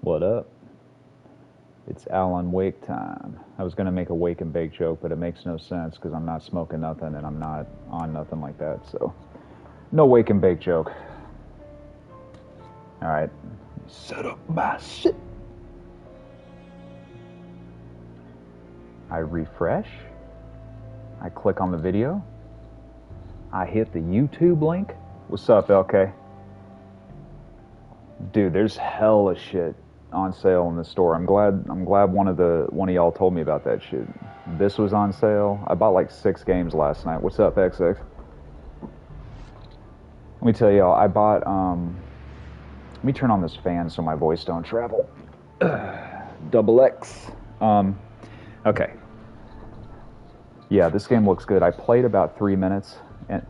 What up? It's Alan Wake time. I was gonna make a wake and bake joke, but it makes no sense because I'm not smoking nothing and I'm not on nothing like that. So, no wake and bake joke. All right, set up my shit. I refresh. I click on the video. I hit the YouTube link. What's up, LK? Dude, there's hella shit on sale in the store. I'm glad one of y'all told me about that shit. This was on sale. I bought like 6 games last night. What's up, XX? Let me tell y'all, I bought let me turn on this fan so my voice don't travel. Double X. Okay. Yeah, this game looks good. I played about 3 minutes and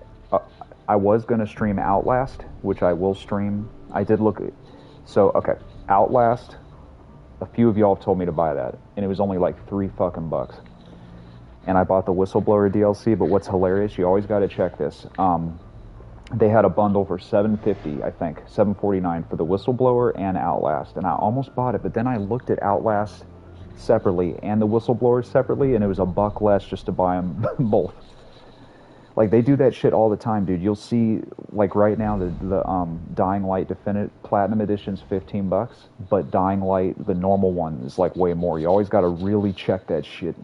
I was going to stream Outlast, which I will stream. I did look at, so okay, Outlast, a few of y'all have told me to buy that, and it was only like $3 fucking bucks. And I bought the Whistleblower DLC, but what's hilarious, you always got to check this. They had a bundle for $7.50, I think, $7.49 for the Whistleblower and Outlast, and I almost bought it, but then I looked at Outlast separately and the Whistleblower separately, and it was $1 less just to buy them both. Like, they do that shit all the time, dude. You'll see, like, right now, the Dying Light Definitive Platinum Edition's $15, but Dying Light, the normal one, is, like, way more. You always gotta really check that shit.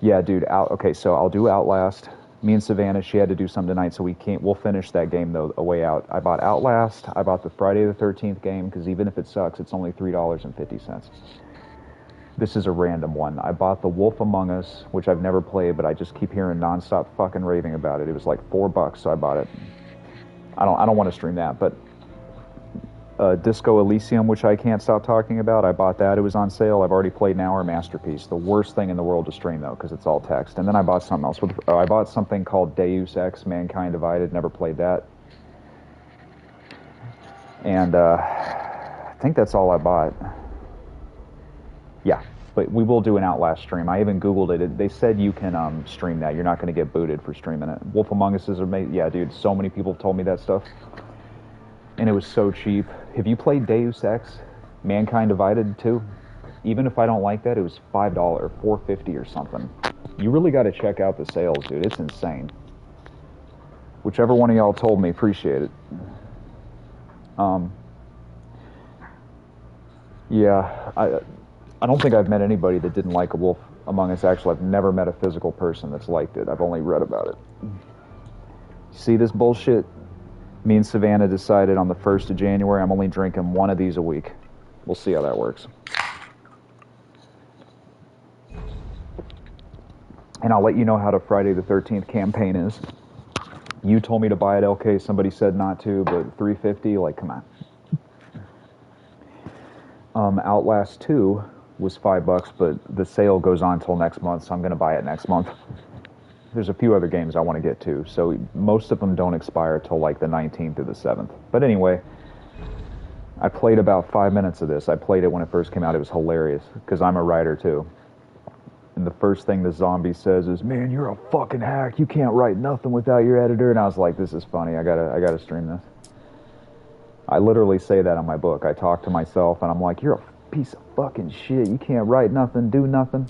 Yeah, dude, okay, so I'll do Outlast. Me and Savannah, she had to do something tonight, so we'll finish that game, though, a way out. I bought Outlast. I bought the Friday the 13th game, because even if it sucks, it's only $3.50. This is a random one. I bought The Wolf Among Us, which I've never played, but I just keep hearing nonstop fucking raving about it. It was like $4, so I bought it. I don't want to stream that, but Disco Elysium, which I can't stop talking about, I bought that. It was on sale. I've already played an hour. Masterpiece. The worst thing in the world to stream, though, because it's all text. And then I bought something else. I bought something called Deus Ex: Mankind Divided. Never played that. And I think that's all I bought. Yeah, but we will do an Outlast stream. I even Googled it. They said you can stream that. You're not going to get booted for streaming it. Wolf Among Us is amazing. Yeah, dude, so many people told me that stuff. And it was so cheap. Have you played Deus Ex? Mankind Divided, too? Even if I don't like that, it was $5, $4.50 or something. You really got to check out the sales, dude. It's insane. Whichever one of y'all told me, appreciate it. Yeah, I don't think I've met anybody that didn't like a Wolf Among Us. Actually, I've never met a physical person that's liked it. I've only read about it. See this bullshit? Me and Savannah decided on the 1st of January I'm only drinking 1 of these a week. We'll see how that works. And I'll let you know how the Friday the 13th campaign is. You told me to buy it, LK. Somebody said not to, but $3.50, like, come on. Outlast 2 was $5, but the sale goes on till next month, so I'm going to buy it next month. There's a few other games I want to get to, so most of them don't expire till like the 19th or the 7th. But anyway, I played about 5 minutes of this. I played it when it first came out. It was hilarious, because I'm a writer too. And the first thing the zombie says is, "Man, you're a fucking hack. You can't write nothing without your editor." And I was like, this is funny. I gotta stream this. I literally say that on my book. I talk to myself and I'm like, you're a piece of fucking shit. You can't write nothing, do nothing.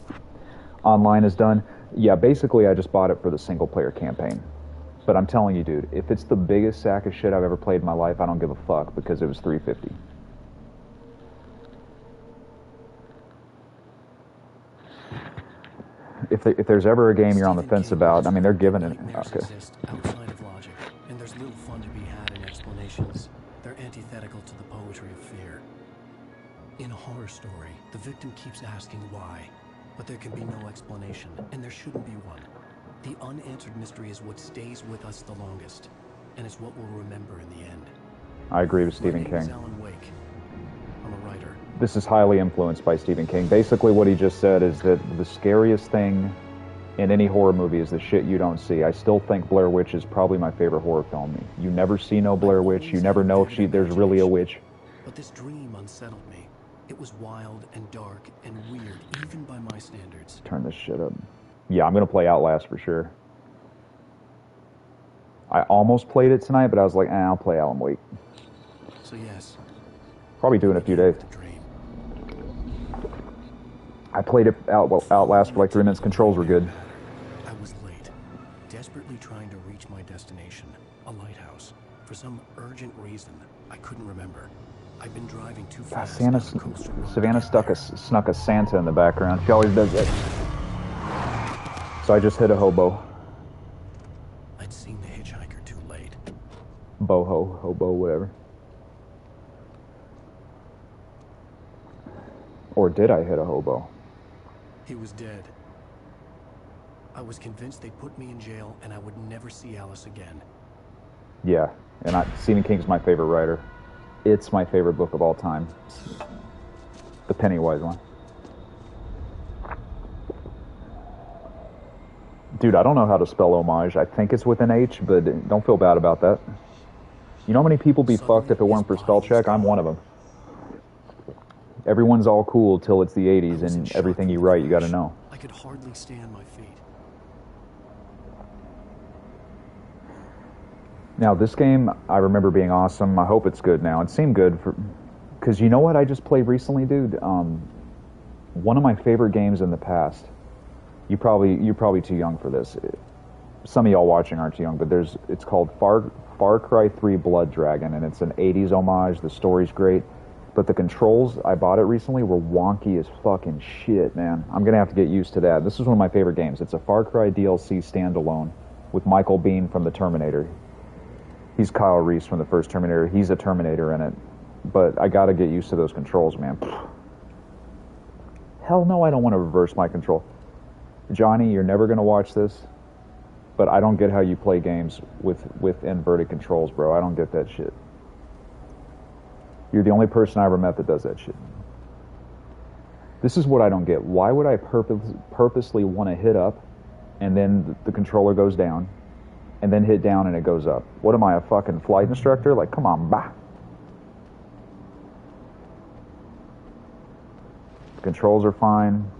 Online is done. Yeah, basically I just bought it for the single player campaign. But I'm telling you, dude, if it's the biggest sack of shit I've ever played in my life, I don't give a fuck because it was $3.50. If there's ever a game you're on the fence about, I mean, they're giving it. Okay. Outside of logic, and there's little fun to be had in explanations. They're antithetical to the poetry of fear. In a horror story, the victim keeps asking why, but there can be no explanation, and there shouldn't be one. The unanswered mystery is what stays with us the longest, and it's what we'll remember in the end. I agree with Stephen King. Alan Wake. I'm a writer. This is highly influenced by Stephen King. Basically what he just said is that the scariest thing in any horror movie is the shit you don't see. I still think Blair Witch is probably my favorite horror film. You never see no Blair Witch. You never know if there's really a witch. But this dream unsettled me. It was wild and dark and weird, even by my standards. Turn this shit up. Yeah, I'm going to play Outlast for sure. I almost played it tonight, but I was like, I'll play Alan Wake. So yes. Probably do it in a few days. I played it Outlast for like 3 minutes. Controls were good. I was late, desperately trying to reach my destination, a lighthouse. For some urgent reason, I couldn't remember. I'd been driving too fast. Savannah snuck a Santa in the background. She always does that. So I just hit a hobo. I'd seen the hitchhiker too late. Boho, hobo, whatever. Or did I hit a hobo? He was dead. I was convinced they'd put me in jail and I would never see Alice again. Yeah, and Stephen King's my favorite writer. It's my favorite book of all time. The Pennywise one. Dude, I don't know how to spell homage. I think it's with an H, but don't feel bad about that. You know how many people be fucked if it weren't for spell check? I'm one of them. Everyone's all cool till it's the 80s, and everything you write, you gotta know. I could hardly stay on my feet. Now, this game, I remember being awesome. I hope it's good now. It seemed good, because you know what I just played recently, dude? One of my favorite games in the past. You're probably too young for this. Some of y'all watching aren't too young, but it's called Far Cry 3 Blood Dragon, and it's an 80s homage. The story's great, but the controls, I bought it recently, were wonky as fucking shit, man. I'm gonna have to get used to that. This is one of my favorite games. It's a Far Cry DLC standalone with Michael Biehn from the Terminator. He's Kyle Reese from the first Terminator. He's a Terminator in it, but I gotta get used to those controls, man. Hell no, I don't want to reverse my control. Johnny, you're never gonna watch this, but I don't get how you play games with inverted controls, bro. I don't get that shit. You're the only person I ever met that does that shit. This is what I don't get. Why would I purposely want to hit up, and then the controller goes down, and then hit down and it goes up? What am I, a fucking flight instructor? Like, come on, bah. The controls are fine.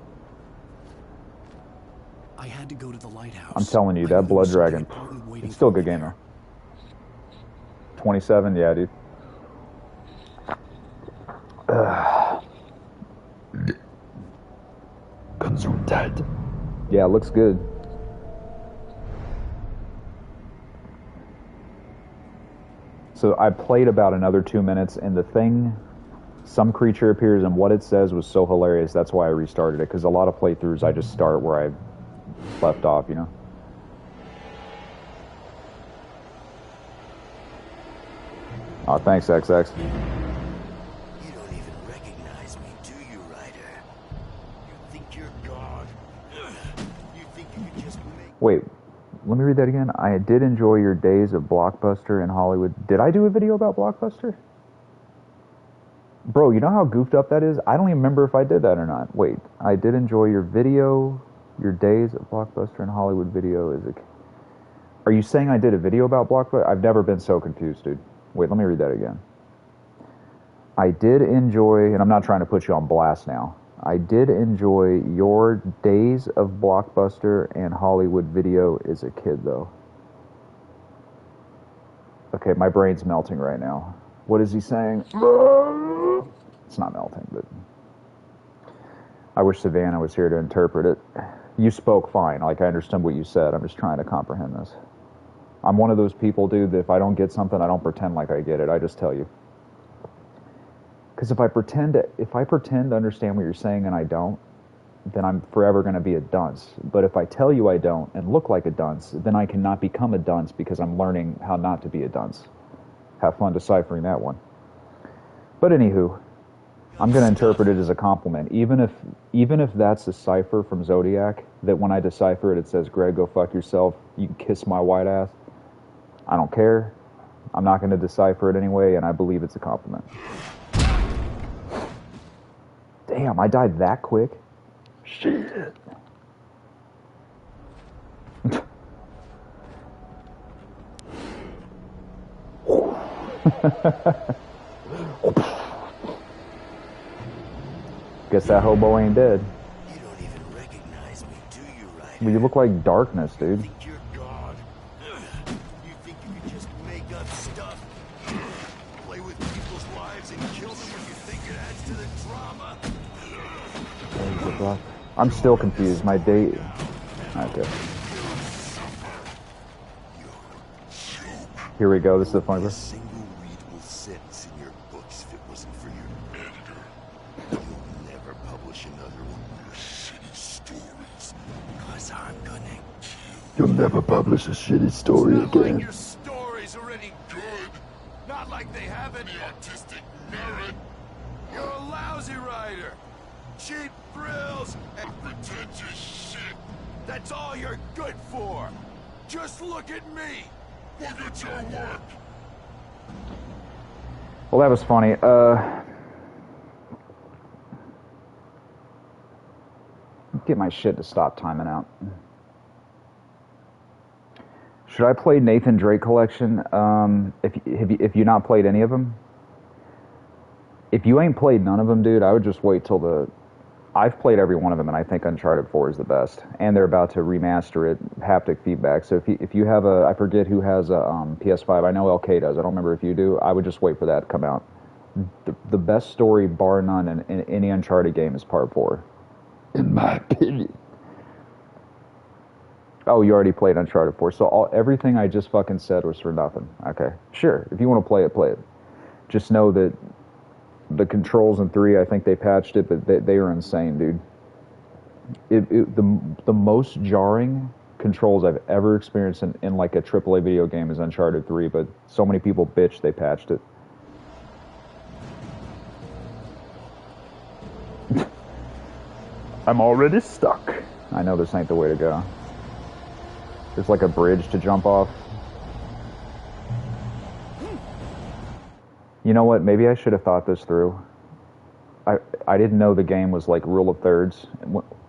I had to go to the lighthouse. I'm telling you, that Blood Dragon, it's still a good game though. 27, yeah, dude. Gesundheit. Yeah, it looks good. So I played about another 2 minutes, and the thing, some creature appears, and what it says was so hilarious. That's why I restarted it, because a lot of playthroughs I just start where I left off, you know. Oh, thanks, XX. You don't even recognize me, do you, Ryder? You think you're God? You think you can just make... Wait, let me read that again. I did enjoy your days of Blockbuster in Hollywood. Did I do a video about Blockbuster? Bro, you know how goofed up that is? I don't even remember if I did that or not. Wait, I did enjoy your video, your days of Blockbuster in Hollywood video. Are you saying I did a video about Blockbuster? I've never been so confused, dude. Wait, let me read that again. I did enjoy, and I'm not trying to put you on blast now. I did enjoy your days of Blockbuster and Hollywood video as a kid, though. Okay, my brain's melting right now. What is he saying? It's not melting, but... I wish Savannah was here to interpret it. You spoke fine. Like, I understand what you said. I'm just trying to comprehend this. I'm one of those people, dude, that if I don't get something, I don't pretend like I get it. I just tell you. Because if I pretend to understand what you're saying and I don't, then I'm forever going to be a dunce. But if I tell you I don't and look like a dunce, then I cannot become a dunce because I'm learning how not to be a dunce. Have fun deciphering that one. But anywho, I'm going to interpret it as a compliment. Even if that's a cipher from Zodiac, that when I decipher it, it says, Greg, go fuck yourself. You can kiss my white ass. I don't care. I'm not going to decipher it anyway, and I believe it's a compliment. Damn, I died that quick? Shit. Guess that hobo ain't dead. You don't even recognize me, do you, Ryder? Well, you look like darkness, dude. You think you're God? You think you can just make up stuff? Play with people's lives and kill them when you think it adds to the drama? There's the block. I'm still confused. My date. Okay. Here we go. This is the funny part. Single readable sentence in your books if it wasn't for your editor. You'll never publish another one of your shitty stories. Cause I'm gonna kill. You'll never publish a shitty story It's not like again. your story's already good. Not like they have any artistic merit. You're a lousy writer. Cheap thrills and pretentious shit. That's all you're good for. Just look at me. Look at your work. Well, that was funny. Get my shit to stop timing out. Should I play Nathan Drake Collection? If you not played any of them? If you ain't played none of them, dude, I would just wait till the... I've played every one of them, and I think Uncharted 4 is the best. And they're about to remaster it, haptic feedback. So if you have a... I forget who has a PS5. I know LK does. I don't remember if you do. I would just wait for that to come out. The best story, bar none, in any Uncharted game is Part 4. In my opinion. Oh, you already played Uncharted 4. So everything I just fucking said was for nothing. Okay. Sure. If you want to play it, play it. Just know that the controls in 3, I think they patched it, but they are insane, dude. The most jarring controls I've ever experienced in like a AAA video game is Uncharted 3, but so many people bitch they patched it. I'm already stuck. I know this ain't the way to go. There's like a bridge to jump off. You know what? Maybe I should have thought this through. I didn't know the game was like rule of thirds.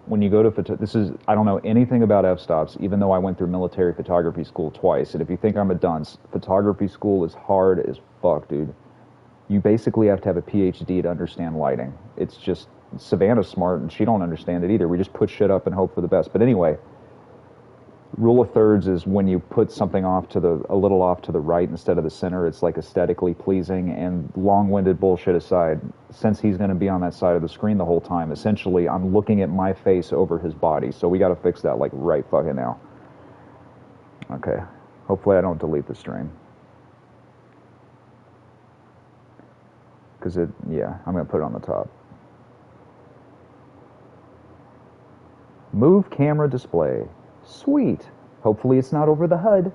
When you go to I don't know anything about f-stops, even though I went through military photography school twice. And if you think I'm a dunce, photography school is hard as fuck, dude. You basically have to have a PhD to understand lighting. It's just, Savannah's smart and she don't understand it either. We just put shit up and hope for the best. But anyway, rule of thirds is when you put something a little off to the right instead of the center. It's like aesthetically pleasing. And long-winded bullshit aside, since he's going to be on that side of the screen the whole time, essentially I'm looking at my face over his body. So we got to fix that like right fucking now. Okay. Hopefully I don't delete the stream. Because yeah, I'm going to put it on the top. Move camera display. Sweet. Hopefully it's not over the HUD.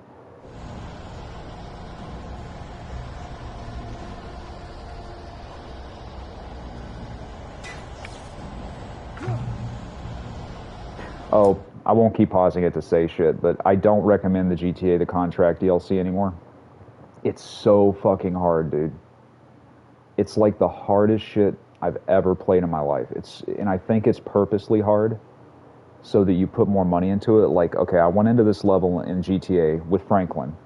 Oh, I won't keep pausing it to say shit, but I don't recommend the GTA The Contract DLC anymore. It's so fucking hard, dude. It's like the hardest shit I've ever played in my life. And I think it's purposely hard so that you put more money into it. Like, okay, I went into this level in GTA with Franklin,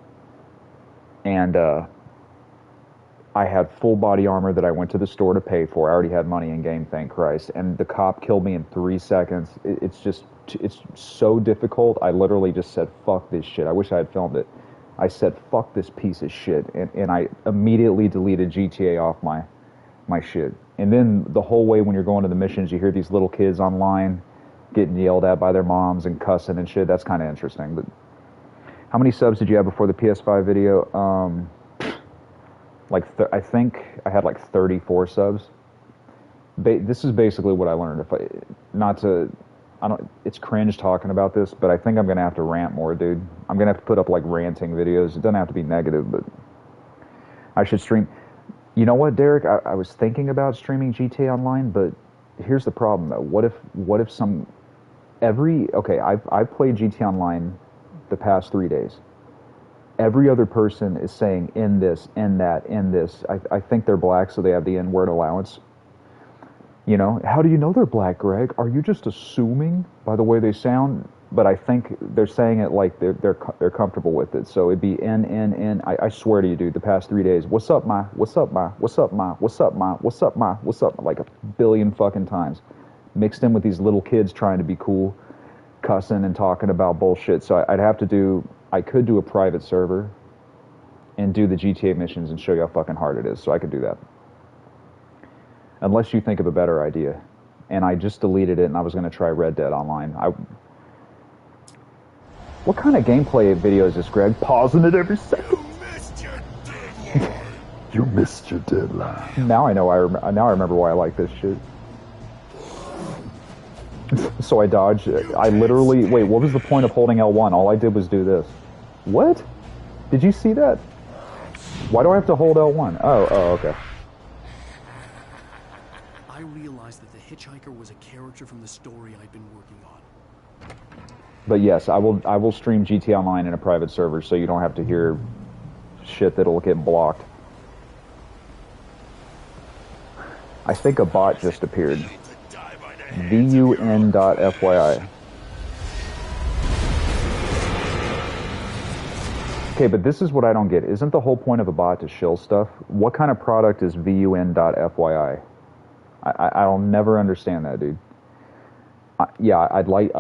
and I had full body armor that I went to the store to pay for. I already had money in game, thank Christ. And the cop killed me in 3 seconds. It's so difficult. I literally just said, fuck this shit. I wish I had filmed it. I said, fuck this piece of shit. And I immediately deleted GTA off my shit. And then the whole way when you're going to the missions, you hear these little kids online getting yelled at by their moms and cussing and shit. That's kind of interesting. But how many subs did you have before the PS5 video? I think I had like 34 subs. This is basically what I learned. It's cringe talking about this, but I think I'm gonna have to rant more, dude. I'm gonna have to put up like ranting videos. It doesn't have to be negative, but I should stream. You know what, Derek? I was thinking about streaming GTA Online, but here's the problem though. What if I've played GTA Online the past 3 days. Every other person is saying in this, in that, in this. I think they're black, so they have the N-word allowance. You know, how do you know they're black, Greg? Are you just assuming by the way they sound? But I think they're saying it like they're comfortable with it. So it'd be in. I swear to you, dude, the past 3 days, what's up, ma? What's up, ma? What's up, ma? What's up, ma? What's up, ma? What's up? Like a billion fucking times. Mixed in with these little kids trying to be cool, cussing and talking about bullshit. So I could do a private server and do the GTA missions and show you how fucking hard it is. So I could do that. Unless you think of a better idea. and I just deleted it, and I was going to try Red Dead Online. What kind of gameplay video is this, Greg? Pausing it every second. You missed your deadline. Now I know. Now I remember why I like this shit. So I dodged. I literally... Wait, what was the point of holding L1? All I did was do this. What? Did you see that? Why do I have to hold L1? Oh, okay. I realized that the hitchhiker was a character from the story I'd been working on. But yes, I will stream GT Online in a private server, so you don't have to hear shit that'll get blocked. I think a bot just appeared. VUN.FYI. Okay, but this is what I don't get. Isn't the whole point of a bot to shill stuff? What kind of product is VUN.FYI? I'll never understand that, dude. Yeah, I'd like...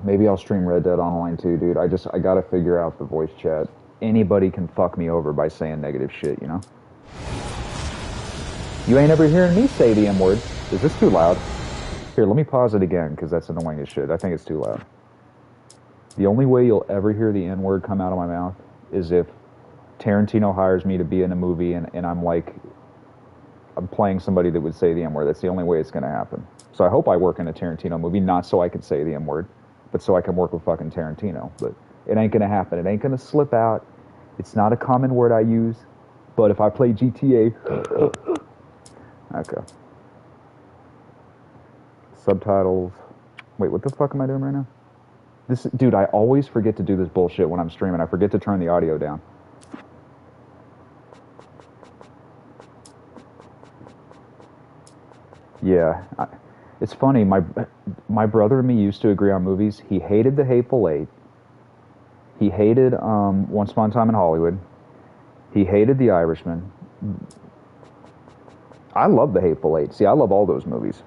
maybe I'll stream Red Dead Online too, dude. I gotta figure out the voice chat. Anybody can fuck me over by saying negative shit, you know? You ain't ever hearing me say the M-word. Is this too loud? Here, let me pause it again, because that's annoying as shit. I think it's too loud. The only way you'll ever hear the N-word come out of my mouth is if Tarantino hires me to be in a movie and I'm like... I'm playing somebody that would say the M-word. That's the only way it's going to happen. So I hope I work in a Tarantino movie, not so I could say the M-word, but so I can work with fucking Tarantino. But it ain't going to happen. It ain't going to slip out. It's not a common word I use. But if I play GTA... Okay. Subtitles. Wait, what the fuck am I doing right now? Dude, I always forget to do this bullshit when I'm streaming. I forget to turn the audio down. Yeah, it's funny. My brother and me used to agree on movies. He hated The Hateful Eight. He hated Once Upon a Time in Hollywood. He hated The Irishman. I love The Hateful Eight. See, I love all those movies.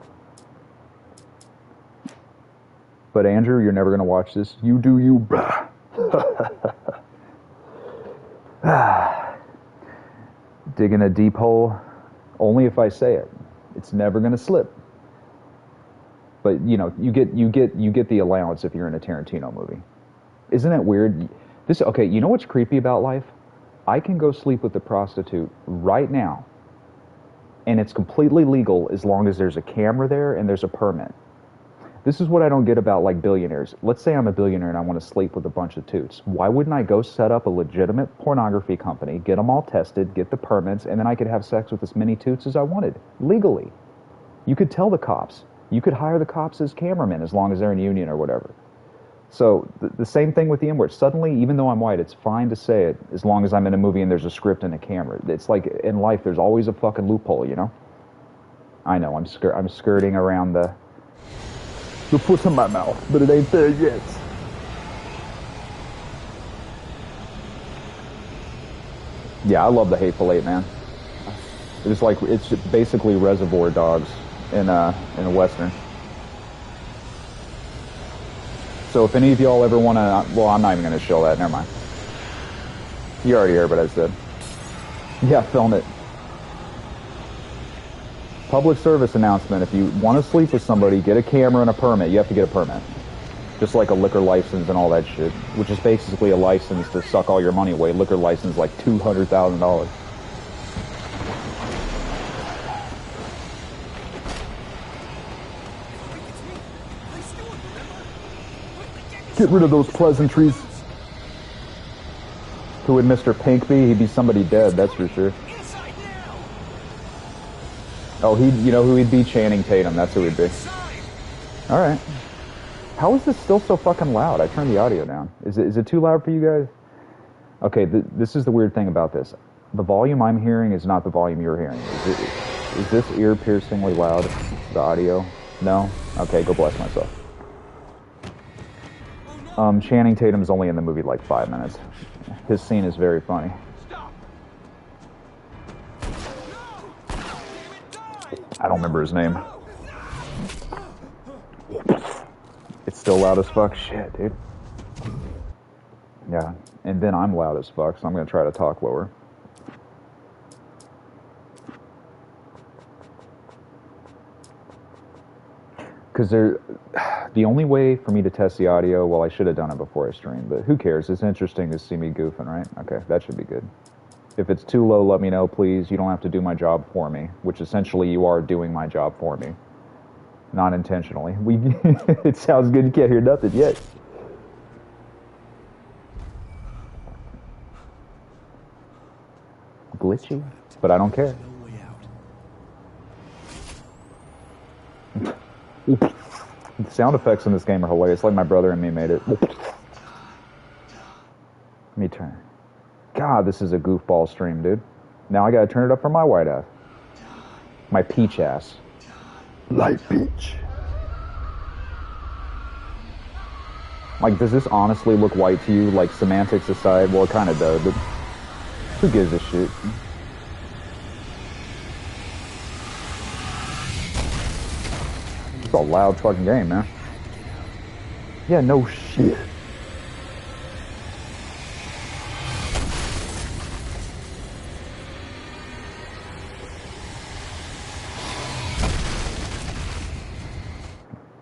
But Andrew, you're never gonna watch this. You do you, bruh. Digging a deep hole, only if I say it. It's never gonna slip. But you know, you get the allowance if you're in a Tarantino movie. Isn't that weird? Okay, you know what's creepy about life? I can go sleep with a prostitute right now, and it's completely legal as long as there's a camera there and there's a permit. This is what I don't get about like billionaires. Let's say I'm a billionaire and I want to sleep with a bunch of toots. Why wouldn't I go set up a legitimate pornography company, get them all tested, get the permits, and then I could have sex with as many toots as I wanted, legally. You could tell the cops. You could hire the cops as cameramen as long as they're in union or whatever. So the same thing with the M-word. Suddenly, even though I'm white, it's fine to say it as long as I'm in a movie and there's a script and a camera. It's like in life, there's always a fucking loophole, you know? I know, I'm skirting around the foot in my mouth, but it ain't there yet. Yeah, I love The Hateful Eight, man. It's basically Reservoir Dogs in a Western. So if any of y'all ever want to... Well, I'm not even going to show that. Never mind. You already heard what I said. Yeah, film it. Public service announcement. If you want to sleep with somebody, get a camera and a permit. You have to get a permit. Just like a liquor license and all that shit. Which is basically a license to suck all your money away. Liquor license like $200,000. Get rid of those pleasantries. Who would Mr. Pink be? He'd be somebody dead, that's for sure. Oh, you know who he'd be? Channing Tatum, that's who he'd be. Alright. How is this still so fucking loud? I turned the audio down. Is it too loud for you guys? Okay, this is the weird thing about this. The volume I'm hearing is not the volume you're hearing. Is this ear-piercingly loud, the audio? No? Okay, go bless myself. Channing Tatum's only in the movie like 5 minutes. His scene is very funny. I don't remember his name. It's still loud as fuck. Shit, dude. Yeah, and then I'm loud as fuck, so I'm gonna try to talk lower. Because the only way for me to test the audio, well, I should have done it before I streamed, but who cares? It's interesting to see me goofing, right? Okay, that should be good. If it's too low, let me know, please. You don't have to do my job for me, which essentially you are doing my job for me. Not intentionally. It sounds good, you can't hear nothing yet. Glitchy, but I don't care. The sound effects in this game are hilarious. Like my brother and me made it. Let me turn. God, this is a goofball stream, dude. Now I gotta turn it up for my white ass. My peach ass. Light peach. Like, does this honestly look white to you? Like, semantics aside? Well, it kind of does, but who gives a shit? It's a loud fucking game, man. Yeah, no shit.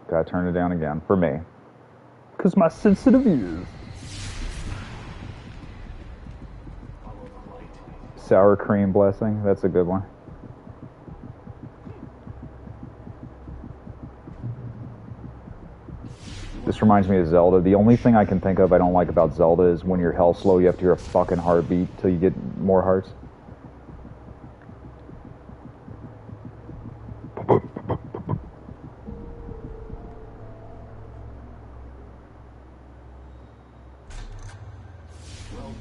Gotta turn it down again, for me. Because my sensitive ears. Sour cream blessing, that's a good one. This reminds me of Zelda. The only thing I can think of I don't like about Zelda is when you're hell slow, you have to hear a fucking heartbeat till you get more hearts. Well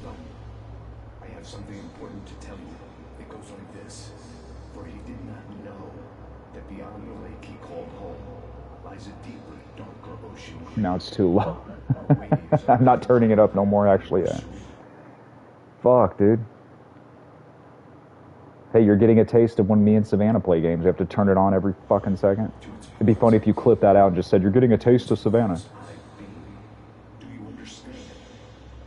done. I have something important to tell you. It goes like this. For he did not know that beyond the lake he called home lies a deeper, darker ocean. Now it's too low. I'm not turning it up no more, actually. Yeah. Fuck, dude. Hey, you're getting a taste of when me and Savannah play games. You have to turn it on every fucking second. It'd be funny if you clipped that out and just said, you're getting a taste of Savannah. Do you understand?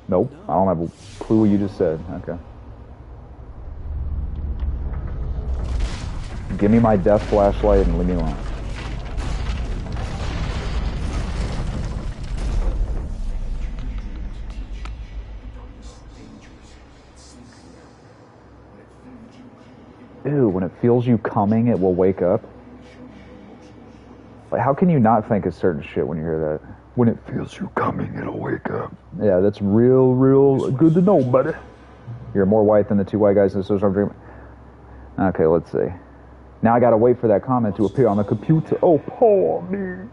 Nope, I don't have a clue what you just said. Okay. Give me my death flashlight and leave me alone. Ew, when it feels you coming, it will wake up. Like, how can you not think of certain shit when you hear that? When it Feels you coming, it'll wake up. Yeah, that's real good to know, buddy. You're more white than the two white guys in the social dream. Okay, let's see. Now I gotta wait for that comment to appear on the computer. Oh, poor me.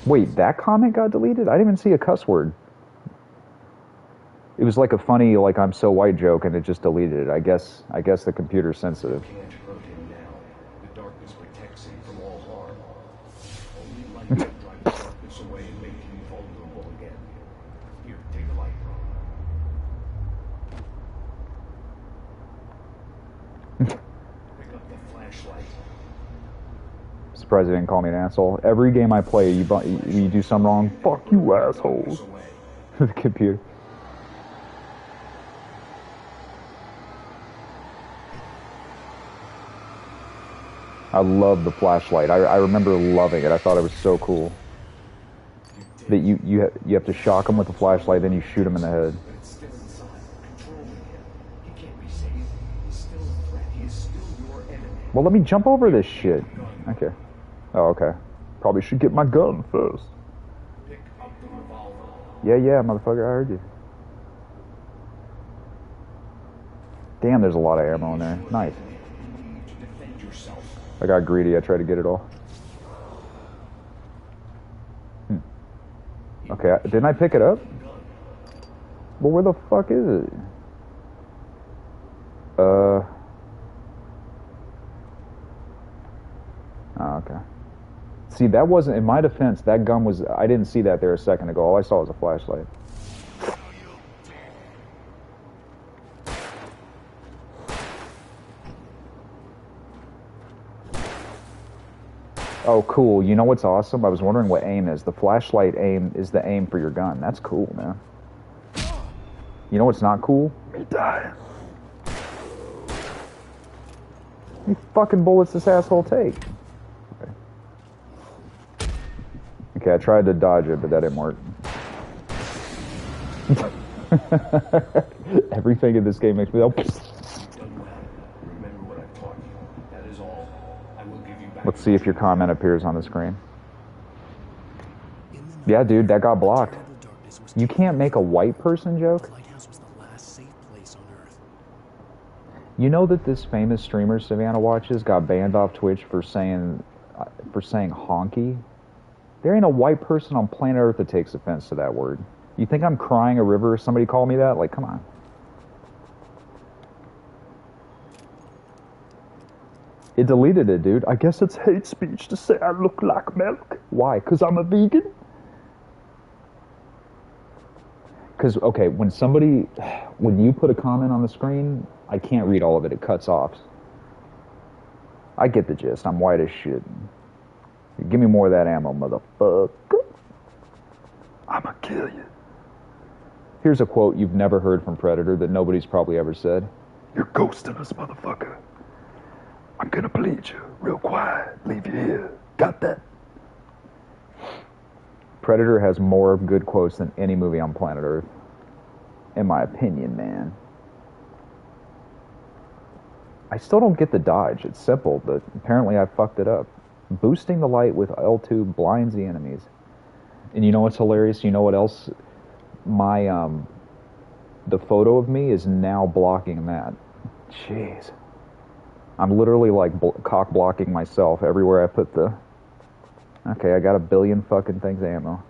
Wait, that comment got deleted? I didn't even see a cuss word. It was like a funny, like, I'm so white joke, and it just deleted it. I guess the computer's sensitive. Can't hurt him now. The darkness protects him from all harm. Only light can drive the darkness away and make him vulnerable again. Here, take the light. Pick up the flashlight. Surprised they didn't call me an asshole. Every game I play, you do something wrong. Fuck you, assholes. The computer. I love the flashlight. I remember loving it. I thought it was so cool. That you have to shock him with the flashlight, then you shoot him in the head. But it's still inside, controlling him. He can't be saved. He's still a threat. He is still your enemy. Well, let me jump over this shit. Okay. Oh, okay. Probably should get my gun first. Pick up the revolver. Yeah, motherfucker, I heard you. Damn, there's a lot of ammo in there. Nice. You need to defend yourself. I got greedy. I tried to get it all. Okay, didn't I pick it up? Well, where the fuck is it? Oh, okay. See, that wasn't, in my defense, that gun was, I didn't see that there a second ago. All I saw was a flashlight. Oh, cool. You know what's awesome? I was wondering what aim is. The flashlight aim is the aim for your gun. That's cool, man. You know what's not cool? Me die. many fucking bullets this asshole take? Okay, I tried to dodge it, but that didn't work. Everything in this game makes me go. Let's see if your comment appears on the screen. Yeah, dude, that got blocked. You can't make a white person joke? You know that this famous streamer Savannah watches got banned off Twitch for saying honky? There ain't a white person on planet Earth that takes offense to that word. You think I'm crying a river if somebody called me that? Like, come on. It deleted it, dude. I guess it's hate speech to say I look like milk. Why? Because I'm a vegan? Because, okay, when you put a comment on the screen, I can't read all of it. It cuts off. I get the gist. I'm white as shit. Give me more of that ammo, motherfucker. I'ma kill you. Here's a quote you've never heard from Predator that nobody's probably ever said. You're ghosting us, motherfucker. I'm gonna bleed you real quiet. Leave you here. Got that? Predator has more good quotes than any movie on planet Earth. In my opinion, man. I still don't get the dodge. It's simple, but apparently I fucked it up. Boosting the light with L2 blinds the enemies. And you know what's hilarious? You know what else? The photo of me is now blocking that. Jeez. I'm literally like cock blocking myself everywhere I put the... Okay, I got a billion fucking things ammo.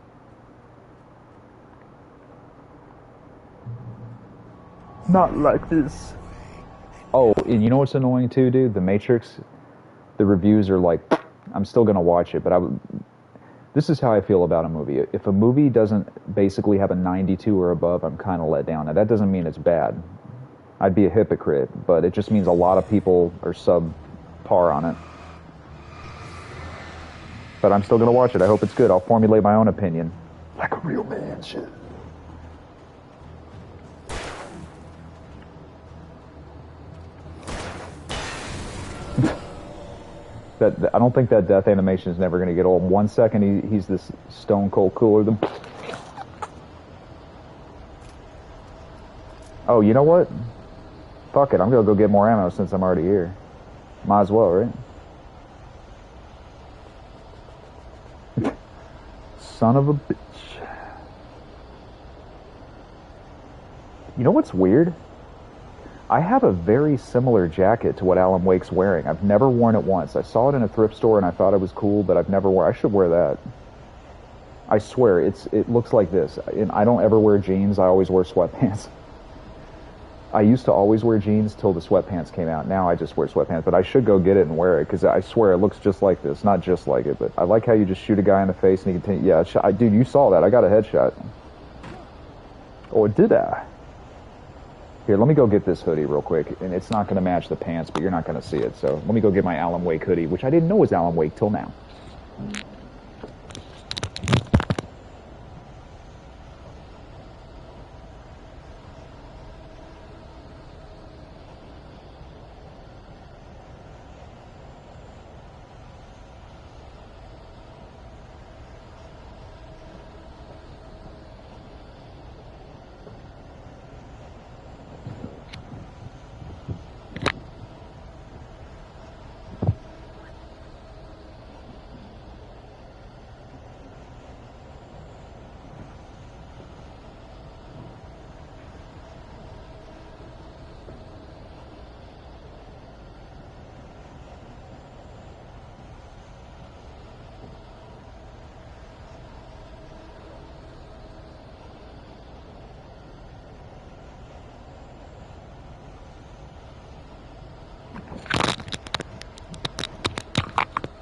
Not like this. Oh, and you know what's annoying too, dude? The Matrix, the reviews are like... I'm still gonna watch it, but this is how I feel about a movie. If a movie doesn't basically have a 92 or above, I'm kind of let down. Now, that doesn't mean it's bad. I'd be a hypocrite, but it just means a lot of people are subpar on it. But I'm still going to watch it. I hope it's good. I'll formulate my own opinion. Like a real man should. I don't think that death animation is never going to get old. 1 second, he's this stone cold cooler than... Oh, you know what? Fuck it, I'm gonna go get more ammo since I'm already here. Might as well, right? Son of a bitch. You know what's weird? I have a very similar jacket to what Alan Wake's wearing. I've never worn it once. I saw it in a thrift store and I thought it was cool, but I've never worn it. I should wear that. I swear, it looks like this. And I don't ever wear jeans, I always wear sweatpants. I used to always wear jeans till the sweatpants came out. Now I just wear sweatpants, but I should go get it and wear it, because I swear it looks just like this. Not just like it, but I like how you just shoot a guy in the face and he can take... Yeah, dude, you saw that. I got a headshot. Or did I? Here, let me go get this hoodie real quick, and it's not going to match the pants, but you're not going to see it, so let me go get my Alan Wake hoodie, which I didn't know was Alan Wake till now.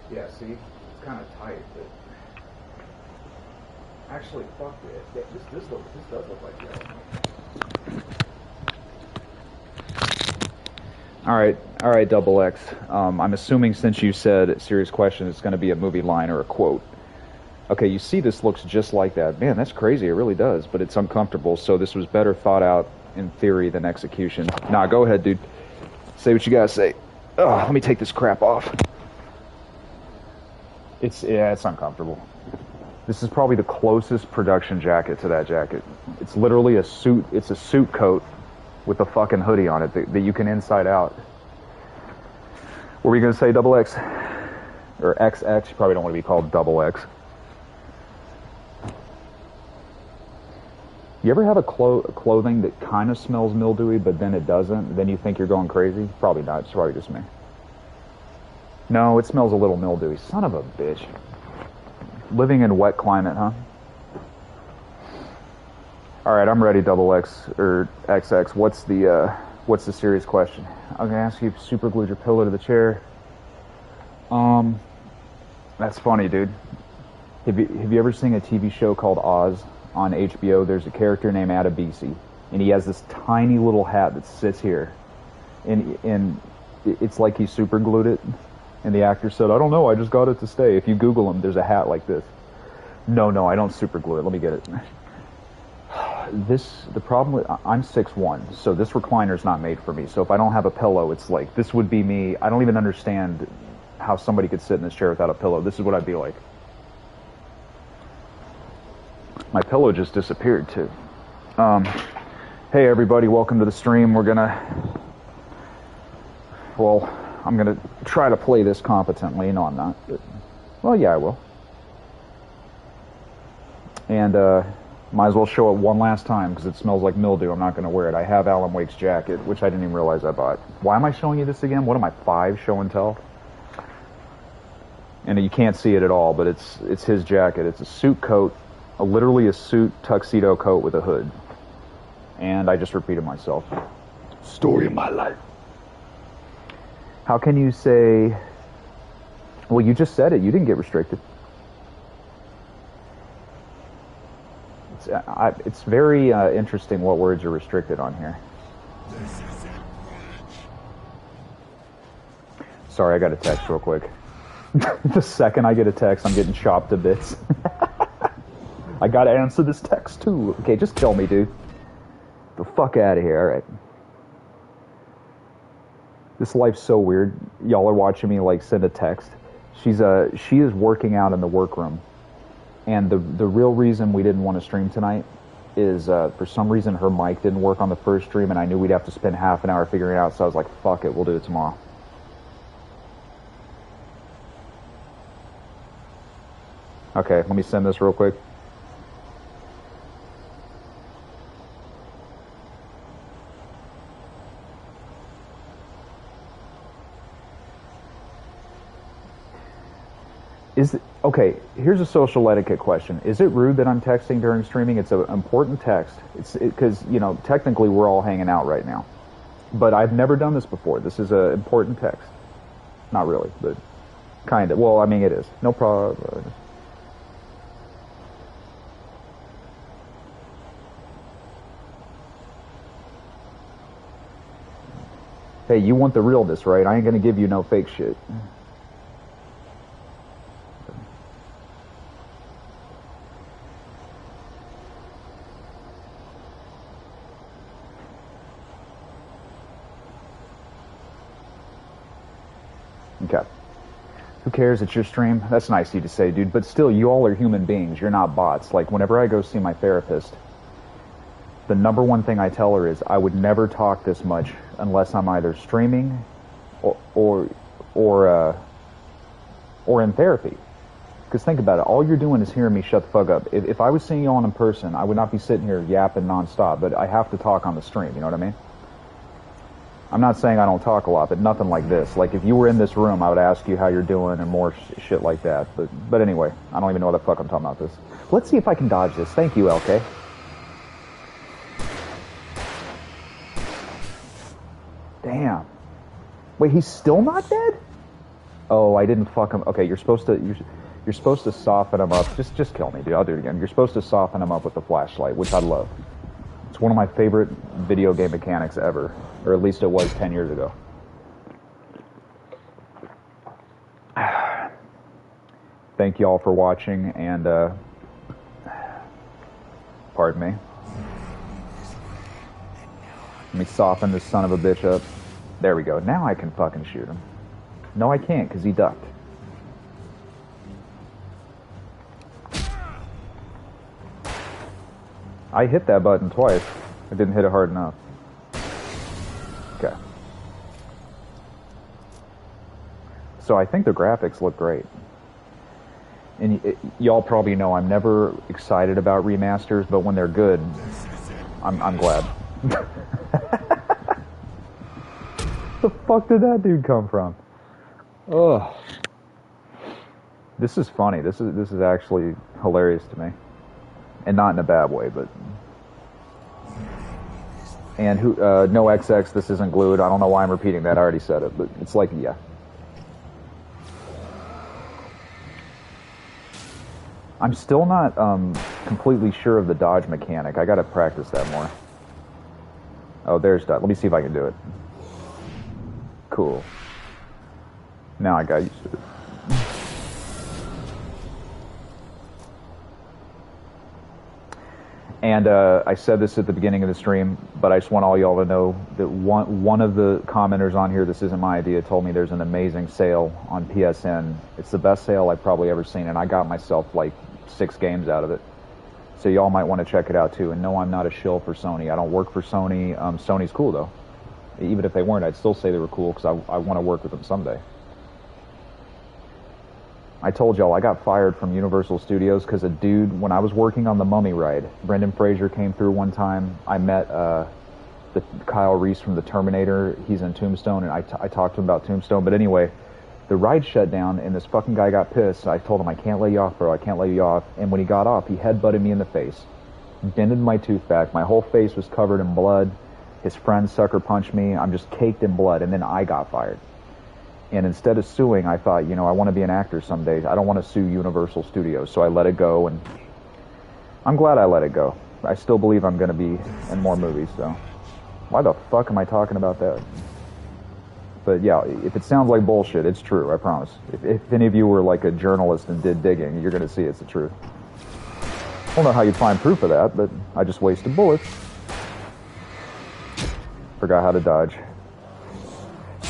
Yeah, see? It's kind of tight, but... Actually, fuck it. Yeah, this does look like that. Alright, Double X. I'm assuming since you said serious question, it's going to be a movie line or a quote. Okay, you see this looks just like that. Man, that's crazy. It really does, but it's uncomfortable, so this was better thought out in theory than execution. Nah, go ahead, dude. Say what you gotta say. Let me take this crap off. It's uncomfortable. This is probably the closest production jacket to that jacket. It's literally a suit. It's a suit coat with a fucking hoodie on it that you can inside out. What were you gonna say, double X? Or XX? You probably don't want to be called double X. You ever have a clothing that kind of smells mildewy, but then it doesn't? Then you think you're going crazy? Probably not. It's probably just me. No, it smells a little mildewy. Son of a bitch. Living in wet climate, huh? Alright, I'm ready, double X, or XX. What's the serious question? I'm gonna ask you if you super glued your pillow to the chair. That's funny, dude. Have you ever seen a TV show called Oz on HBO? There's a character named Adebisi, and he has this tiny little hat that sits here, and it's like he super glued it. And the actor said, "I don't know, I just got it to stay." If you Google him, there's a hat like this. No, I don't super glue it. Let me get it. The problem with, I'm 6'1", so this recliner's not made for me. So if I don't have a pillow, it's like, this would be me. I don't even understand how somebody could sit in this chair without a pillow. This is what I'd be like. My pillow just disappeared too. Hey everybody, welcome to the stream. I'm gonna try to play this competently. No, I'm not. But, well, yeah, I will. And might as well show it one last time because it smells like mildew. I'm not going to wear it. I have Alan Wake's jacket, which I didn't even realize I bought. Why am I showing you this again? What am I, 5 show and tell? And you can't see it at all, but it's his jacket. It's a suit coat, literally a suit tuxedo coat with a hood. And I just repeated myself. Story of my life. How can you say... Well, you just said it. You didn't get restricted. It's very interesting what words are restricted on here. Sorry, I got a text real quick. The second I get a text, I'm getting chopped to bits. I gotta answer this text too. Okay, just kill me, dude. The fuck out of here, alright. This life's so weird. Y'all are watching me like send a text. She is working out in the workroom. And the real reason we didn't want to stream tonight is for some reason her mic didn't work on the first stream, and I knew we'd have to spend half an hour figuring it out, so I was like, fuck it, we'll do it tomorrow. Okay, let me send this real quick. Okay, here's a social etiquette question. Is it rude that I'm texting during streaming? It's an important text. Because, you know, technically we're all hanging out right now. But I've never done this before. This is an important text. Not really, but kind of. Well, I mean, it is. No problem. Hey, you want the realness, right? I ain't gonna give you no fake shit. Okay. Who cares? It's your stream. That's nice of you to say, dude. But still, you all are human beings. You're not bots. Like, whenever I go see my therapist, the number one thing I tell her is I would never talk this much unless I'm either streaming or in therapy. Because think about it. All you're doing is hearing me shut the fuck up. If I was seeing you on in person, I would not be sitting here yapping nonstop. But I have to talk on the stream. You know what I mean? I'm not saying I don't talk a lot, but nothing like this. Like, if you were in this room, I would ask you how you're doing and more shit like that. But anyway, I don't even know what the fuck I'm talking about this. Let's see if I can dodge this. Thank you, LK. Damn. Wait, he's still not dead? Oh, I didn't fuck him. Okay, you're supposed to soften him up. Just kill me, dude. I'll do it again. You're supposed to soften him up with the flashlight, which I love. It's one of my favorite video game mechanics ever. Or at least it was 10 years ago. Thank you all for watching, and pardon me. Let me soften this son of a bitch up. There we go. Now I can fucking shoot him. No, I can't, because he ducked. I hit that button twice. I didn't hit it hard enough. Okay. So I think the graphics look great. And y'all probably know I'm never excited about remasters, but when they're good, I'm glad. The fuck did that dude come from? Ugh. This is funny. This is actually hilarious to me, and not in a bad way. But and who? No XX. This isn't glued. I don't know why I'm repeating that. I already said it, but it's like yeah. I'm still not completely sure of the dodge mechanic. I gotta practice that more. Oh, there's dodge. Let me see if I can do it. Cool. Now I got used to it. And I said this at the beginning of the stream, but I just want all y'all to know that one of the commenters on here, this isn't my idea, told me there's an amazing sale on PSN. It's the best sale I've probably ever seen, and I got myself like 6 games out of it. So y'all might want to check it out too. And no, I'm not a shill for Sony. I don't work for Sony. Sony's cool though. Even if they weren't, I'd still say they were cool because I want to work with them someday. I told y'all I got fired from Universal Studios because a dude, when I was working on the Mummy ride, Brendan Fraser came through one time. I met the Kyle Reese from the Terminator. He's in Tombstone, and I talked to him about Tombstone. But anyway, the ride shut down, and this fucking guy got pissed. I told him, I can't let you off, bro. I can't let you off. And when he got off, he headbutted me in the face, dented my tooth back. My whole face was covered in blood. His friend sucker punched me. I'm just caked in blood, and then I got fired. And instead of suing, I thought, you know, I want to be an actor someday. I don't want to sue Universal Studios, so I let it go, and I'm glad I let it go. I still believe I'm going to be in more movies, so why the fuck am I talking about that? But yeah, if it sounds like bullshit, it's true, I promise. If any of you were like a journalist and did digging, you're going to see it's the truth. I don't know how you'd find proof of that, but I just wasted bullets. Forgot how to dodge.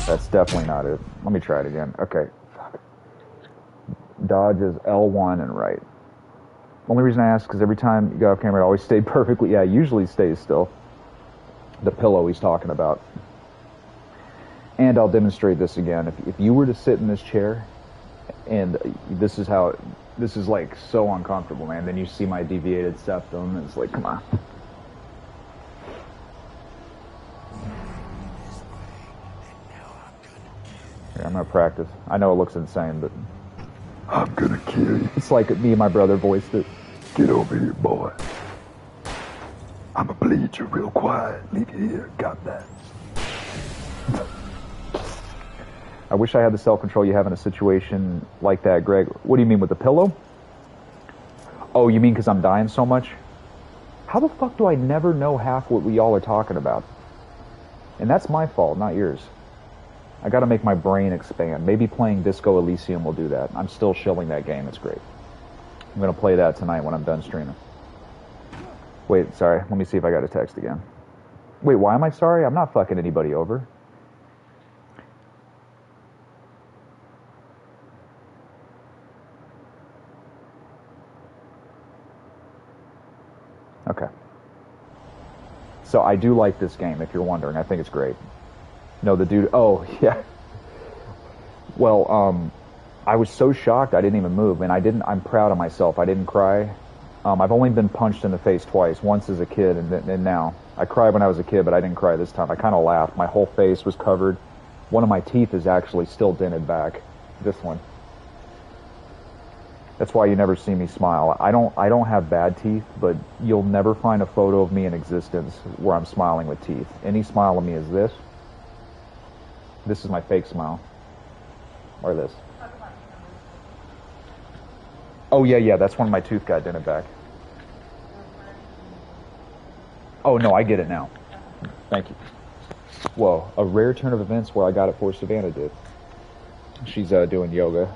That's definitely not it. Let me try it again. Okay. Fuck. Dodge is L1 and right. Only reason I ask is because every time you go off camera, it always stayed perfectly. Yeah, it usually stays still. The pillow he's talking about. And I'll demonstrate this again. If you were to sit in this chair, and this is how, this is like so uncomfortable, man. Then you see my deviated septum, and it's like, come on. I'm gonna practice. I know it looks insane, but I'm gonna kill you. It's like me and my brother voiced it. Get over here, boy. I'ma bleed you real quiet. Leave you here. Got that. I wish I had the self-control you have in a situation like that, Greg. What do you mean with the pillow? Oh, you mean because I'm dying so much? How the fuck do I never know half what we all are talking about? And that's my fault, not yours. I gotta make my brain expand. Maybe playing Disco Elysium will do that. I'm still shilling that game. It's great. I'm gonna play that tonight when I'm done streaming. Wait, sorry. Let me see if I got a text again. Wait, why am I sorry? I'm not fucking anybody over. Okay. So I do like this game, if you're wondering. I think it's great. No, the dude... Oh, yeah. Well, I was so shocked I didn't even move, and I'm proud of myself. I didn't cry. I've only been punched in the face twice, once as a kid and now. I cried when I was a kid, but I didn't cry this time. I kind of laughed. My whole face was covered. One of my teeth is actually still dented back. This one. That's why you never see me smile. I don't have bad teeth, but you'll never find a photo of me in existence where I'm smiling with teeth. Any smile of me is this. This is my fake smile. Or this. Oh, yeah, that's when my tooth got dented back. Oh, no, I get it now. Thank you. Whoa, a rare turn of events where I got it before Savannah did. She's doing yoga.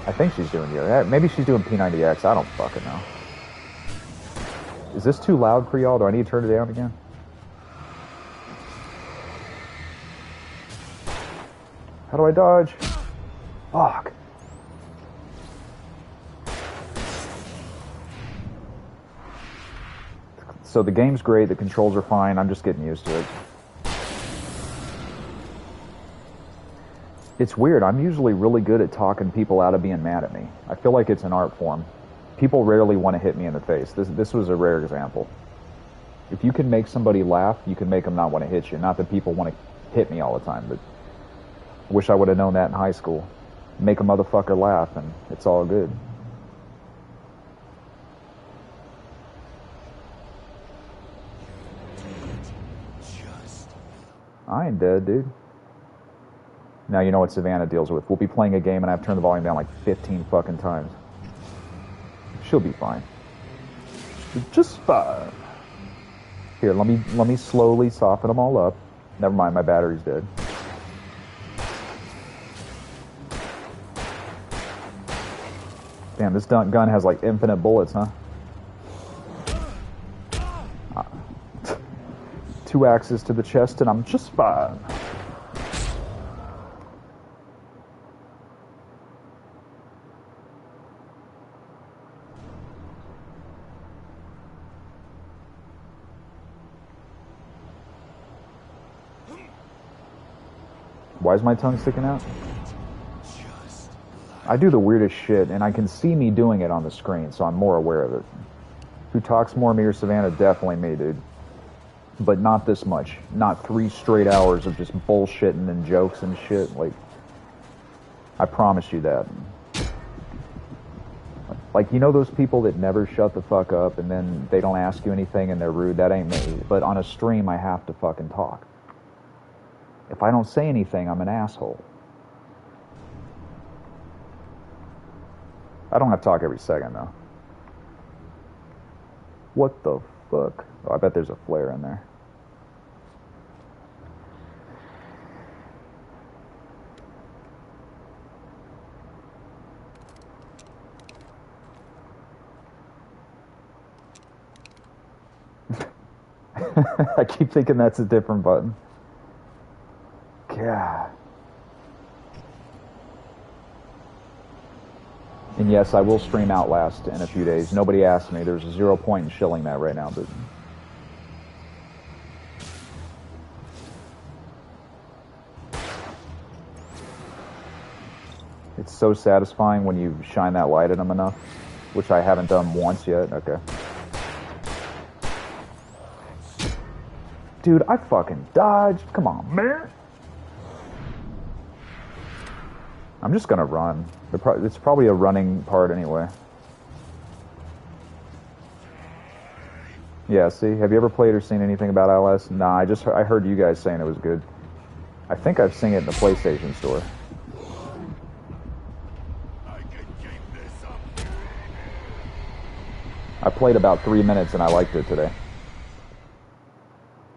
I think she's doing yoga. Maybe she's doing P90X. I don't fucking know. Is this too loud for y'all? Do I need to turn it down again? How do I dodge? Fuck. So the game's great, the controls are fine, I'm just getting used to it. It's weird, I'm usually really good at talking people out of being mad at me. I feel like it's an art form. People rarely want to hit me in the face. This was a rare example. If you can make somebody laugh, you can make them not want to hit you. Not that people want to hit me all the time, but I wish I would have known that in high school. Make a motherfucker laugh, and it's all good. I ain't dead, dude. Now you know what Savannah deals with. We'll be playing a game and I've turned the volume down like 15 fucking times. She'll be fine. Just fine. Here, let me slowly soften them all up. Never mind, my battery's dead. Damn, this gun has like infinite bullets, huh? 2 axes to the chest and I'm just fine. Why is my tongue sticking out? I do the weirdest shit, and I can see me doing it on the screen, so I'm more aware of it. Who talks more, me or Savannah? Definitely me, dude. But not this much. Not 3 straight hours of just bullshitting and jokes and shit. Like, I promise you that. Like, you know those people that never shut the fuck up, and then they don't ask you anything and they're rude? That ain't me. But on a stream, I have to fucking talk. If I don't say anything, I'm an asshole. I don't have to talk every second, though. What the fuck? Oh, I bet there's a flare in there. I keep thinking that's a different button. God. And yes, I will stream Outlast in a few days. Nobody asked me. There's 0 point in shilling that right now, but... It's so satisfying when you shine that light at them enough, which I haven't done once yet. Okay. Dude, I fucking dodged. Come on, man. I'm just gonna run. It's probably a running part anyway. Yeah, see? Have you ever played or seen anything about Outlast? Nah, I heard you guys saying it was good. I think I've seen it in the PlayStation Store. I played about 3 minutes and I liked it today.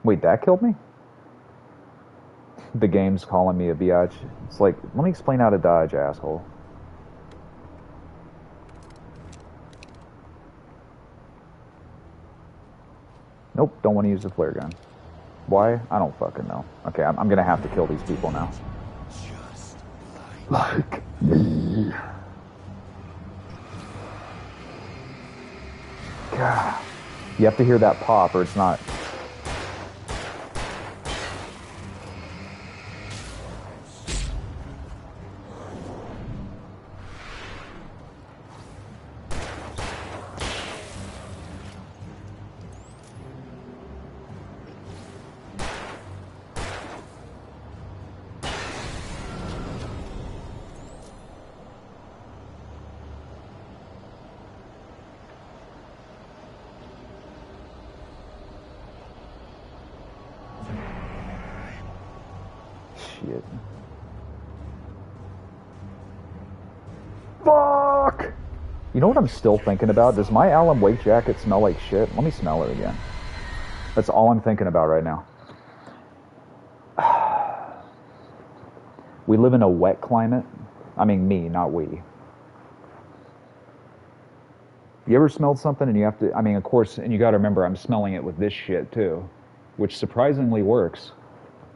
Wait, that killed me? The game's calling me a biatch. It's like, let me explain how to dodge, asshole. Nope, don't want to use the flare gun. Why? I don't fucking know. Okay, I'm gonna have to kill these people now. Just like me. God. You have to hear that pop or it's not... Shit. Fuck! You know what I'm still thinking about? Does my Alan Wake jacket smell like shit? Let me smell it again. That's all I'm thinking about right now. We live in a wet climate. I mean me, not we. You ever smelled something and you have to, I mean, of course, and you got to remember I'm smelling it with this shit too, which surprisingly works.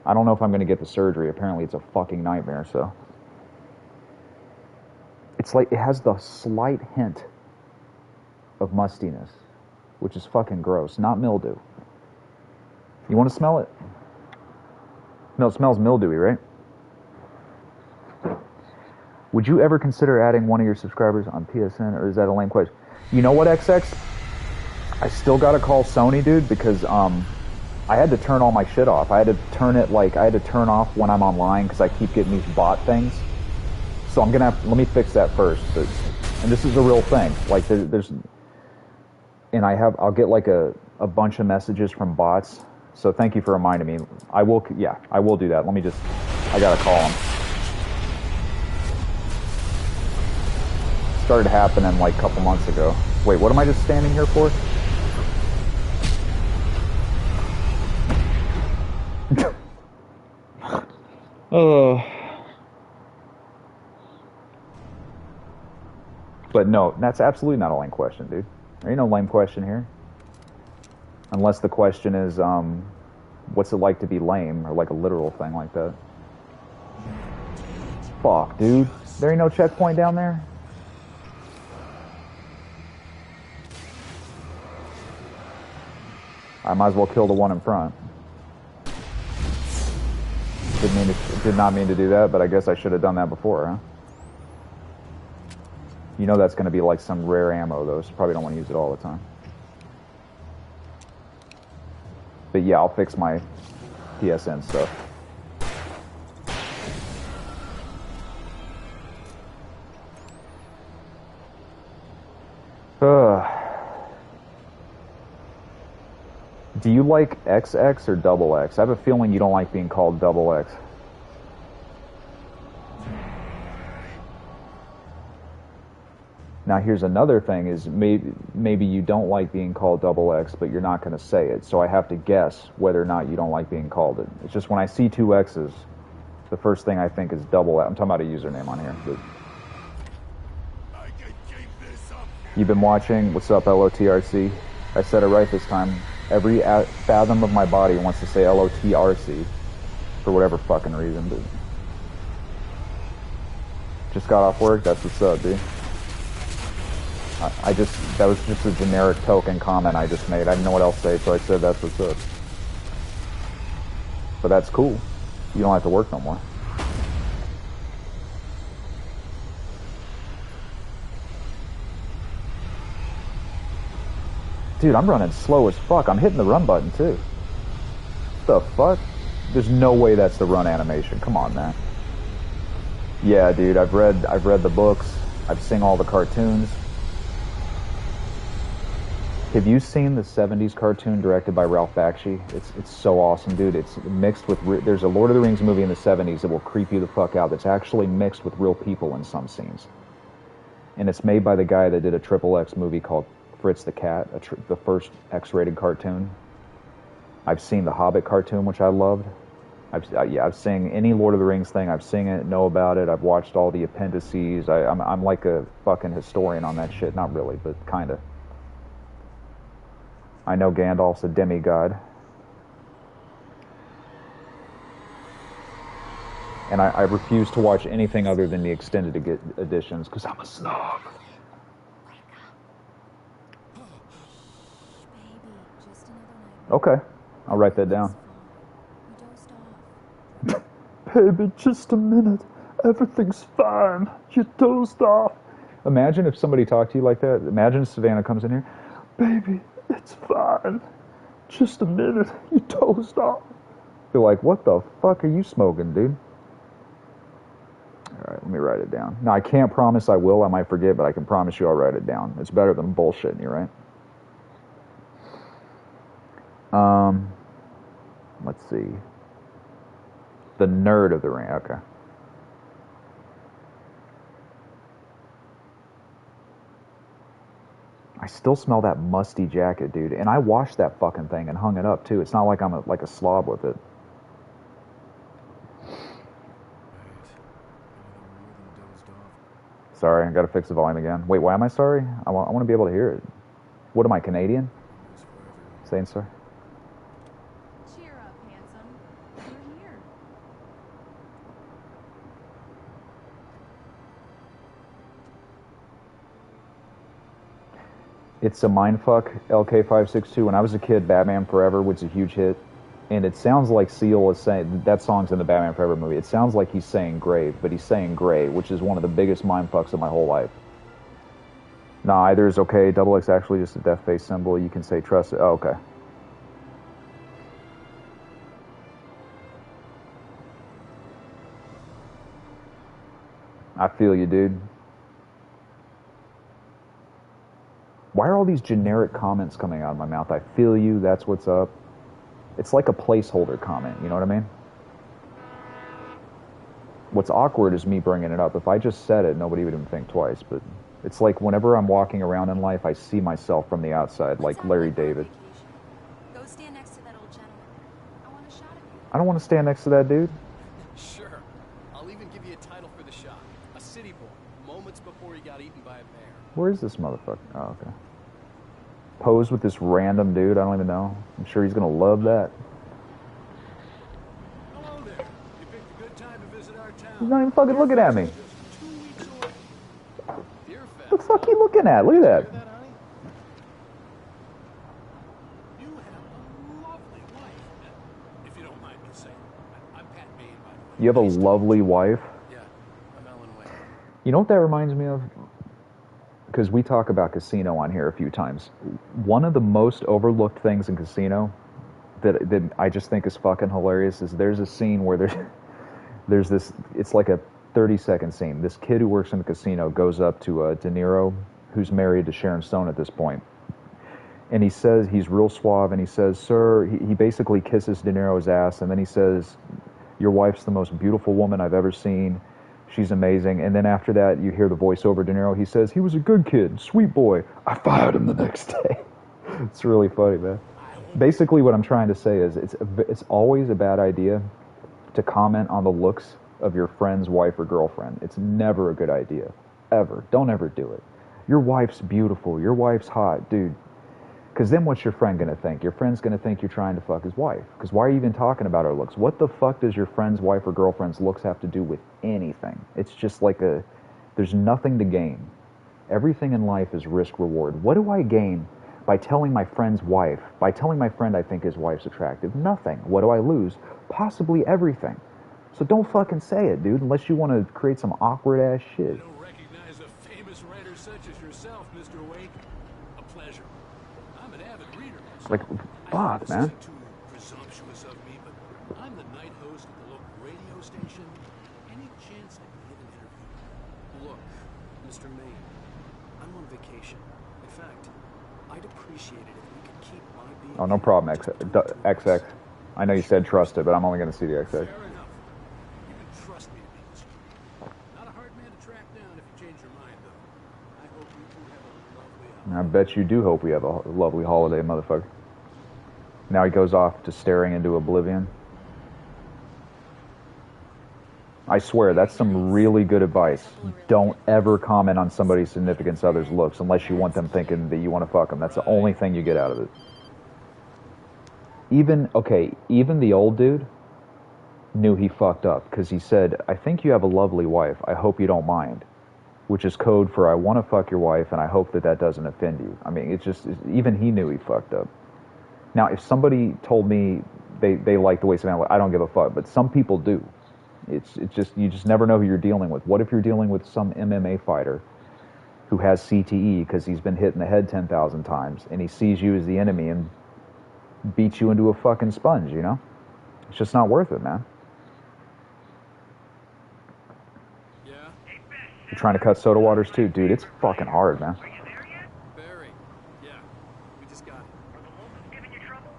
I don't know if I'm going to get the surgery. Apparently it's a fucking nightmare, so. It's like, it has the slight hint of mustiness, which is fucking gross, not mildew. You want to smell it? No, it smells mildewy, right? Would you ever consider adding one of your subscribers on PSN, or is that a lame question? You know what, XX? I still gotta call Sony, dude, because I had to turn all my shit off. I had to turn it, like, I had to turn off when I'm online because I keep getting these bot things. So I'm gonna have, let me fix that first. And this is a real thing. Like, there's, and I'll get like a bunch of messages from bots. So thank you for reminding me. I will do that. Let me just, I gotta call them. Started happening like a couple months ago. Wait, what am I just standing here for? But no, that's absolutely not a lame question, dude. There ain't no lame question here. Unless the question is, what's it like to be lame, or like a literal thing like that. Fuck, dude. There ain't no checkpoint down there? I might as well kill the one in front. Did not mean to do that, but I guess I should have done that before, huh? You know that's going to be like some rare ammo, though, so probably don't want to use it all the time. But yeah, I'll fix my PSN stuff. Do you like XX or double X? I have a feeling you don't like being called double X. Now here's another thing, is maybe you don't like being called double X, but you're not going to say it. So I have to guess whether or not you don't like being called it. It's just when I see two X's, the first thing I think is double X. I'm talking about a username on here. But you've been watching? What's up, LOTRC? I said it right this time. Every fathom of my body wants to say LOTRC for whatever fucking reason. But just got off work. That's what's up, dude. That was just a generic token comment I just made. I didn't know what else to say, so I said that's what's up. But that's cool. You don't have to work no more. Dude, I'm running slow as fuck. I'm hitting the run button too. What the fuck? There's no way that's the run animation. Come on, man. Yeah, dude, I've read the books. I've seen all the cartoons. Have you seen the 70s cartoon directed by Ralph Bakshi? It's so awesome, dude. It's mixed with... There's a Lord of the Rings movie in the 70s that will creep you the fuck out that's actually mixed with real people in some scenes. And it's made by the guy that did a XXX movie called Fritz the Cat, the first X-rated cartoon. I've seen the Hobbit cartoon, which I loved. I've seen any Lord of the Rings thing. I've seen it, know about it. I've watched all the appendices. I'm like a fucking historian on that shit. Not really, but kind of. I know Gandalf's a demigod. And I refuse to watch anything other than the extended editions, because I'm a snob. Okay, I'll write that down. Baby, just a minute. Everything's fine. You dozed off. Imagine if somebody talked to you like that. Imagine if Savannah comes in here. Baby, it's fine. Just a minute. You dozed off. You're like, what the fuck are you smoking, dude? All right, let me write it down. Now, I can't promise I will. I might forget, but I can promise you I'll write it down. It's better than bullshitting you, right? Let's see. The nerd of the ring. Okay. I still smell that musty jacket, dude. And I washed that fucking thing and hung it up, too. It's not like I'm like a slob with it. Sorry, I gotta fix the volume again. Wait, why am I sorry? I want to be able to hear it. What am I, Canadian? Saying sorry? Cheer up, handsome. We're here. It's a mindfuck, LK562. When I was a kid, Batman Forever was a huge hit. And it sounds like Seal is saying, that song's in the Batman Forever movie. It sounds like he's saying grave, but he's saying gray, which is one of the biggest mindfucks of my whole life. Nah, either is okay. Double X actually just a death face symbol. You can say trust it. Oh, okay. I feel you, dude. Why are all these generic comments coming out of my mouth? I feel you, that's what's up. It's like a placeholder comment, you know what I mean? What's awkward is me bringing it up. If I just said it, nobody would even think twice. But it's like whenever I'm walking around in life, I see myself from the outside, like Larry David. Go stand next to that old gentleman. I want a shot of you. I don't want to stand next to that dude. Sure. I'll even give you a title for the shot. A city boy, moments before he got eaten by a bear. Where is this motherfucker? Oh, okay. Pose with this random dude, I don't even know. I'm sure he's gonna love that. Hello there. You picked a good time to visit our town. He's not even fucking looking at me. Just 2 weeks away. Deer Fest. What the fuck you looking at? Look at that. Hear that, honey? You have a lovely wife. If you don't mind me saying. I'm Pat Bain, by the way. You have a lovely wife? Yeah, I'm Alan Wayne. You know what that reminds me of? Because we talk about Casino on here a few times. One of the most overlooked things in Casino that I just think is fucking hilarious is there's a scene where there's this, it's like a 30-second scene. This kid who works in the casino goes up to De Niro, who's married to Sharon Stone at this point. And he says, he's real suave, and he says, sir, he basically kisses De Niro's ass, and then he says, your wife's the most beautiful woman I've ever seen. She's amazing. And then after that, you hear the voiceover De Niro. He says, he was a good kid, sweet boy. I fired him the next day. It's really funny, man. Basically, what I'm trying to say is it's always a bad idea to comment on the looks of your friend's wife or girlfriend. It's never a good idea. Ever. Don't ever do it. Your wife's beautiful. Your wife's hot. Dude. Because then what's your friend going to think? Your friend's going to think you're trying to fuck his wife. Because why are you even talking about her looks? What the fuck does your friend's wife or girlfriend's looks have to do with anything? It's just like there's nothing to gain. Everything in life is risk-reward. What do I gain by telling my friend's wife, by telling my friend I think his wife's attractive? Nothing. What do I lose? Possibly everything. So don't fucking say it, dude, unless you want to create some awkward-ass shit. I don't recognize a famous writer such as yourself, Mr. Wake. A pleasure. I'm an avid reader. Like, fuck, man. Too presumptuous of me, but I'm the night host of the local radio station. Any chance I can get an interview? Look, Mr. Maine, I'm on vacation. In fact, I'd appreciate it if we could keep my being... Oh, no problem, XX. I know you said trust it, but I'm only going to see the XX. Fair enough. You can trust me, Beans. Not a hard man to track down if you change your mind, though. I hope you two have a lovely... I bet you do hope we have a lovely holiday, motherfucker. Now he goes off to staring into oblivion. I swear, that's some really good advice. Don't ever comment on somebody's significant other's looks unless you want them thinking that you want to fuck them. That's the only thing you get out of it. Even the old dude knew he fucked up because he said, I think you have a lovely wife. I hope you don't mind. Which is code for I want to fuck your wife and I hope that doesn't offend you. I mean, even he knew he fucked up. Now, if somebody told me they like the way somebody looks, I don't give a fuck, but some people do. It's just, you just never know who you're dealing with. What if you're dealing with some MMA fighter who has CTE because he's been hit in the head 10,000 times and he sees you as the enemy and beats you into a fucking sponge, you know? It's just not worth it, man. Yeah? You're trying to cut soda waters too? Dude, it's fucking hard, man. Barry. Yeah. We just got it. Are the locals giving you trouble?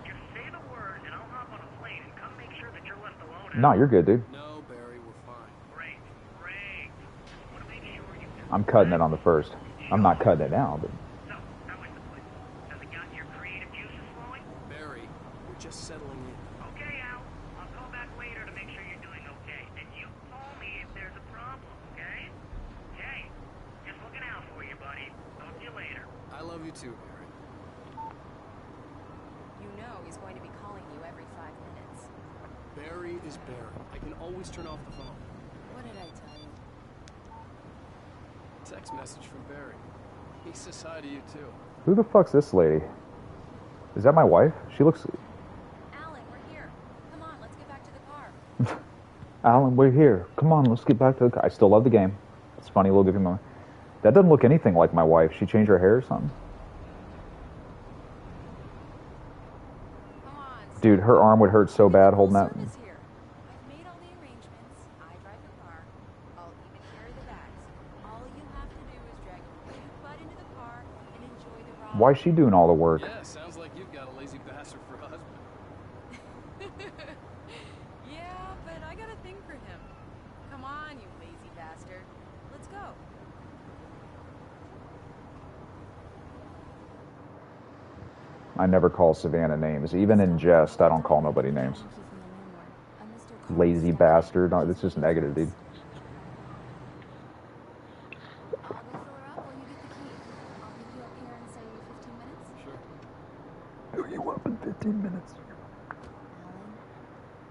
Just say the word and I'll hop on a plane and come make sure that you're left alone. No, you're good, dude. No, Barry, we're fine. Great, great. I want to make sure you do. I'm cutting it on the first. I'm not cutting it now, but... So, how is the place? Has it gotten your creative juices flowing? Barry, we're just settling in. Okay, Al. I'll call back later to make sure you're doing okay. And you call me if there's a problem, okay? Okay. you too, Barry. You know he's going to be calling you every 5 minutes. Barry is Barry. I can always turn off the phone. What did I tell you? Text message from Barry. He says hi to you too. Who the fuck's this lady? Is that my wife? She looks... Alan, we're here. Come on, let's get back to the car. Alan, we're here. Come on, let's get back to the car. I still love the game. It's funny, little goofy moment. That doesn't look anything like my wife. She changed her hair or something? Come on. Dude, her arm would hurt so bad holding that. Service here. I've made all the arrangements. I drive the car. I'll even carry the bags. All you have to do is drag your cute butt into the car and enjoy the ride. Why is she doing all the work? Yeah, sounds like you've got a lazy bastard for a husband. Yeah, but I got a thing for him. Come on, you lazy bastard. Let's go. I never call Savannah names. Even in jest, I don't call nobody names. Lazy bastard. No, this is negative, dude. I'll go fill her up while you get the key. I'll pick you up here in, say, 15 minutes. Sure. Do you up in 15 minutes? Alan,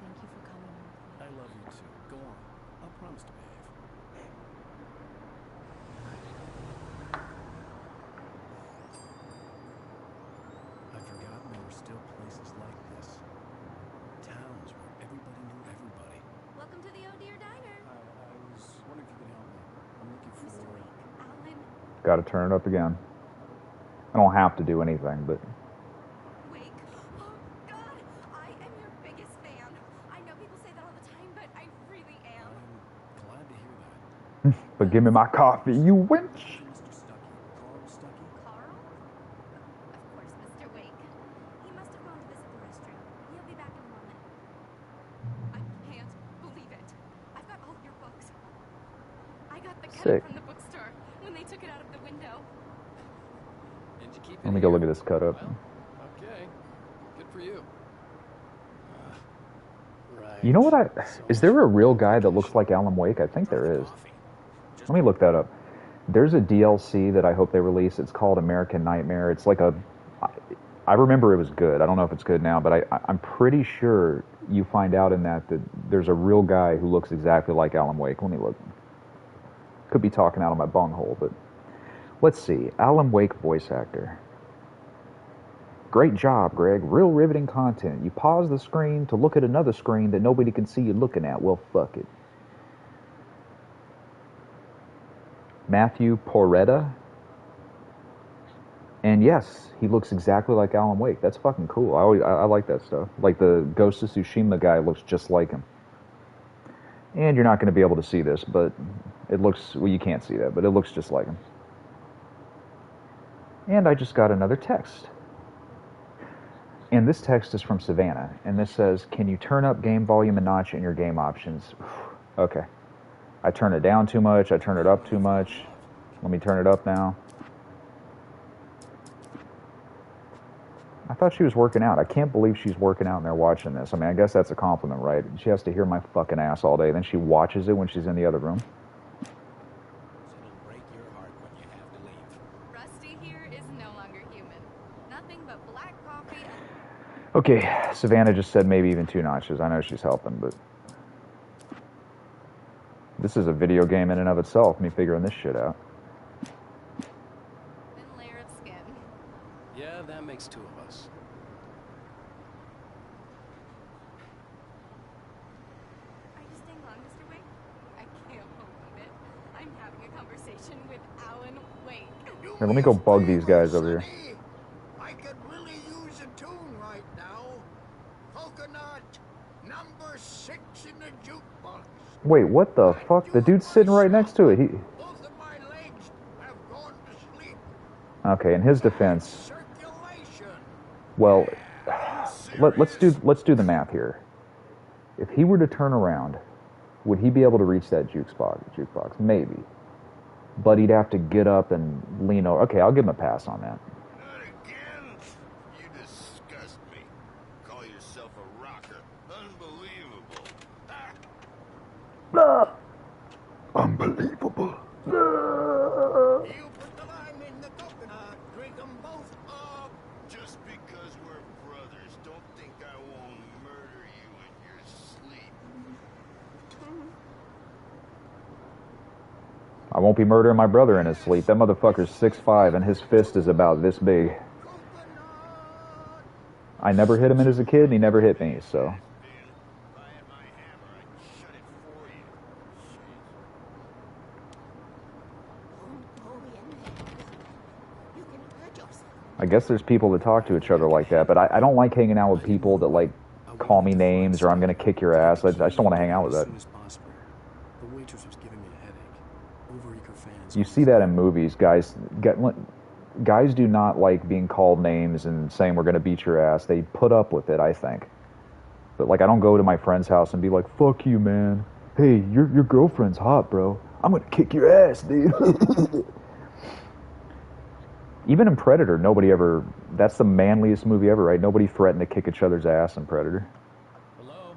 thank you for coming in with me. I love you too. Go on. I'll promise to behave. I've forgotten there were still places like this. Towns where everybody knew everybody. Welcome to the Oh Dear Diner. I was wondering if you could help me. I'm looking for... Mr. Wake, Alan Gotta turn it up again. I don't have to do anything, but... Wake. Oh, God, I am your biggest fan. I know people say that all the time, but I really am. I'm glad to hear that. But give me my coffee, you wench! Mr. Stuckey. Carl Stuckey? Carl? Of course, Mr. Wake. He must have gone to visit the restroom. He'll be back in a moment. I can't believe it. I've got all your books. I got the Sick. cut from the bookstore when they took it out of the window. Did you keep it Let me go here? look at this cut up. Well, okay. Good for you. Right. You know what So is there a much real guy that looks like Alan Wake? I think there is. coffee. Let me look that up. There's a DLC that I hope they release. It's called American Nightmare. It's like a... I remember it was good. I don't know if it's good now, but I'm pretty sure you find out in that there's a real guy who looks exactly like Alan Wake. Let me look. Could be talking out of my bunghole, but... Let's see. Alan Wake voice actor. Great job, Greg. Real riveting content. You pause the screen to look at another screen that nobody can see you looking at. Well, fuck it. Matthew Porretta. And yes, he looks exactly like Alan Wake. That's fucking cool. I like that stuff. Like the Ghost of Tsushima guy looks just like him. And you're not going to be able to see this, but it looks... Well, you can't see that, but it looks just like him. And I just got another text. And this text is from Savannah. And this says, can you turn up game volume a notch in your game options? Okay. I turn it down too much. I turn it up too much. Let me turn it up now. I thought she was working out. I can't believe she's working out and they're watching this. I mean, I guess that's a compliment, right? She has to hear my fucking ass all day. Then she watches it when she's in the other room. It'll break your heart when you have to leave. Rusty here is no longer human. Nothing but black coffee and... Okay, Savannah just said maybe even 2 notches. I know she's helping, but... This is a video game in and of itself, me figuring this shit out. thin layer of skin. Yeah, that makes 2 of us. Are you staying long, Mr. Wake? I can't believe it. I'm having a conversation with Alan Wake. Here, let me go bug these guys over here. I could really use a tune right now. Coconut, number 6 in the jukebox. Wait, what the fuck? The dude's sitting right next to it. Both of my legs have gone to sleep. Okay, in his defense, Circulation. well, let's do the math here. If he were to turn around, would he be able to reach that jukebox? Maybe. But he'd have to get up and lean over. Okay, I'll give him a pass on that. Not again. You disgust me. Call yourself a rocker. Unbelievable. Ah, Unbelievable. you put the lime in the coconut. Drink 'em both. won't be murdering my brother in his sleep. That motherfucker's 6'5", and his fist is about this big. I never hit him as a kid, and he never hit me, so. I guess there's people that talk to each other like that, but I don't like hanging out with people that, like, call me names or I'm going to kick your ass. I just don't want to hang out with that. You see that in movies, guys. Guys do not like being called names and saying we're going to beat your ass. They put up with it, I think. But, like, I don't go to my friend's house and be like, fuck you, man. Hey, your girlfriend's hot, bro. I'm going to kick your ass, dude. Even in Predator, nobody ever... That's the manliest movie ever, right? Nobody threatened to kick each other's ass in Predator. Hello?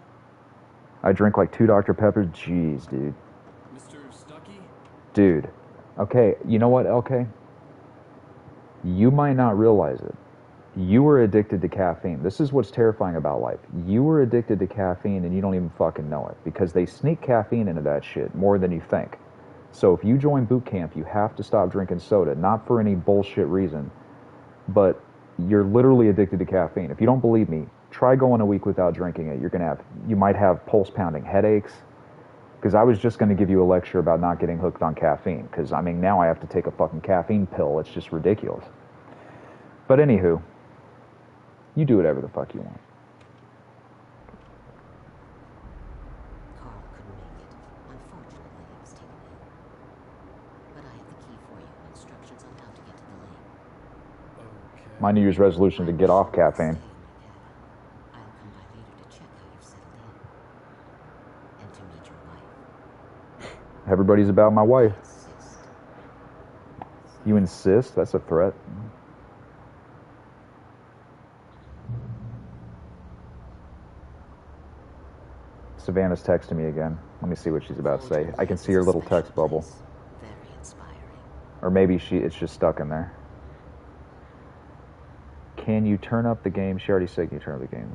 I drink like 2 Dr. Peppers. Jeez, dude. Mr. Stuckey? Dude. Okay, you know what, LK? You might not realize it. You were addicted to caffeine. This is what's terrifying about life. You were addicted to caffeine and you don't even fucking know it. Because they sneak caffeine into that shit more than you think. So if you join boot camp, you have to stop drinking soda. Not for any bullshit reason. But you're literally addicted to caffeine. If you don't believe me, try going a week without drinking it. You might have pulse pounding headaches. Because I was just going to give you a lecture about not getting hooked on caffeine. Because, I mean, now I have to take a fucking caffeine pill. It's just ridiculous. But anywho, you do whatever the fuck you want. Carl couldn't make it. Unfortunately, he was taken ill. But I have the key for you and instructions on how to get to the lake. Okay. My New Year's resolution to get off caffeine. I'll come by later to check how you've settled in. And to meet your wife. Everybody's about my wife. Insist. You insist? That's a threat. Savannah's texting me again. Let me see what she's about to say. I can see her little text bubble. Very inspiring. Or maybe it's just stuck in there. Can you turn up the game? She already said, can you turn up the game?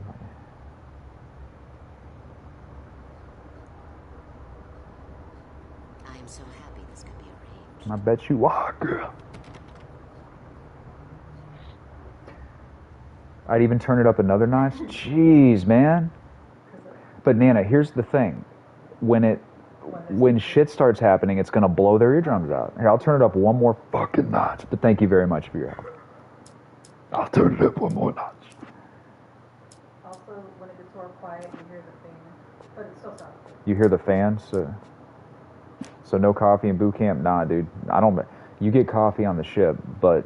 I am so happy this could be arranged. I bet you are, girl. I'd even turn it up another notch? Jeez, man. But Nana, here's the thing. When shit starts happening, it's gonna blow their eardrums out. Here, I'll turn it up one more fucking notch. But thank you very much for your help. I'll turn it up one more notch. Also, when it gets more quiet, you hear the fan, but it's still sounds good. You hear the fans? So no coffee in boot camp? Nah, dude. You get coffee on the ship, but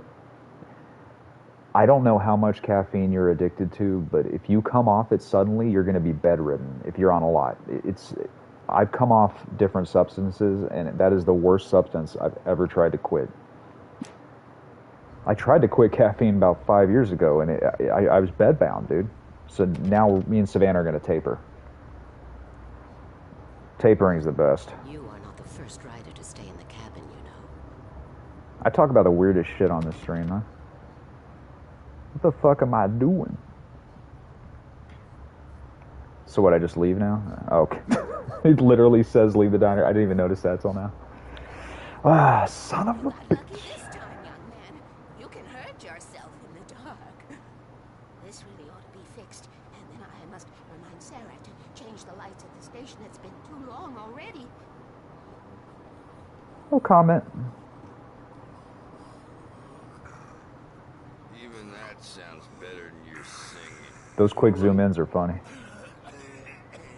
I don't know how much caffeine you're addicted to, but if you come off it suddenly, you're going to be bedridden if you're on a lot. I've come off different substances, and that is the worst substance I've ever tried to quit. I tried to quit caffeine about 5 years ago, and I was bedbound, dude. So now me and Savannah are going to taper. Tapering's the best. You are not the first rider to stay in the cabin, you know. I talk about the weirdest shit on this stream, huh? What the fuck am I doing? So what, I just leave now? Okay. It literally says leave the diner. I didn't even notice that till now. Ah, son of a Lucky bitch. this time, young man. You can hurt yourself in the dark. This really ought to be fixed. And then I must remind Sarah to change the lights at the station. It's been too long already. No comment. Even that sounds better than your singing. Those quick zoom ins are funny.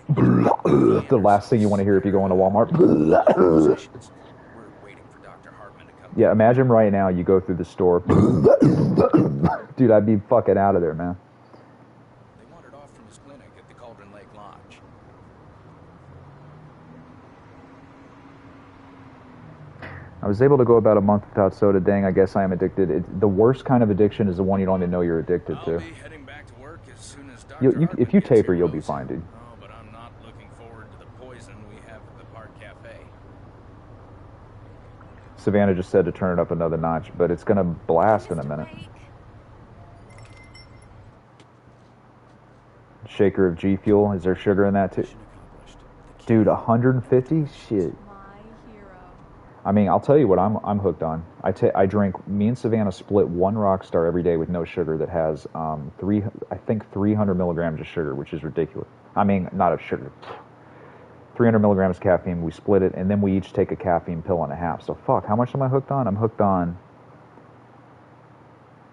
The last thing you want to hear if you go into Walmart. We're waiting for Dr. Hartman to come. Yeah, imagine right now you go through the store. Dude, I'd be fucking out of there, man. They wandered off from his clinic at the Cauldron Lake Lodge. I was able to go about a month without soda. Dang, I guess I am addicted. The worst kind of addiction is the one you don't even know you're addicted I'll to. be heading back to work as soon as Dr. If you Hartman taper, gets you'll here, be Rosa. fine, dude. Oh, but I'm not looking forward to the poison we have at the Park Cafe. Savannah just said to turn it up another notch, but it's gonna blast in a minute. Shaker of G Fuel. Is there sugar in that too? Mission accomplished. The key Dude, 150? Shit. My hero. I mean, I'll tell you what I'm hooked on. I drink. Me and Savannah split one Rockstar every day with no sugar that has 300 milligrams of sugar, which is ridiculous. I mean, not of sugar. 300 milligrams of caffeine. We split it, and then we each take a caffeine pill and a half. So fuck, how much am I hooked on? I'm hooked on.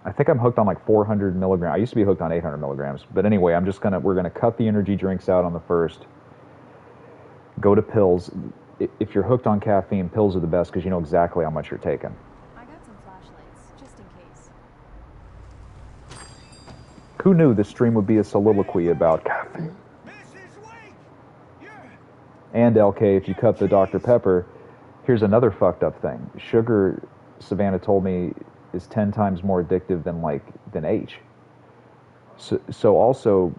I think I'm hooked on like 400 milligrams. I used to be hooked on 800 milligrams, but anyway, we're gonna cut the energy drinks out on the first. Go to pills. If you're hooked on caffeine, pills are the best because you know exactly how much you're taking. I got some flashlights, just in case. Who knew this stream would be a soliloquy about caffeine? And LK, if you cut the Dr. Pepper, here's another fucked up thing. Sugar, Savannah told me, is 10 times more addictive than H. So also,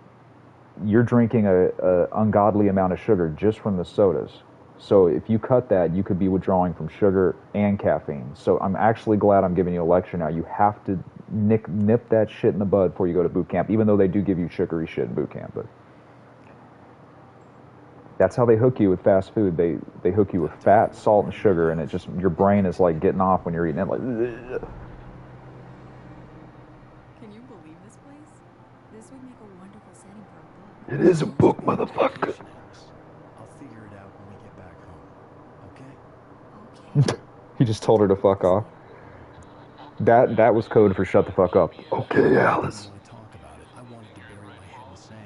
you're drinking a ungodly amount of sugar just from the sodas. So if you cut that, you could be withdrawing from sugar and caffeine. So I'm actually glad I'm giving you a lecture now. You have to nip that shit in the bud before you go to boot camp, even though they do give you sugary shit in boot camp. But that's how they hook you with fast food. They hook you with fat, salt, and sugar, and it just, your brain is like getting off when you're eating it. Like, ugh. Can you believe this place? This would make a wonderful setting for a book. It is a book, motherfucker. I'll figure it out when we get back home. Okay? Okay. He just told her to fuck off. That was code for shut the fuck up. Okay, Alice. When I talk about it, I wanted to bury my head in sand.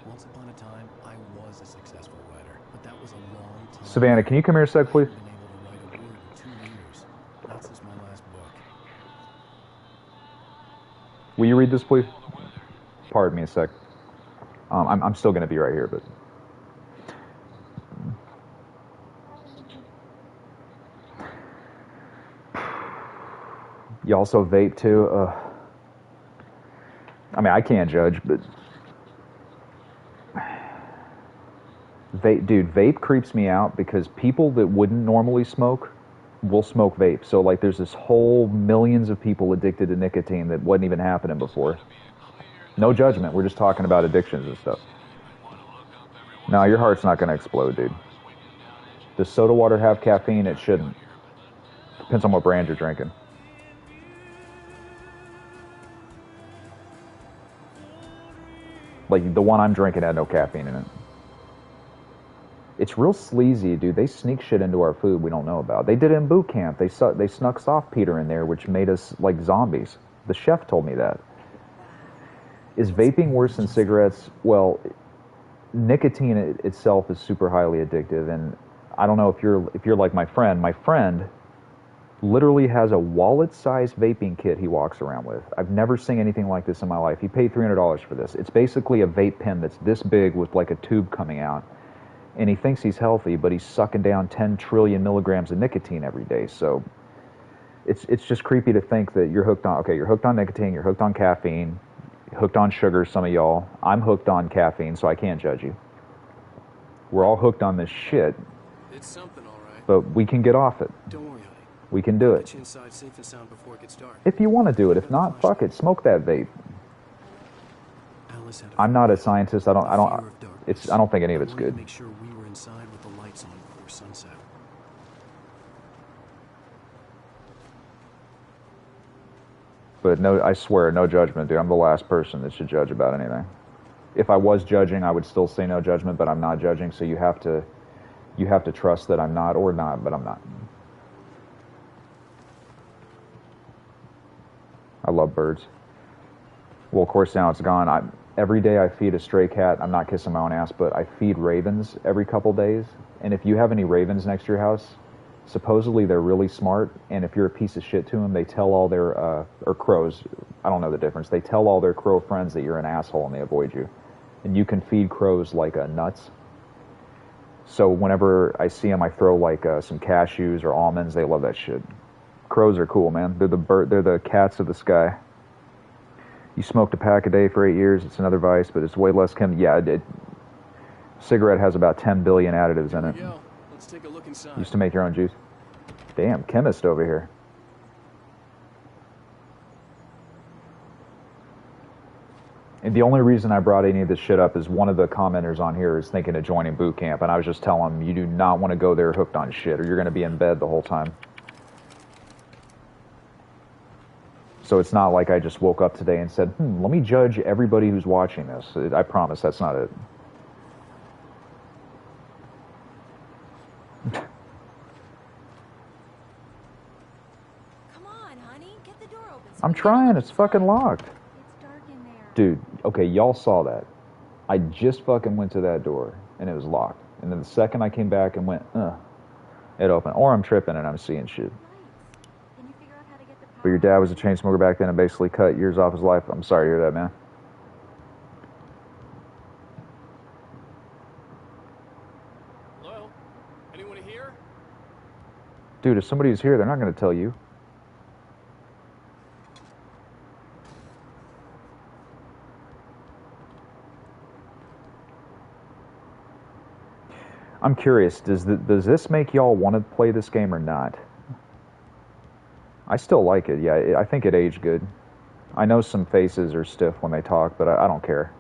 Once upon a time, I was a successful writer, but that was a long time. Savannah, can you come here a sec, please? I've been able to write a word in 2 years. Not since my last book. Will you read this, please? Pardon me a sec. I'm still going to be right here, but... You also vape, too? I mean, I can't judge, but... Vape creeps me out because people that wouldn't normally smoke will smoke vape. So, like, there's this whole millions of people addicted to nicotine that wasn't even happening before. No judgment. We're just talking about addictions and stuff. No, your heart's not going to explode, dude. Does soda water have caffeine? It shouldn't. Depends on what brand you're drinking. Like, the one I'm drinking had no caffeine in it. It's real sleazy, dude. They sneak shit into our food we don't know about. They did it in boot camp. They snuck soft peter in there, which made us like zombies. The chef told me that. Is vaping worse than cigarettes? Well, nicotine itself is super highly addictive, and I don't know if you're like my friend. My friend literally has a wallet-sized vaping kit he walks around with. I've never seen anything like this in my life. He paid $300 for this. It's basically a vape pen that's this big with like a tube coming out. And he thinks he's healthy, but he's sucking down 10 trillion milligrams of nicotine every day. So it's just creepy to think that you're hooked on, okay, you're hooked on nicotine, you're hooked on caffeine, you're hooked on sugar, some of y'all. I'm hooked on caffeine, so I can't judge you. We're all hooked on this shit. It's something, all right. But we can get off it. Don't worry, honey. We can do Get it. you inside safe and sound before it gets dark. If you want to do it. If not, fuck it. Smoke that vape. Alice had I'm not a scientist. I don't think any of it's I wanted to good. make sure we were inside with the lights on before sunset. But no, I swear, no judgment, dude. I'm the last person that should judge about anything. If I was judging, I would still say no judgment, but I'm not judging, so you have to trust that I'm not, or not, but I'm not. I love birds. Well, of course, now it's gone. Every day I feed a stray cat. I'm not kissing my own ass, but I feed ravens every couple days. And if you have any ravens next to your house, supposedly they're really smart. And if you're a piece of shit to them, they tell all their, or crows, I don't know the difference. They tell all their crow friends that you're an asshole and they avoid you. And you can feed crows like nuts. So whenever I see them, I throw like some cashews or almonds. They love that shit. Crows are cool, man. They're the cats of the sky. You smoked a pack a day for 8 years. It's another vice, but it's way less Yeah, cigarette has about 10 billion additives in it. Let's take a look inside. Used to make your own juice. Damn, chemist over here. And the only reason I brought any of this shit up is one of the commenters on here is thinking of joining boot camp, and I was just telling him, you do not want to go there hooked on shit, or you're going to be in bed the whole time. So it's not like I just woke up today and said, let me judge everybody who's watching this. I promise that's not it. Come on, honey, get the door open. I'm trying, it's fucking locked. It's dark in there. Dude, okay, y'all saw that. I just fucking went to that door, and it was locked. And then the second I came back and went, it opened. Or I'm tripping and I'm seeing shit. Can you figure out how to get the power? But your dad was a chain smoker back then and basically cut years off his life. I'm sorry to hear that, man. Hello? Anyone here? Dude, if somebody's here, they're not going to tell you. I'm curious, does this make y'all want to play this game or not? I still like it, yeah. I think it aged good. I know some faces are stiff when they talk, but I don't care.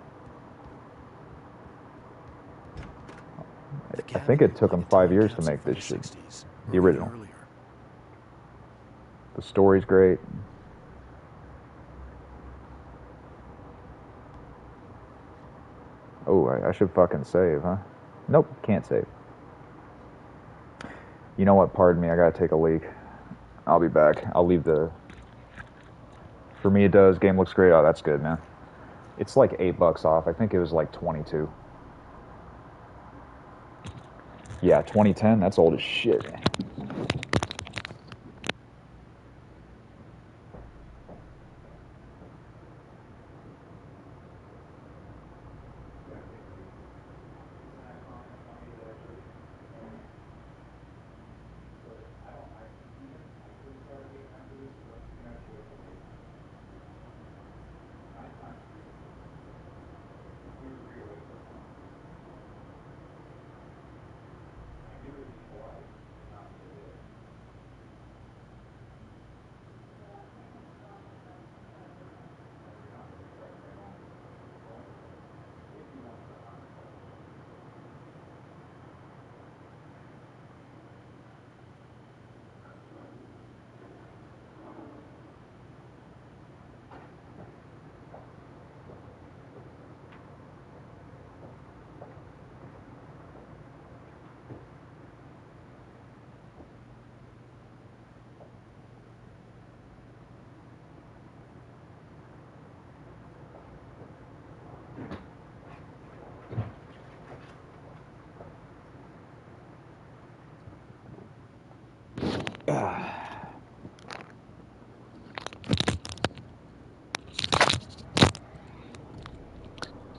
I think it took them 5 years to make this shit. The original. The story's great. Oh, I should fucking save, huh? Nope, can't save. You know what? Pardon me, I gotta take a leak. I'll be back. I'll leave the... For me, it does. Game looks great. Oh, that's good, man. It's like $8 off. I think it was like 22. Yeah, 2010. That's old as shit.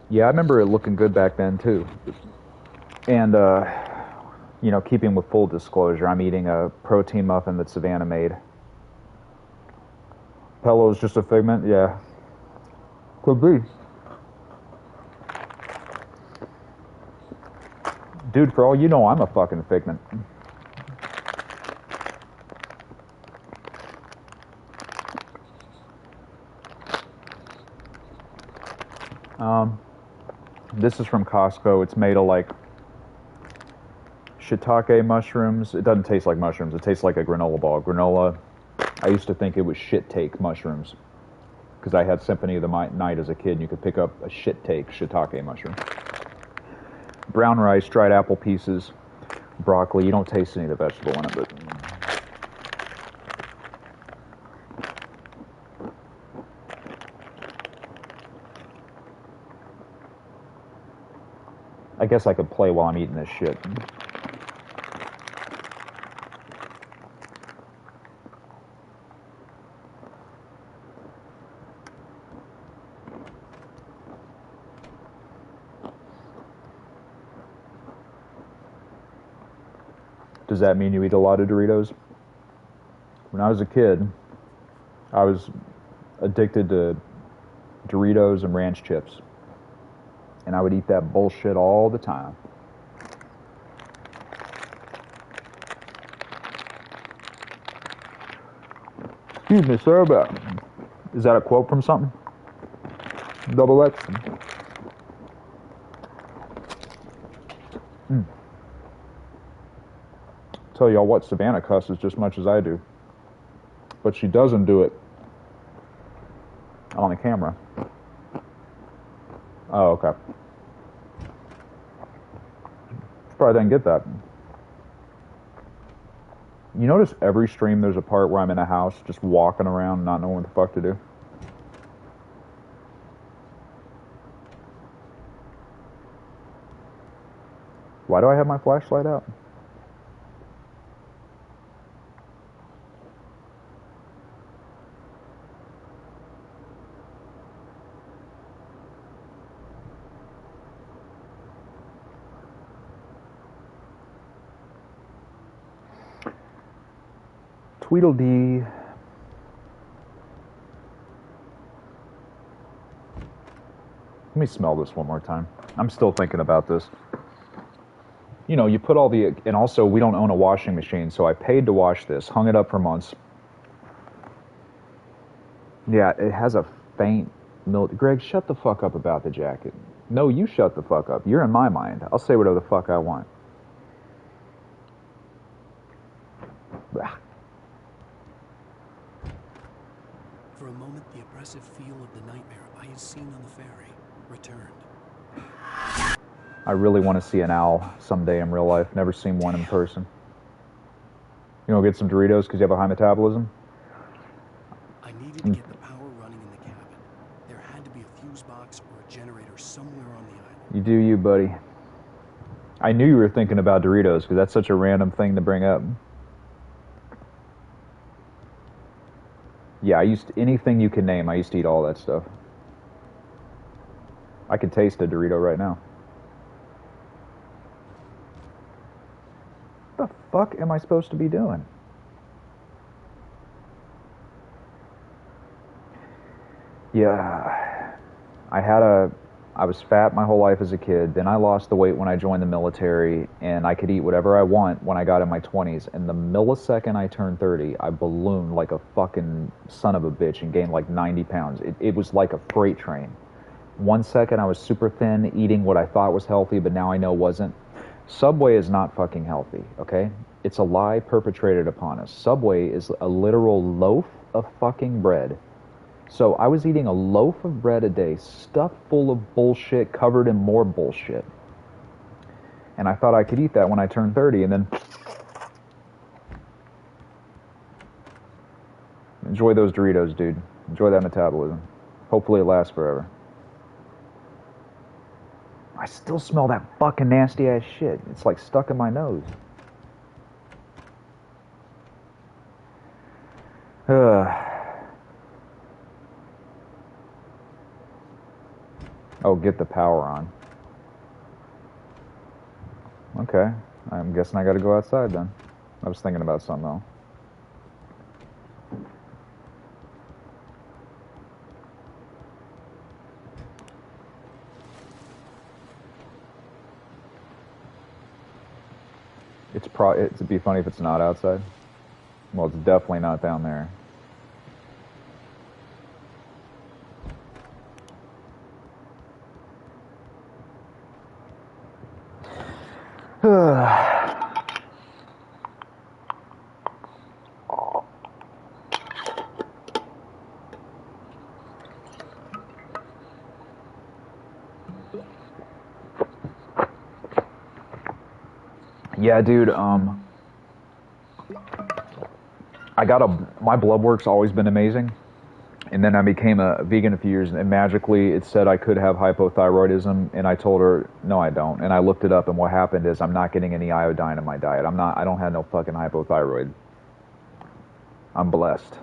Yeah, I remember it looking good back then, too. And, you know, keeping with full disclosure, I'm eating a protein muffin that Savannah made. Pello's just a figment? Yeah. Could be. Dude, for all you know, I'm a fucking figment. This is from Costco. It's made of like shiitake mushrooms. It doesn't taste like mushrooms. It tastes like a granola ball. Granola, I used to think it was shit-take mushrooms because I had Symphony of the Night as a kid and you could pick up a shit-take shiitake mushroom. Brown rice, dried apple pieces, broccoli. You don't taste any of the vegetable in it, but... I guess I could play while I'm eating this shit. Does that mean you eat a lot of Doritos? When I was a kid, I was addicted to Doritos and ranch chips. And I would eat that bullshit all the time. Excuse me, sir, but is that a quote from something? Double X. Tell y'all what, Savannah cusses just as much as I do. But she doesn't do it on the camera. Oh, okay. She probably didn't get that. You notice every stream there's a part where I'm in a house just walking around not knowing what the fuck to do? Why do I have my flashlight out? Tweedledee. Let me smell this one more time. I'm still thinking about this. You know, you put all the... And also, we don't own a washing machine, so I paid to wash this. Hung it up for months. Yeah, it has a faint... Greg, shut the fuck up about the jacket. No, you shut the fuck up. You're in my mind. I'll say whatever the fuck I want. For a moment, the oppressive feel of the nightmare I had seen on the ferry returned. I really want to see an owl someday in real life. Never seen one in person. You know, get some Doritos because you have a high metabolism? I needed to get the power running in the cabin. There had to be a fuse box or a generator somewhere on the island. You do you, buddy. I knew you were thinking about Doritos because that's such a random thing to bring up. Yeah, anything you can name, I used to eat all that stuff. I can taste a Dorito right now. What the fuck am I supposed to be doing? Yeah, I was fat my whole life as a kid. Then I lost the weight when I joined the military, and I could eat whatever I want when I got in my 20s. And the millisecond I turned 30, I ballooned like a fucking son of a bitch and gained like 90 pounds. It was like a freight train. 1 second I was super thin, eating what I thought was healthy, but now I know wasn't. Subway is not fucking healthy, okay? It's a lie perpetrated upon us. Subway is a literal loaf of fucking bread. So I was eating a loaf of bread a day, stuffed full of bullshit, covered in more bullshit. And I thought I could eat that when I turned 30, and then... Enjoy those Doritos, dude. Enjoy that metabolism. Hopefully it lasts forever. I still smell that fucking nasty ass shit. It's like stuck in my nose. Oh, get the power on. Okay. I'm guessing I gotta go outside then. I was thinking about something else. It'd be funny if it's not outside. Well, it's definitely not down there. Yeah, dude, my blood work's always been amazing. And then I became a vegan a few years, and magically it said I could have hypothyroidism, and I told her, no, I don't. And I looked it up, and what happened is I'm not getting any iodine in my diet. I don't have no fucking hypothyroid. I'm blessed.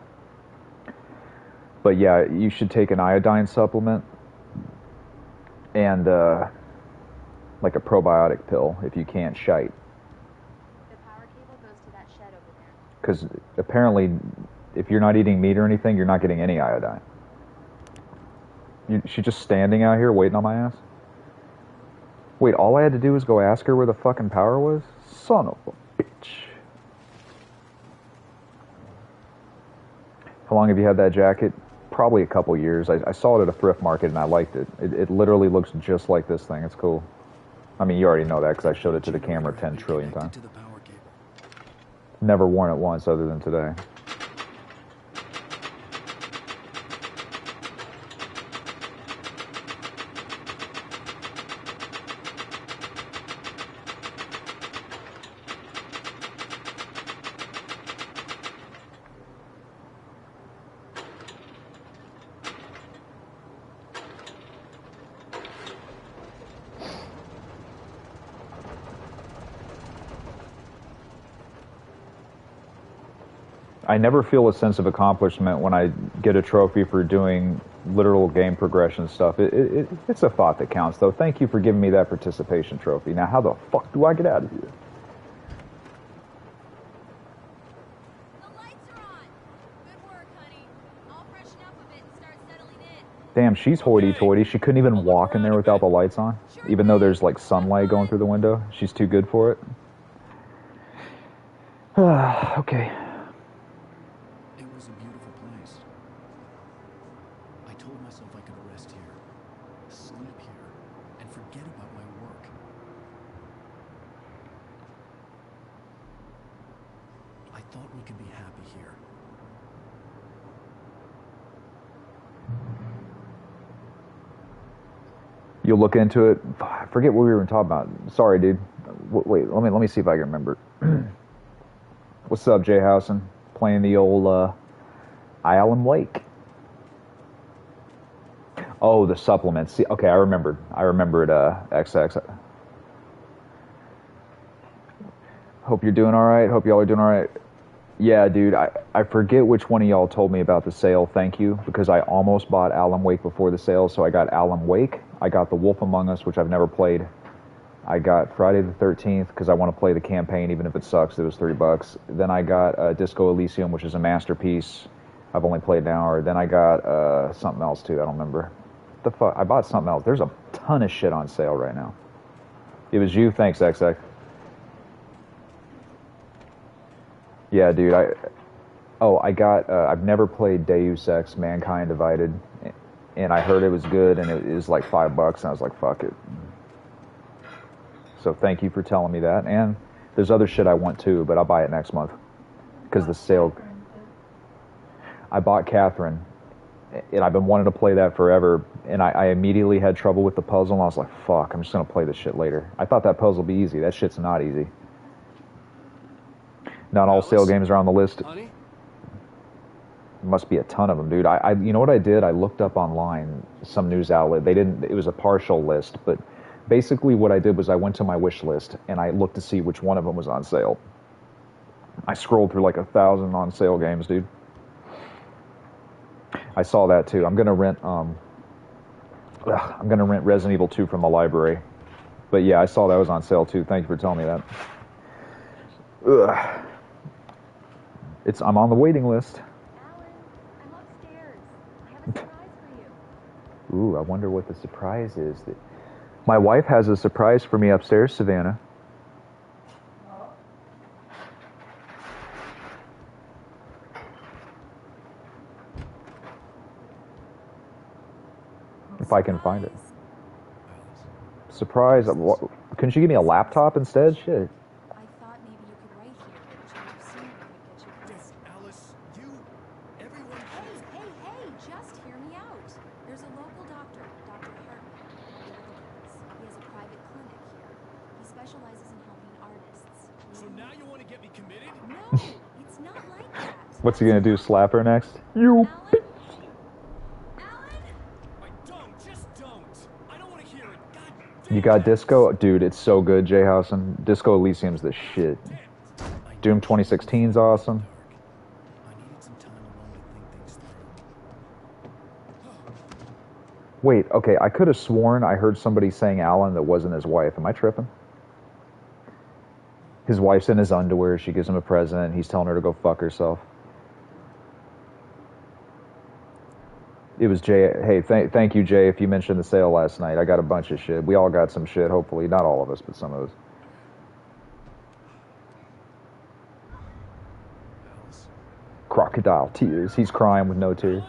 But yeah, you should take an iodine supplement and like a probiotic pill if you can't shite. The power cable goes to that shed over there. Because apparently, if you're not eating meat or anything, you're not getting any iodine. She's just standing out here waiting on my ass? Wait, all I had to do was go ask her where the fucking power was? Son of a bitch. How long have you had that jacket? probably a couple years. I saw it at a thrift market and I liked it. It literally looks just like this thing. It's cool. I mean, you already know that because I showed it to the camera 10 trillion times. To the power cable. Never worn it once other than today. I never feel a sense of accomplishment when I get a trophy for doing literal game progression stuff. It's a thought that counts, though. Thank you for giving me that participation trophy. Now, how the fuck do I get out of here? The lights are on. Good work, honey. I'll freshen up a bit and start settling in. Damn, she's hoity-toity. She couldn't even walk in there without the lights on, even though there's, like, sunlight going through the window. She's too good for it. Okay. It was a beautiful place. I told myself I could rest here, sleep here, and forget about my work. I thought we could be happy here. You'll look into it. I forget what we were talking about. Sorry, dude. Wait, let me see if I can remember. What's up, Jay Housen? Playing the old Alan Wake. Oh, the supplements. See, okay, I remembered. XX. Hope you're doing all right. Hope y'all are doing all right. Yeah, dude, I forget which one of y'all told me about the sale. Thank you, because I almost bought Alan Wake before the sale, so I got Alan Wake. I got The Wolf Among Us, which I've never played. I got Friday the 13th because I want to play the campaign, even if it sucks. It was $30. Then I got Disco Elysium, which is a masterpiece. I've only played an hour. Then I got something else too. I don't remember. The fuck? I bought something else. There's a ton of shit on sale right now. It was you. Thanks, XX. Yeah, dude. I got. I've never played Deus Ex: Mankind Divided, and I heard it was good, and it was like $5, and I was like, fuck it. So thank you for telling me that. And there's other shit I want too, but I'll buy it next month because the sale. I bought Catherine, and I've been wanting to play that forever. And I immediately had trouble with the puzzle, and I was like, fuck, I'm just gonna play this shit later. I thought that puzzle would be easy. That shit's not easy. Not all sale games are on the list. Honey? Must be a ton of them, dude. You know what I did? I looked up online some news outlet. They didn't. It was a partial list, but basically what I did was I went to my wish list and I looked to see which one of them was on sale. I scrolled through like 1,000 on sale games, dude. I saw that too. I'm gonna rent Resident Evil 2 from the library. But yeah, I saw that was on sale too. Thank you for telling me that. Ugh. I'm on the waiting list. Alan, I'm upstairs. I have a surprise for you. Ooh, I wonder what the surprise is. My wife has a surprise for me upstairs, Savannah. If I can find it. Surprise. Couldn't you give me a laptop instead? Shit. I thought maybe you could write here, but a change of scenery could get you Yes, Alice, everyone. Hey, just hear me out. There's a local doctor, Dr. Hartman. He has a private clinic here. He specializes in helping artists. So now you want to get me committed? No, it's not like that. What's he gonna do? Slap her next? You. You got Disco? Dude, it's so good, Jay Housen. Disco Elysium's the shit. Doom 2016's awesome. Wait, okay, I could have sworn I heard somebody saying Alan that wasn't his wife. Am I tripping? His wife's in his underwear. She gives him a present. He's telling her to go fuck herself. It was Jay. Hey, thank you, Jay, if you mentioned the sale last night. I got a bunch of shit. We all got some shit, hopefully. Not all of us, but some of us. Crocodile tears. He's crying with no tears.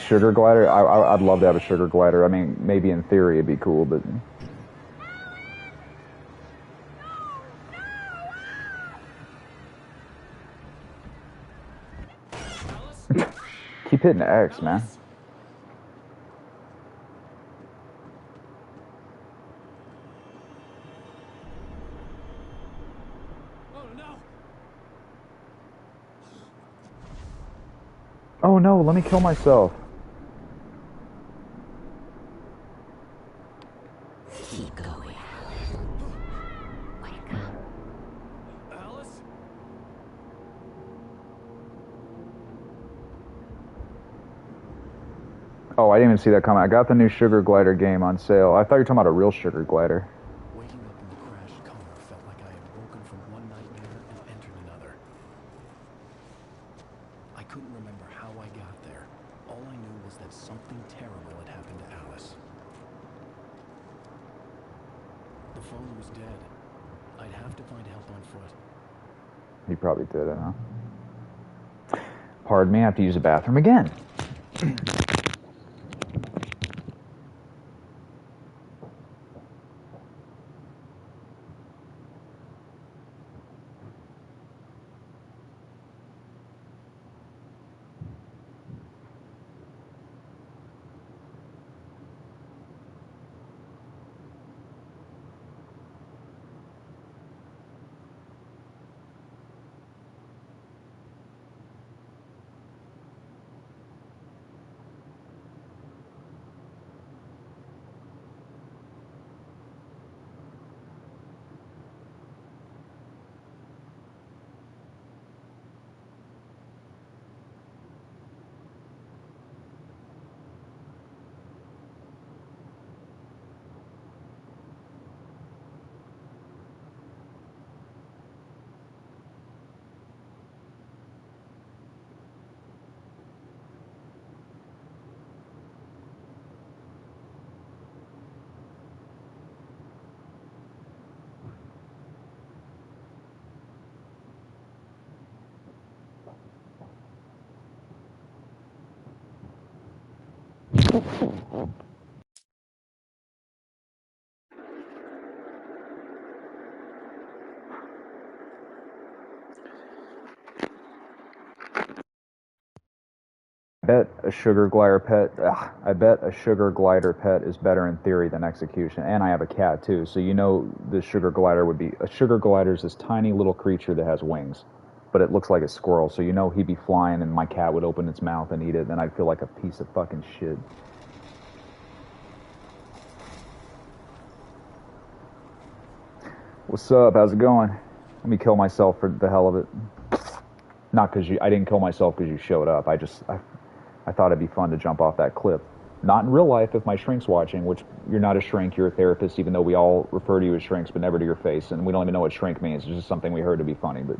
sugar glider? I'd love to have a sugar glider. I mean, maybe in theory it'd be cool, but... Keep hitting X, man. Oh no, let me kill myself. Keep going. Alice? Oh, I didn't even see that coming. I got the new sugar glider game on sale. I thought you were talking about a real sugar glider. Waking up in the crashed car felt like I had woken from one nightmare and entered another. I couldn't remember how I got there. All I knew was that something terrible had happened to Alice. The phone was dead. I'd have to find help on foot. He probably did it, huh? Pardon me, I have to use the bathroom again. I bet a sugar glider pet is better in theory than execution. And I have a cat too, so you know the sugar glider would be... A sugar glider is this tiny little creature that has wings, but it looks like a squirrel, so you know he'd be flying and my cat would open its mouth and eat it, and I'd feel like a piece of fucking shit. What's up? How's it going? Let me kill myself for the hell of it. Not because I didn't kill myself because you showed up. I thought it'd be fun to jump off that cliff. Not in real life if my shrink's watching, which you're not a shrink, you're a therapist, even though we all refer to you as shrinks, but never to your face, and we don't even know what shrink means. It's just something we heard to be funny, but...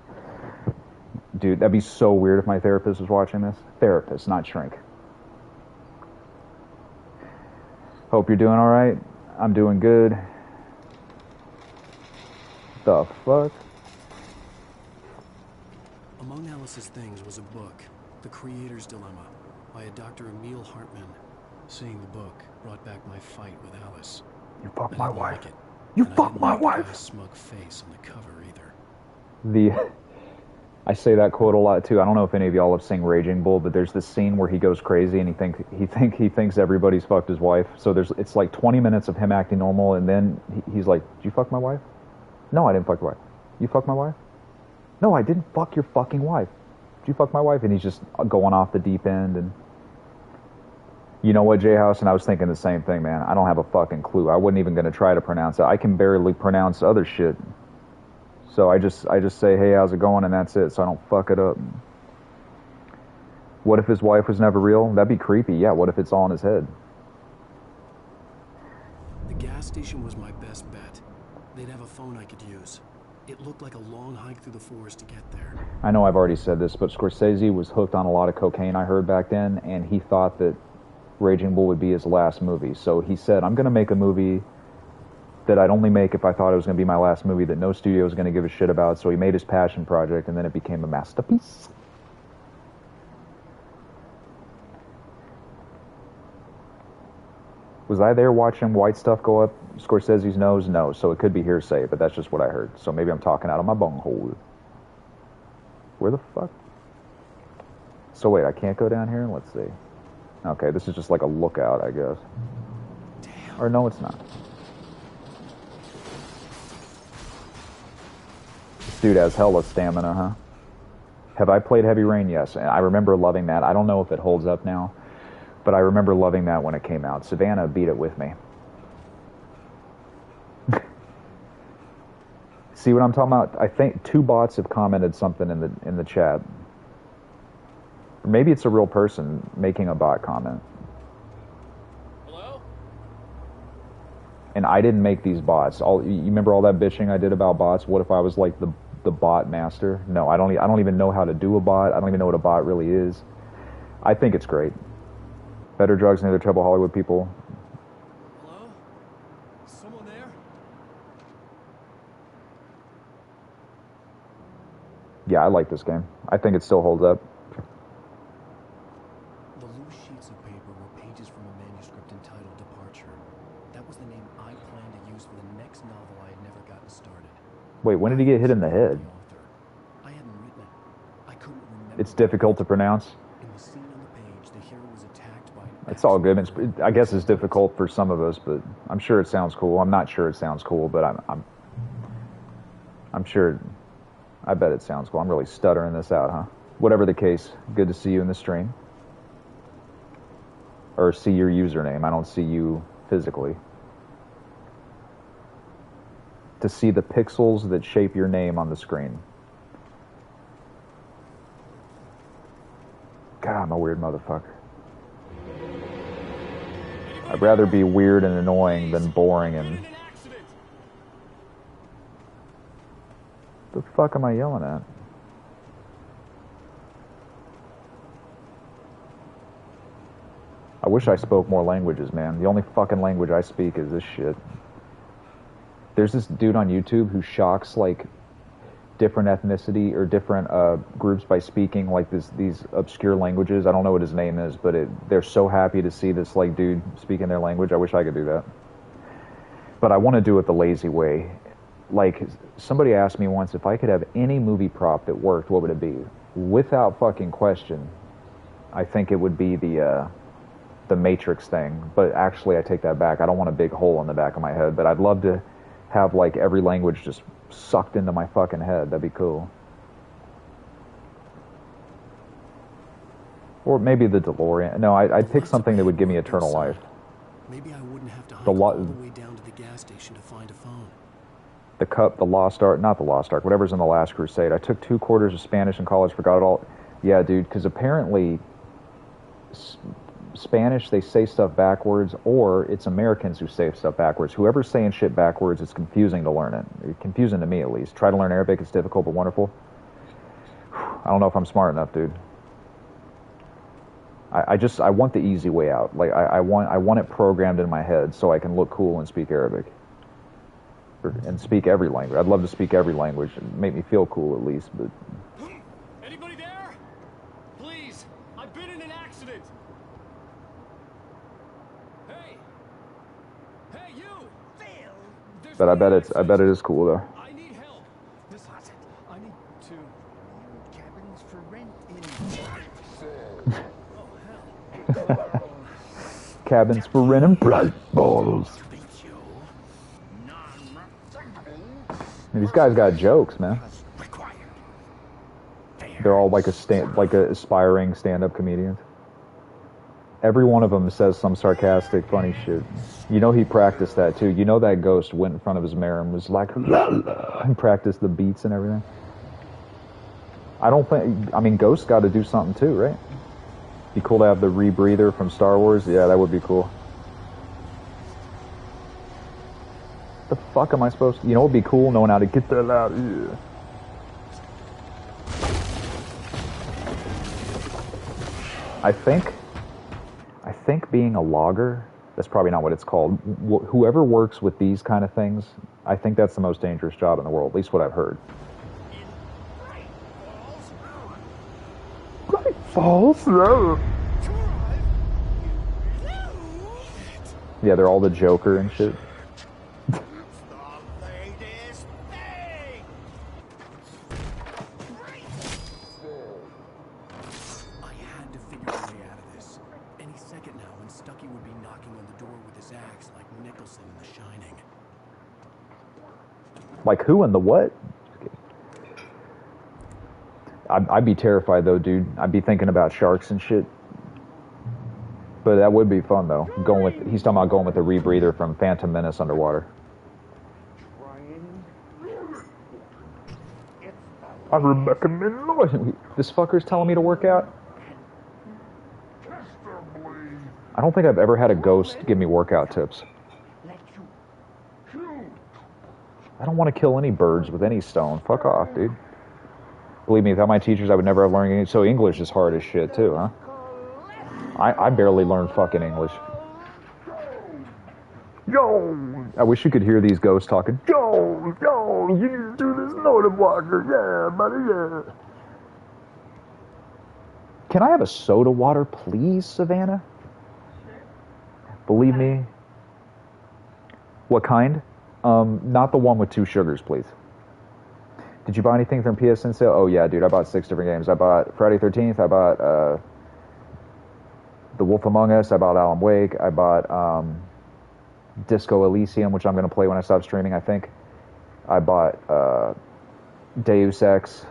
Dude, that'd be so weird if my therapist was watching this. Therapist, not shrink. Hope you're doing alright. I'm doing good. The fuck? Among Alice's things was a book, The Creator's Dilemma, by a Dr. Emil Hartman. Seeing the book brought back my fight with Alice. You fucked my wife. Like you fucked my wife. The guy's smug face on the cover either. I say that quote a lot too. I don't know if any of y'all have seen Raging Bull, but there's this scene where he goes crazy and he thinks everybody's fucked his wife. So it's like 20 minutes of him acting normal, and then he's like, "Did you fuck my wife?" "No, I didn't fuck your wife." "You fucked my wife?" "No, I didn't fuck your fucking wife." "Did you fuck my wife?" And he's just going off the deep end. And you know what, J-House? And I was thinking the same thing, man. I don't have a fucking clue. I wasn't even going to try to pronounce it. I can barely pronounce other shit. So I just say, "Hey, how's it going?" and that's it, so I don't fuck it up. What if his wife was never real? That'd be creepy. Yeah, what if it's all in his head? The gas station was my best bet. They'd have a phone I could use. It looked like a long hike through the forest to get there. I know I've already said this, but Scorsese was hooked on a lot of cocaine, I heard back then, and he thought that Raging Bull would be his last movie. So he said, "I'm going to make a movie that I'd only make if I thought it was going to be my last movie, that no studio was going to give a shit about." So he made his passion project, and then it became a masterpiece. Was I there watching white stuff go up Scorsese's nose? No, so it could be hearsay, but that's just what I heard. So maybe I'm talking out of my bunghole. Where the fuck? So wait, I can't go down here? Let's see. Okay, this is just like a lookout, I guess. Damn. Or no, it's not. This dude has hella stamina, huh? Have I played Heavy Rain? Yes. And I remember loving that. I don't know if it holds up now, but I remember loving that when it came out. Savannah beat it with me. See what I'm talking about? I think 2 bots have commented something in the chat. Or maybe it's a real person making a bot comment. Hello? And I didn't make these bots. You remember all that bitching I did about bots? What if I was like the bot master? No, I don't even know how to do a bot. I don't even know what a bot really is. I think it's great. Better drugs than other trouble Hollywood people. Hello? Someone there? Yeah, I like this game. I think it still holds up. The loose sheets of paper were pages from a manuscript entitled Departure. That was the name I planned to use for the next novel I had never gotten started. Wait, when did he get hit in the head? I hadn't written it. I couldn't remember. It's difficult to pronounce. In the scene on the page, the hero was attacked by an It's all good. I guess it's difficult for some of us, but I'm sure it sounds cool. I'm not sure it sounds cool, but I'm sure. I bet it sounds cool. I'm really stuttering this out, huh? Whatever the case, good to see you in the stream. Or see your username. I don't see you physically. To see the pixels that shape your name on the screen. God, I'm a weird motherfucker. I'd rather be weird and annoying than boring and... The fuck am I yelling at? I wish I spoke more languages, man. The only fucking language I speak is this shit. There's this dude on YouTube who shocks, like, different ethnicity or different groups by speaking, like, these obscure languages. I don't know what his name is, but they're so happy to see this, like, dude speaking their language. I wish I could do that. But I want to do it the lazy way. Like, somebody asked me once if I could have any movie prop that worked, what would it be? Without fucking question, I think it would be the Matrix thing. But actually, I take that back. I don't want a big hole in the back of my head, but I'd love to have, like, every language just sucked into my fucking head. That'd be cool. Or maybe the DeLorean. No, I'd pick something that would give me eternal life. Maybe I wouldn't have to hike all the way down to the gas station to find a phone. The Cup, the Lost Ark, not the Lost Ark, whatever's in the Last Crusade. I took 2 quarters of Spanish in college, forgot it all. Yeah, dude, because apparently Spanish, they say stuff backwards, or it's Americans who say stuff backwards. Whoever's saying shit backwards, it's confusing to learn it. It's confusing to me, at least. Try to learn Arabic, it's difficult but wonderful. I don't know if I'm smart enough, dude. I want the easy way out. Like, I want it programmed in my head so I can look cool and speak Arabic. And speak every language. I'd love to speak every language and make me feel cool at least, but... Anybody there? Please, I've been in an accident. Hey! Hey, you! Phil! But I bet it is cool, though. I need help. This has it. I need to... Cabins for rent in... Oh, hell. Cabins for rent and bright balls. These guys got jokes, man. They're all like aspiring stand-up comedians. Every one of them says some sarcastic, funny shit. You know he practiced that too. You know that ghost went in front of his mirror and was like, la la, and practiced the beats and everything. I mean, ghosts got to do something too, right? Be cool to have the rebreather from Star Wars. Yeah, that would be cool. The fuck am I supposed to... You know what would be cool? Knowing how to get that out. Ugh. I think being a logger, that's probably not what it's called. Whoever works with these kind of things, I think that's the most dangerous job in the world, at least what I've heard. Bright Falls Road. Yeah, they're all the Joker and shit. It's the latest thing! I had to figure a way out of this. Any second now, and Stucky would be knocking on the door with his axe like Nicholson in The Shining. Like who and the what? I'd be terrified though, dude. I'd be thinking about sharks and shit. But that would be fun though. He's talking about going with the rebreather from Phantom Menace underwater. I recommend. This fucker's telling me to work out. I don't think I've ever had a ghost give me workout tips. I don't want to kill any birds with any stone. Fuck off, dude. Believe me, without my teachers, I would never have learned English. So English is hard as shit, too, huh? I barely learned fucking English. Yo! I wish you could hear these ghosts talking. Yo! Yo! You need to do this Northern Walker. Yeah, buddy, yeah. Can I have a soda water, please, Savannah? Believe me. What kind? Not the one with 2 sugars, please. Did you buy anything from PSN sale? Oh yeah, dude, I bought 6 different games. I bought Friday 13th, I bought The Wolf Among Us, I bought Alan Wake, I bought Disco Elysium, which I'm going to play when I stop streaming, I think. I bought Deus Ex,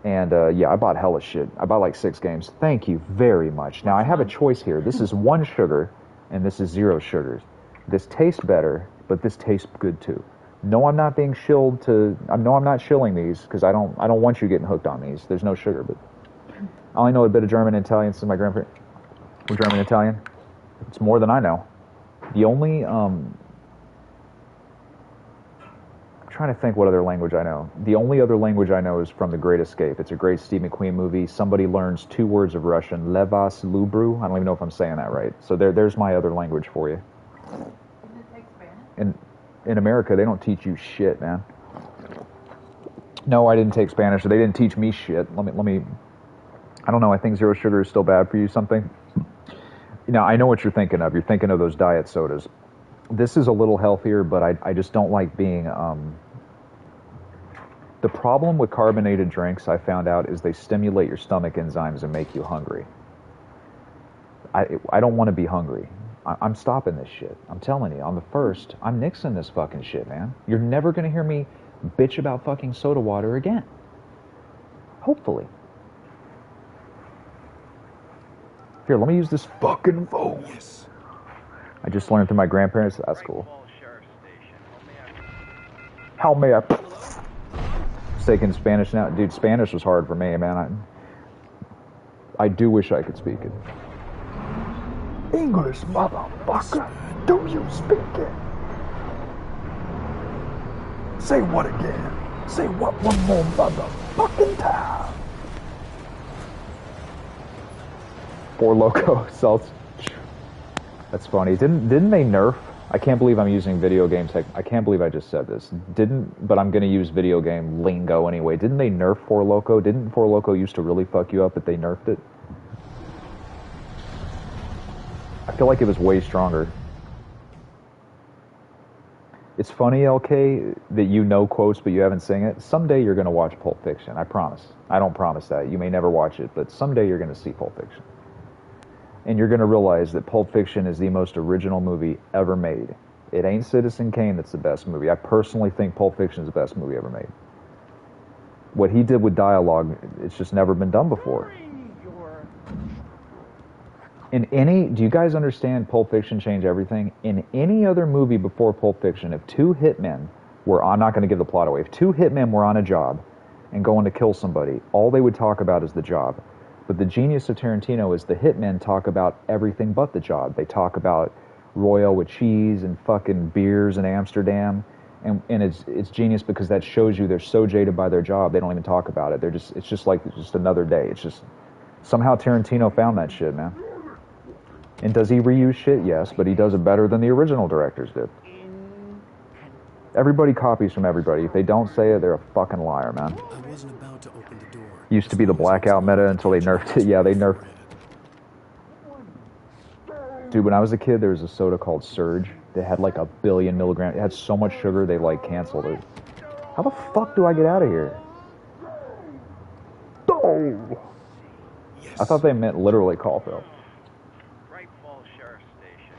and yeah, I bought hella shit. I bought like 6 games. Thank you very much. Now, I have a choice here. This is 1 sugar, and this is 0 sugars. This tastes better, but this tastes good too. No, I'm not being shilled to. No, I'm not shilling these because I don't want you getting hooked on these. There's no sugar, but I only know a bit of German and Italian since my grandparents were German and Italian. It's more than I know. The only I'm trying to think what other language I know. The only other language I know is from The Great Escape. It's a great Steve McQueen movie. Somebody learns 2 words of Russian. Levas Lubru. I don't even know if I'm saying that right. So there's my other language for you. Didn't it take Spanish? In America, they don't teach you shit, man. No, I didn't take Spanish. They didn't teach me shit. Let me. I don't know. I think 0 sugar is still bad for you. Something. Now I know what you're thinking of. You're thinking of those diet sodas. This is a little healthier, but I just don't like being. The problem with carbonated drinks, I found out, is they stimulate your stomach enzymes and make you hungry. I don't want to be hungry. I'm stopping this shit. I'm telling you, on the first, I'm nixing this fucking shit, man. You're never going to hear me bitch about fucking soda water again. Hopefully. Here, let me use this fucking phone. Yes. I just learned through my grandparents. That's cool. How may I... Taking Spanish now. Dude, Spanish was hard for me, man. I do wish I could speak it. English, motherfucker. Do you speak it? Say what again? Say what one more motherfucking time? Four Loko sells. That's funny. Didn't they nerf? I can't believe I'm using video game tech. I can't believe I just said this. But I'm gonna use video game lingo anyway. Didn't they nerf Four Loko? Didn't Four Loko used to really fuck you up, but they nerfed it? I feel like it was way stronger. It's funny, LK, that you know quotes but you haven't seen it. Someday you're gonna watch Pulp Fiction. I promise. I don't promise that. You may never watch it, but someday you're gonna see Pulp Fiction. And you're going to realize that Pulp Fiction is the most original movie ever made. It ain't Citizen Kane that's the best movie. I personally think Pulp Fiction is the best movie ever made. What he did with dialogue, it's just never been done before. Do you guys understand Pulp Fiction changed everything? In any other movie before Pulp Fiction, if 2 hitmen were, I'm not going to give the plot away, if 2 hitmen were on a job and going to kill somebody, all they would talk about is the job. But the genius of Tarantino is the hitmen talk about everything but the job. They talk about Royal with cheese and fucking beers in Amsterdam. And it's genius because that shows you they're so jaded by their job, they don't even talk about it. It's just like another day. It's just, somehow Tarantino found that shit, man. And does he reuse shit? Yes, but he does it better than the original directors did. Everybody copies from everybody. If they don't say it, they're a fucking liar, man. I wasn't about to open the door. Used to be the blackout meta until they nerfed it. Yeah, they nerfed. Dude, when I was a kid, there was a soda called Surge that had like 1 billion milligrams. It had so much sugar, they like canceled it. How the fuck do I get out of here? Oh! Yes. I thought they meant literally call for help. Great Falls Sheriff Station.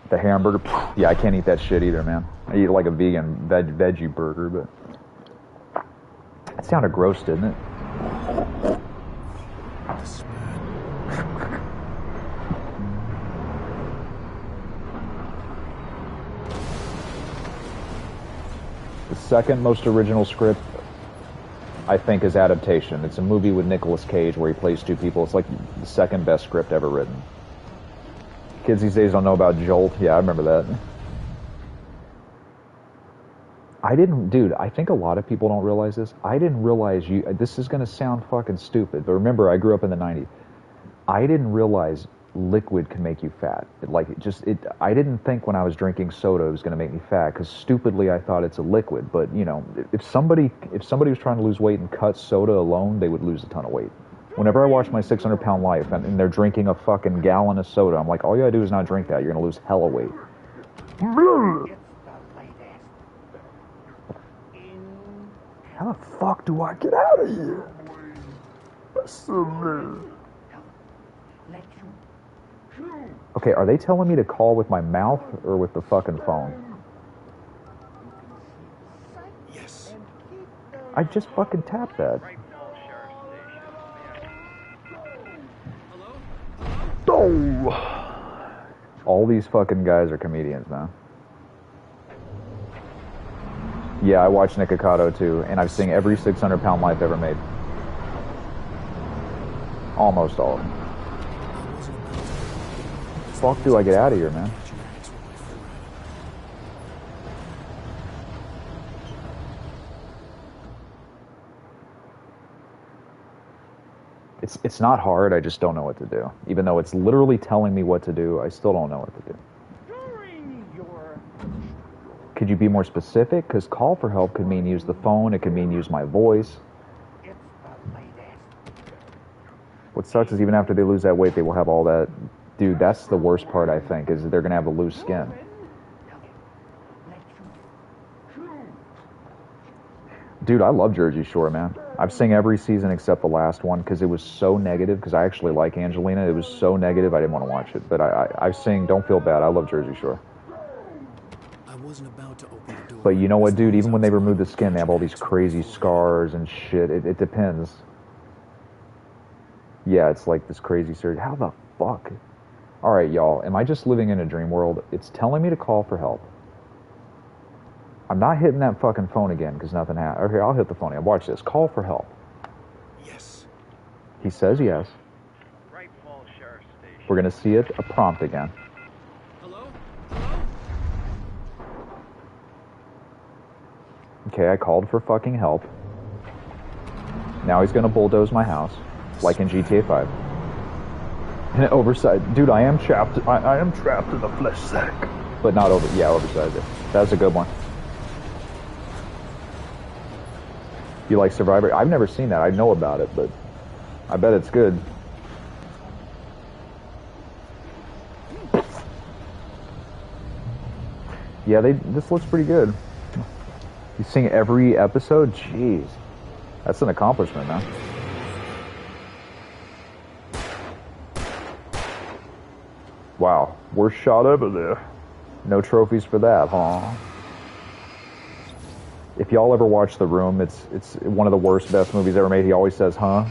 The hamburger, yeah, I can't eat that shit either, man. I eat like a vegan veggie burger, but that sounded gross, didn't it? The second most original script, I think, is Adaptation. It's a movie with Nicolas Cage where he plays two people. It's like the second best script ever written. Kids these days don't know about Jolt. Yeah, I remember that. Dude, I think a lot of people don't realize this. I didn't realize this is going to sound fucking stupid, but remember, I grew up in the 90s. I didn't realize liquid can make you fat. I didn't think when I was drinking soda it was going to make me fat, because stupidly I thought it's a liquid. But, you know, if somebody was trying to lose weight and cut soda alone, they would lose a ton of weight. Whenever I watch my 600-pound life and they're drinking a fucking gallon of soda, I'm like, all you gotta do is not drink that. You're gonna lose hella weight. How the fuck do I get out of here? Okay, are they telling me to call with my mouth or with the fucking phone? Yes. I just fucking tapped that. Oh! All these fucking guys are comedians now. Yeah, I watch Nikocado too, and I've seen every 600-pound life ever made. Almost all of them. Fuck do I get out of here, man? It's not hard, I just don't know what to do. Even though it's literally telling me what to do, I still don't know what to do. Could you be more specific? Because call for help could mean use the phone, it could mean use my voice. What sucks is even after they lose that weight, they will have all that. Dude, that's the worst part, I think, is they're going to have a loose skin. Dude, I love Jersey Shore, man. I've seen every season except the last one because it was so negative, because I actually like Angelina. It was so negative, I didn't want to watch it. But I've seen, don't feel bad, I love Jersey Shore. I wasn't about to open the door. But you know what, dude? Even when they remove the skin, they have all these crazy scars and shit. It depends. Yeah, it's like this crazy surgery. How the fuck? Alright, y'all. Am I just living in a dream world? It's telling me to call for help. I'm not hitting that fucking phone again because nothing happened. Okay, I'll hit the phone again. Watch this. Call for help. Yes. He says yes. Great Falls Sheriff Station. We're going to see it. A prompt again. Hello? Okay, I called for fucking help. Now he's going to bulldoze my house, like in GTA 5. And oversized. Dude, I am trapped. I am trapped in the flesh sack. But not over. Yeah, oversized it. That was a good one. You like Survivor? I've never seen that. I know about it, but I bet it's good. Yeah, this looks pretty good. You sing every episode? Jeez. That's an accomplishment, man. Wow. Worst shot ever there. No trophies for that, huh? If y'all ever watch The Room, it's one of the worst, best movies ever made. He always says, huh?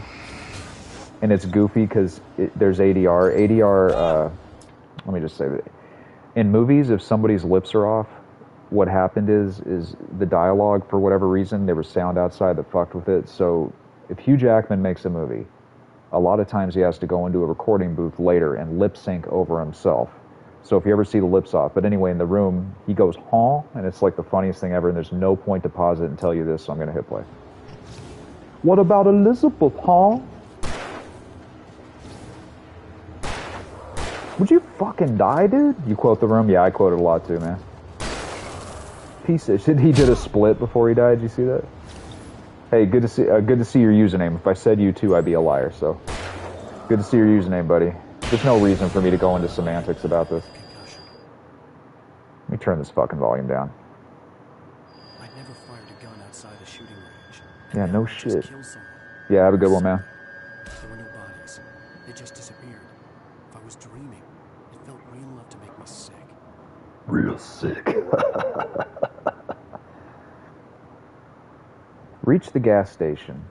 And it's goofy because there's ADR. ADR, let me just say that. In movies, if somebody's lips are off, what happened is the dialogue, for whatever reason, there was sound outside that fucked with it. So if Hugh Jackman makes a movie, a lot of times he has to go into a recording booth later and lip sync over himself. So if you ever see the lips off. But anyway, in The Room, he goes, huh? And it's like the funniest thing ever, and there's no point to pause it and tell you this, so I'm going to hit play. What about Elizabeth, huh? Would you fucking die, dude? You quote The Room? Yeah, I quote it a lot too, man. Piece of shit. He did a split before he died. Did you see that? Hey, good to see your username. If I said you too, I'd be a liar, so. Good to see your username, buddy. There's no reason for me to go into semantics about this. Concussion. Let me turn this fucking volume down. I'd never fired a gun outside a shooting range. Yeah, no I just shit. killed someone. Yeah, have a good one, man. There were no bodies. They just disappeared. If I was dreaming, it felt real enough to make me sick. Real sick. Reach the gas station.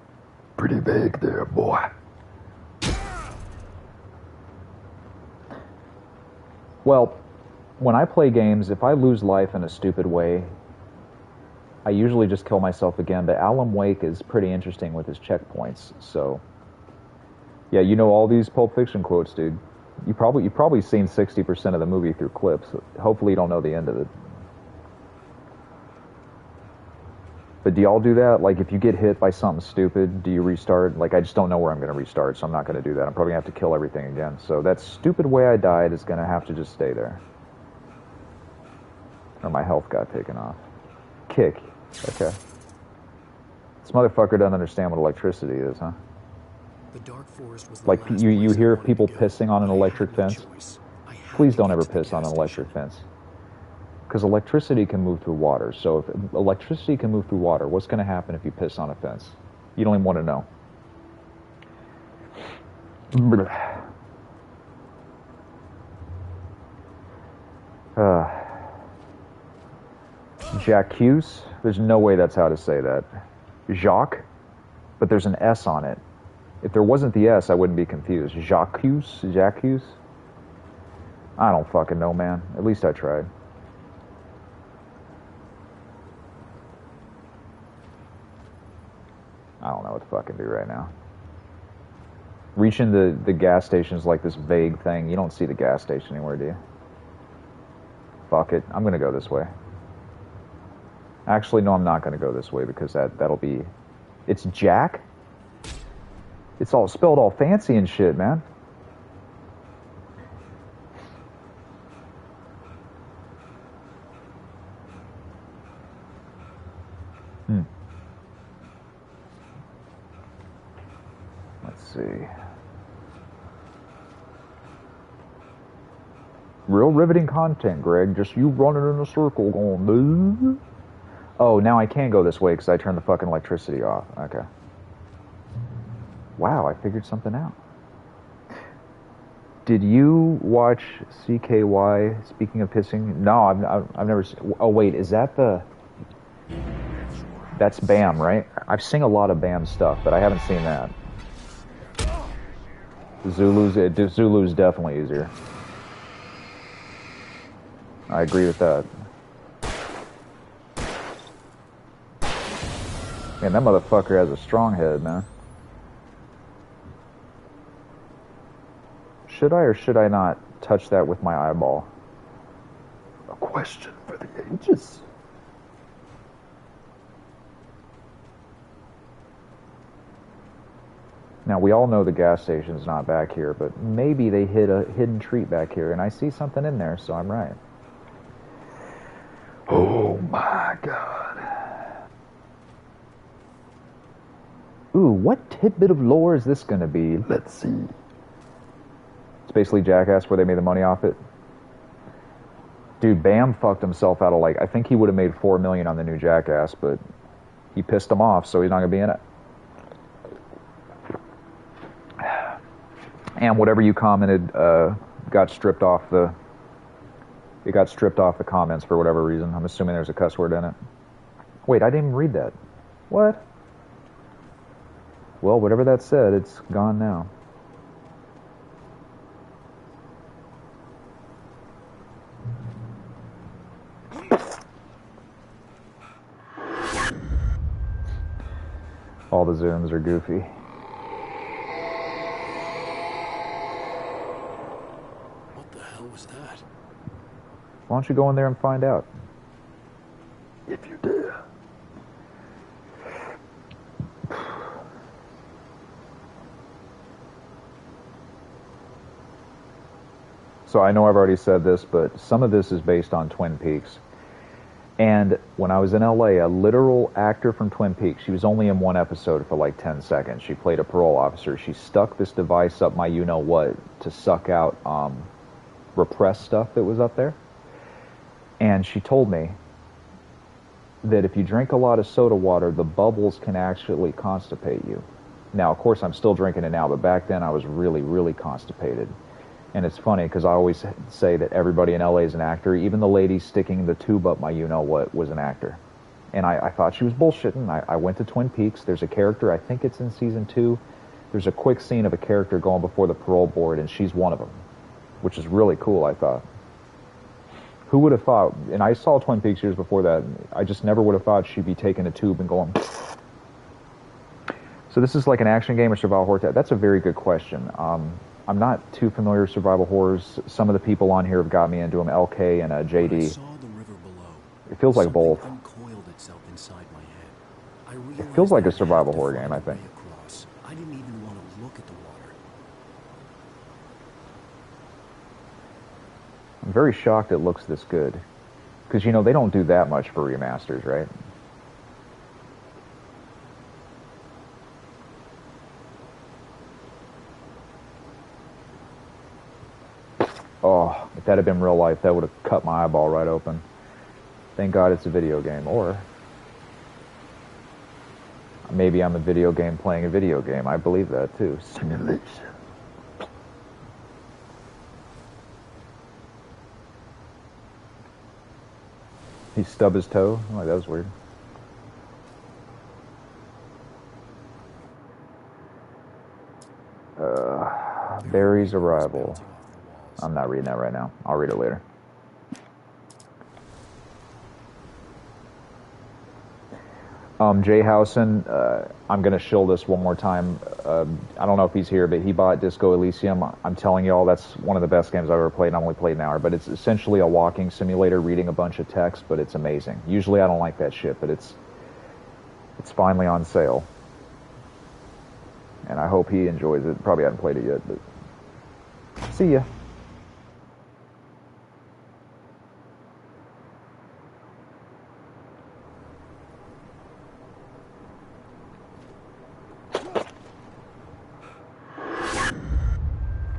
Pretty vague there, boy. Well, when I play games, if I lose life in a stupid way, I usually just kill myself again, but Alan Wake is pretty interesting with his checkpoints, so... Yeah, you know all these Pulp Fiction quotes, dude. You've probably seen 60% of the movie through clips. Hopefully you don't know the end of it. But do y'all do that? Like, if you get hit by something stupid, do you restart? Like, I just don't know where I'm going to restart, so I'm not going to do that. I'm probably going to have to kill everything again. So that stupid way I died is going to have to just stay there. Or my health got taken off. Kick. Okay. This motherfucker doesn't understand what electricity is, huh? The dark forest was the Like, last you place I hear wanted people to go. pissing on an I electric had no fence? choice. I had Please to don't get ever to the piss on gas an electric station. fence. Because electricity can move through water. So if electricity can move through water, what's going to happen if you piss on a fence? You don't even want to know. Jacques? There's no way that's how to say that. Jacques? But there's an S on it. If there wasn't the S, I wouldn't be confused. Jacques? I don't fucking know, man. At least I tried. I don't know what to fucking do right now. Reaching the gas station is like this vague thing. You don't see the gas station anywhere, do you? Fuck it. I'm gonna go this way. Actually, no, I'm not gonna go this way because that'll be... It's Jack? It's all spelled all fancy and shit, man. Let's see. Real riveting content, Greg. Just you running in a circle going, boo. Oh, now I can go this way because I turned the fucking electricity off. Okay. Wow, I figured something out. Did you watch CKY, speaking of pissing? No, I've never seen... Oh, wait, is that the... That's BAM, right? I've seen a lot of BAM stuff, but I haven't seen that. Zulu's definitely easier. I agree with that. Man, that motherfucker has a strong head, man. Should I or should I not touch that with my eyeball? A question for the ages. Now, we all know the gas station's not back here, but maybe they hid a hidden treat back here, and I see something in there, so I'm right. Oh my god. Ooh, what tidbit of lore is this gonna be? Let's see. It's basically Jackass where they made the money off it. Dude, Bam fucked himself out of, like, I think he would have made $4 million on the new Jackass, but he pissed him off, so he's not gonna be in it. And whatever you commented got stripped off the... It got stripped off the comments for whatever reason. I'm assuming there's a cuss word in it. Wait, I didn't even read that. What? Well, whatever that said, it's gone now. All the zooms are goofy. What the hell was that? Why don't you go in there and find out? If you dare. So I know I've already said this, but some of this is based on Twin Peaks. And when I was in LA, a literal actor from Twin Peaks, she was only in one episode for like 10 seconds. She played a parole officer. She stuck this device up my you-know-what to suck out repressed stuff that was up there. And she told me that if you drink a lot of soda water, the bubbles can actually constipate you. Now, of course, I'm still drinking it now, but back then I was really, really constipated. And it's funny because I always say that everybody in LA is an actor. Even the lady sticking the tube up my you-know-what was an actor. And I thought she was bullshitting. I went to Twin Peaks. There's a character, I think it's in season 2. There's a quick scene of a character going before the parole board, and she's one of them, which is really cool, I thought. Who would have thought, and I saw Twin Peaks years before that, I just never would have thought she'd be taking a tube and going... So this is like an action game or survival horror? That's a very good question. I'm not too familiar with survival horrors. Some of the people on here have got me into them, LK and JD. It feels like both. It feels like a survival horror game, I think. I didn't even want to look at the water. I'm very shocked it looks this good. Because, you know, they don't do that much for remasters, right? Oh, if that had been real life, that would have cut my eyeball right open. Thank God it's a video game. Or maybe I'm a video game playing a video game. I believe that, too. Simulation. He stubbed his toe? Oh, that was weird. Barry's Arrival. I'm not reading that right now. I'll read it later. Jay Housen, I'm going to shill this one more time. I don't know if he's here, but he bought Disco Elysium. I'm telling y'all, that's one of the best games I've ever played, and I've only played an hour. But it's essentially a walking simulator, reading a bunch of text, but it's amazing. Usually I don't like that shit, but it's finally on sale. And I hope he enjoys it. Probably haven't played it yet, but see ya.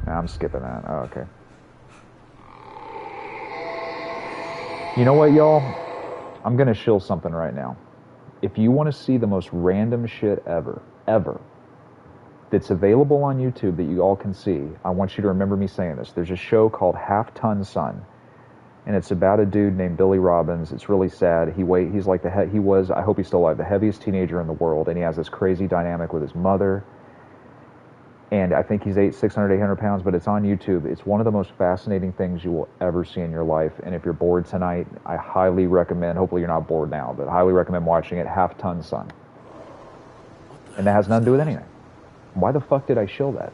I'm skipping that. Oh, okay. You know what, y'all? I'm going to shill something right now. If you want to see the most random shit ever, that's available on YouTube that you all can see, I want you to remember me saying this. There's a show called Half Ton Son, and it's about a dude named Billy Robbins. It's really sad. He's like he was, I hope he's still alive, the heaviest teenager in the world, and he has this crazy dynamic with his mother. And I think he's 600, 800 pounds, but it's on YouTube. It's one of the most fascinating things you will ever see in your life. And if you're bored tonight, I highly recommend, hopefully you're not bored now, but I highly recommend watching it, Half Ton Son. And that has nothing to do with anything. Why the fuck did I shill that?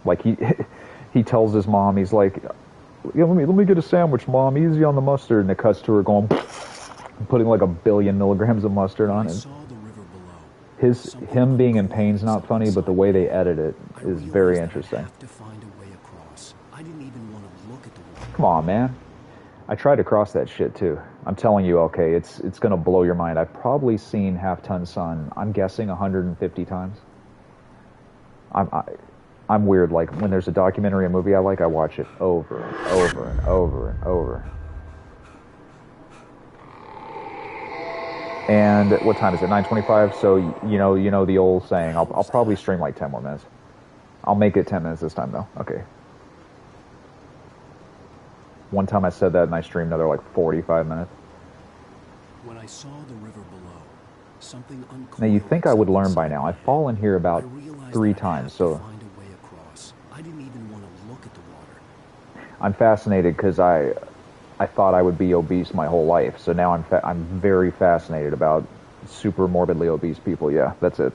Like he tells his mom, he's like, yeah, let me get a sandwich, Mom, easy on the mustard. And it cuts to her going, putting like 1 billion milligrams of mustard on it. Him being in pain's not funny, but the way they edit it is very interesting. Come on, man. I tried to cross that shit too. I'm telling you, okay, it's gonna blow your mind. I've probably seen Half Ton Son, I'm guessing 150 times. I'm weird. Like when there's a documentary, a movie I like, I watch it over and over and over and over. And what time is it? 9:25. So you know the old saying. I'll probably stream like 10 more minutes. I'll make it 10 minutes this time though. Okay. One time I said that and I streamed another like 45 minutes. When I saw the river below, something uncoiled. Now you think I would learn by now. I've fallen here about 3 times, so I didn't even want to look at the water. I'm fascinated because I thought I would be obese my whole life. So now I'm very fascinated about super morbidly obese people. Yeah, that's it.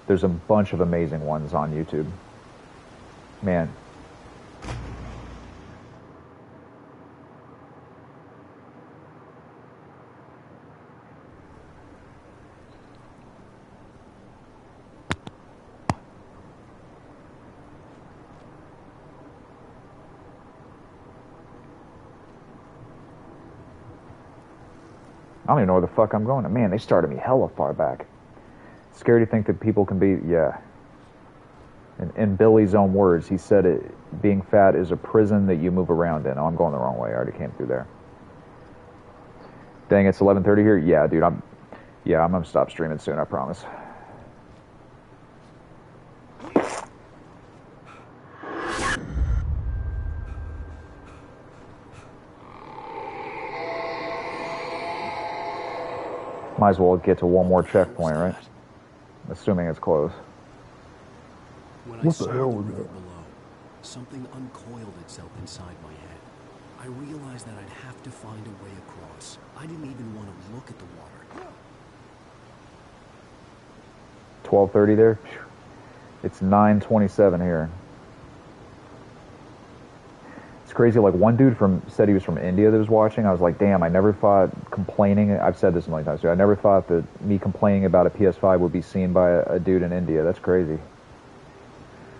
There's a bunch of amazing ones on YouTube. Man. don't even know where the fuck I'm going. Man, they started me hella far back. Scary to think that people can be, yeah. In Billy's own words, he said being fat is a prison that you move around in. Oh, I'm going the wrong way. I already came through there. Dang, it's 11:30 here? Yeah, dude, I'm gonna stop streaming soon, I promise. Might as well get to one more checkpoint, right? Assuming it's close. When What I the saw hell the was river that? below, something uncoiled itself inside my head. I realized that I'd have to find a way across. I didn't even want to look at the water. 12:30 there? It's 9:27 here. It's crazy. Like, one dude said he was from India that was watching. I was like, damn, I never thought complaining, I've said this a million times too, I never thought that me complaining about a PS5 would be seen by a dude in India. That's crazy.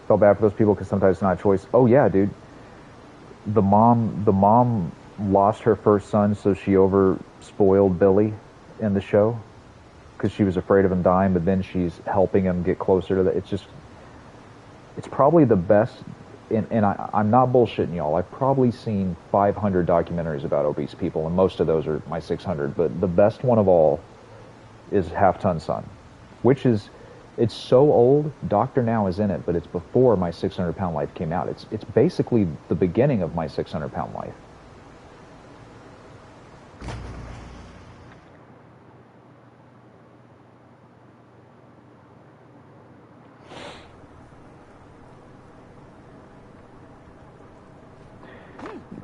Felt bad for those people because sometimes it's not a choice. Oh yeah, dude. The mom lost her first son, so she over spoiled Billy in the show because she was afraid of him dying, but then she's helping him get closer to that. It's probably the best, and I'm not bullshitting y'all. I've probably seen 500 documentaries about obese people, and most of those are my 600, but the best one of all is Half Ton Son, which is, it's so old, Dr. Now is in it, but it's before My 600 Pound Life came out. It's basically the beginning of My 600 Pound Life.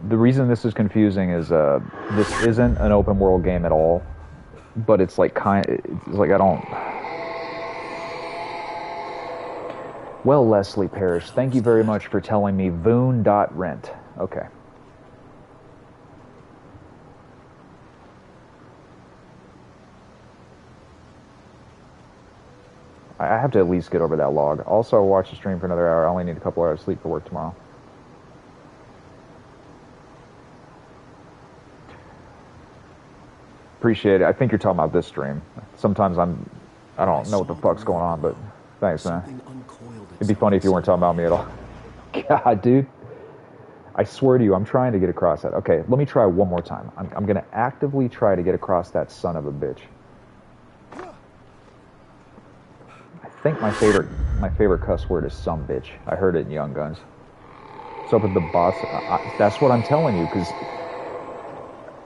The reason this is confusing is this isn't an open world game at all, but it's like it's like I don't. Well, Leslie Parrish, thank you very much for telling me Voon.rent. Okay. I have to at least get over that log. Also, I'll watch the stream for another hour. I only need a couple hours of sleep for work tomorrow. Appreciate it. I think you're talking about this stream. Sometimes I don't know what the fuck's going on, but thanks, man. It'd be funny if you weren't talking about me at all. God, dude. I swear to you, I'm trying to get across that. Okay, let me try one more time. I'm going to actively try to get across that son of a bitch. I think my favorite cuss word is some bitch. I heard it in Young Guns. So with the boss, that's what I'm telling you, because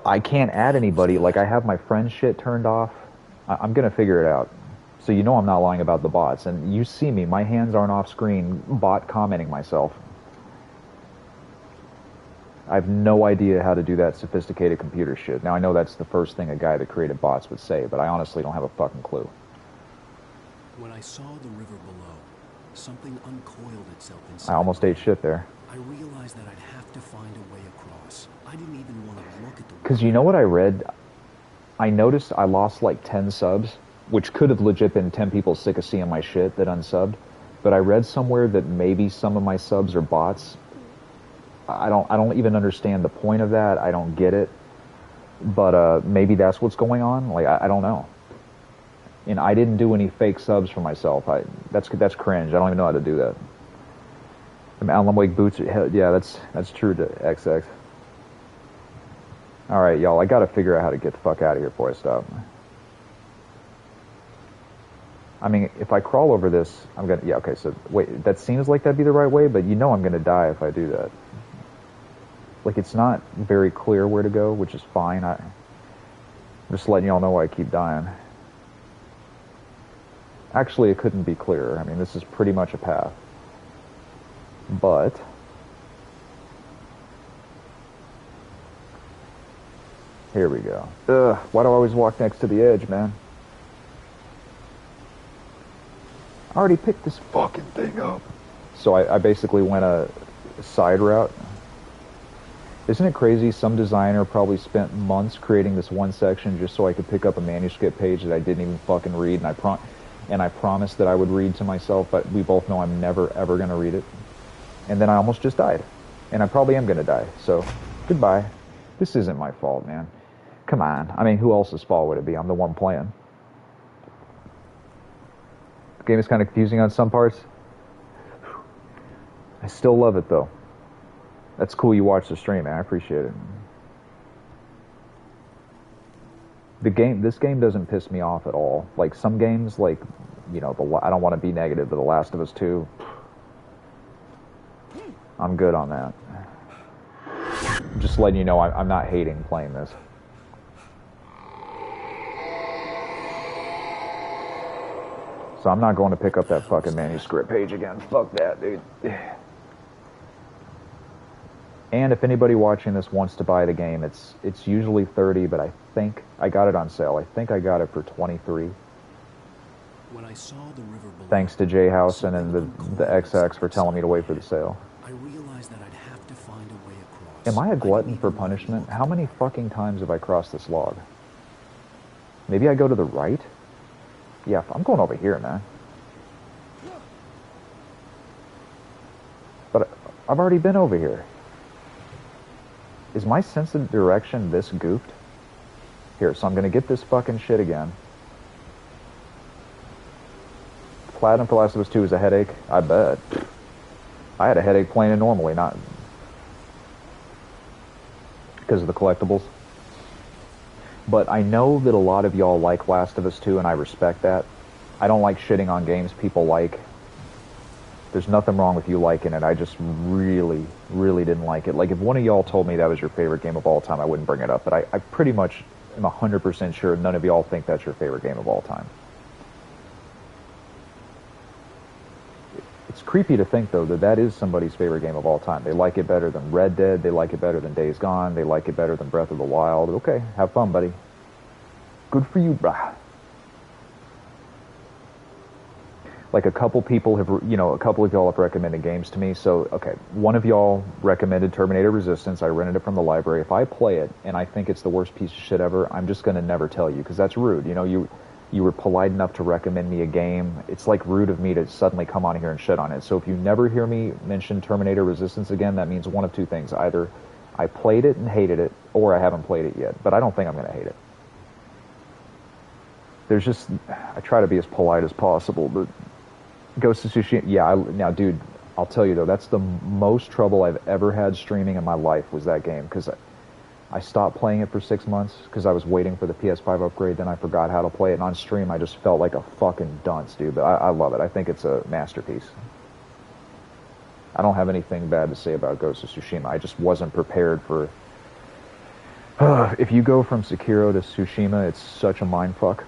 I can't add anybody. Like, I have my friend shit turned off. I'm going to figure it out. So you know I'm not lying about the bots. And you see me, my hands aren't off screen, bot commenting myself. I have no idea how to do that sophisticated computer shit. Now, I know that's the first thing a guy that created bots would say, but I honestly don't have a fucking clue. When I saw the river below, something uncoiled itself inside. I almost ate shit there. I realized that I'd have to find a way across. I didn't even want to look at the water. Because you know what I read? I noticed I lost like 10 subs, which could have legit been 10 people sick of seeing my shit that unsubbed. But I read somewhere that maybe some of my subs are bots. I don't even understand the point of that. I don't get it. But maybe that's what's going on. Like, I don't know. And I didn't do any fake subs for myself. That's cringe. I don't even know how to do that. Alan Wake boots. Yeah, that's true to XX. All right, y'all. I got to figure out how to get the fuck out of here before I stop. I mean, if I crawl over this, I'm gonna. Yeah, okay. So wait, that seems like that'd be the right way, but you know I'm gonna die if I do that. Like, it's not very clear where to go, which is fine. I'm just letting y'all know why I keep dying. Actually, it couldn't be clearer. I mean, this is pretty much a path. But here we go. Ugh, why do I always walk next to the edge, man? I already picked this fucking thing up. So I basically went a side route. Isn't it crazy? Some designer probably spent months creating this one section just so I could pick up a manuscript page that I didn't even fucking read, and I promised that I would read to myself, but we both know I'm never ever gonna read it. And then I almost just died. And I probably am gonna die. So, goodbye. This isn't my fault, man. Come on. I mean, who else's fault would it be? I'm the one playing. The game is kind of confusing on some parts. I still love it, though. That's cool you watch the stream, man. I appreciate it. This game doesn't piss me off at all. Like, some games, like, you know, I don't want to be negative, but The Last of Us 2, I'm good on that. Just letting you know I'm not hating playing this. So I'm not going to pick up that fucking manuscript page again. Fuck that, dude. And if anybody watching this wants to buy the game, it's usually $30, but I think I got it on sale. I think I got it for $23. When I saw the river below, Thanks to J House and then the XX for telling me to wait for the sale. I realized that I'd have to find a way across. Am I a glutton for punishment? How many fucking times have I crossed this log? Maybe I go to the right? Yeah, I'm going over here, man. But I've already been over here. Is my sense of direction this goofed? Here, so I'm gonna get this fucking shit again. Platinum for Last of Us 2 is a headache? I bet. I had a headache playing it normally, not because of the collectibles. But I know that a lot of y'all like Last of Us 2, and I respect that. I don't like shitting on games people like. There's nothing wrong with you liking it. I just really, really didn't like it. Like, if one of y'all told me that was your favorite game of all time, I wouldn't bring it up. But I pretty much am 100% sure none of y'all think that's your favorite game of all time. It's creepy to think, though, that is somebody's favorite game of all time. They like it better than Red Dead. They like it better than Days Gone. They like it better than Breath of the Wild. Okay, have fun, buddy. Good for you, brah. Like, a couple people have, you know, a couple of y'all have recommended games to me. So, okay, one of y'all recommended Terminator Resistance. I rented it from the library. If I play it and I think it's the worst piece of shit ever, I'm just going to never tell you, because that's rude. You know, you were polite enough to recommend me a game. It's like rude of me to suddenly come on here and shit on it. So if you never hear me mention Terminator Resistance again, that means one of two things. Either I played it and hated it, or I haven't played it yet. But I don't think I'm going to hate it. There's just, I try to be as polite as possible, but Ghost of Tsushima, yeah, now, dude, I'll tell you, though, that's the most trouble I've ever had streaming in my life was that game, because I stopped playing it for 6 months because I was waiting for the PS5 upgrade, then I forgot how to play it, and on stream I just felt like a fucking dunce, dude, but I love it. I think it's a masterpiece. I don't have anything bad to say about Ghost of Tsushima. I just wasn't prepared for... if you go from Sekiro to Tsushima, it's such a mindfuck.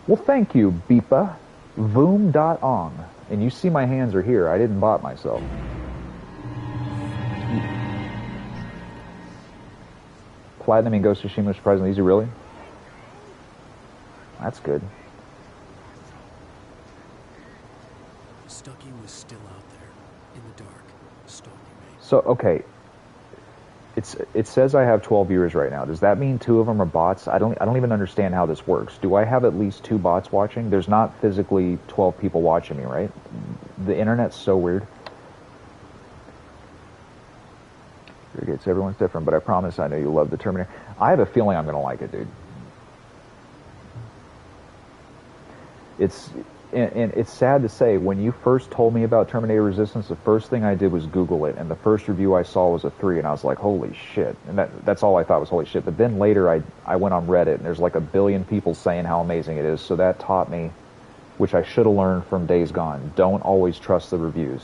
Well, thank you, Beepa. Voom.ong. And you see my hands are here. I didn't bot myself. Platinum in Ghost of Tsushima was surprisingly easy, really? That's good. Stucky was still out there, in the dark, stalking me. So, okay. It says I have 12 viewers right now. Does that mean 2 of them are bots? I don't even understand how this works. Do I have at least 2 bots watching? There's not physically 12 people watching me, right? The internet's so weird. Everyone's different, but I promise I know you love the Terminator. I have a feeling I'm going to like it, dude. And it's sad to say, when you first told me about Terminator Resistance, the first thing I did was Google it, and the first review I saw was a 3, and I was like, holy shit. And that's all I thought was holy shit. But then later I went on Reddit, and there's like 1 billion people saying how amazing it is, so that taught me, which I should have learned from Days Gone, don't always trust the reviews.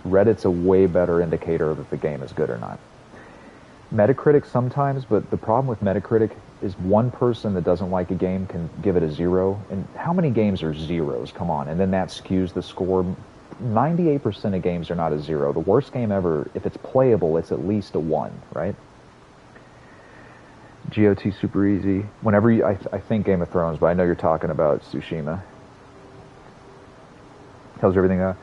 Reddit's a way better indicator of if the game is good or not. Metacritic sometimes, but the problem with Metacritic is one person that doesn't like a game can give it a 0. And how many games are 0s? Come on. And then that skews the score. 98% of games are not a 0. The worst game ever, if it's playable, it's at least a 1, right? GOT super easy. Whenever I think Game of Thrones, but I know you're talking about Tsushima. Tells everything out.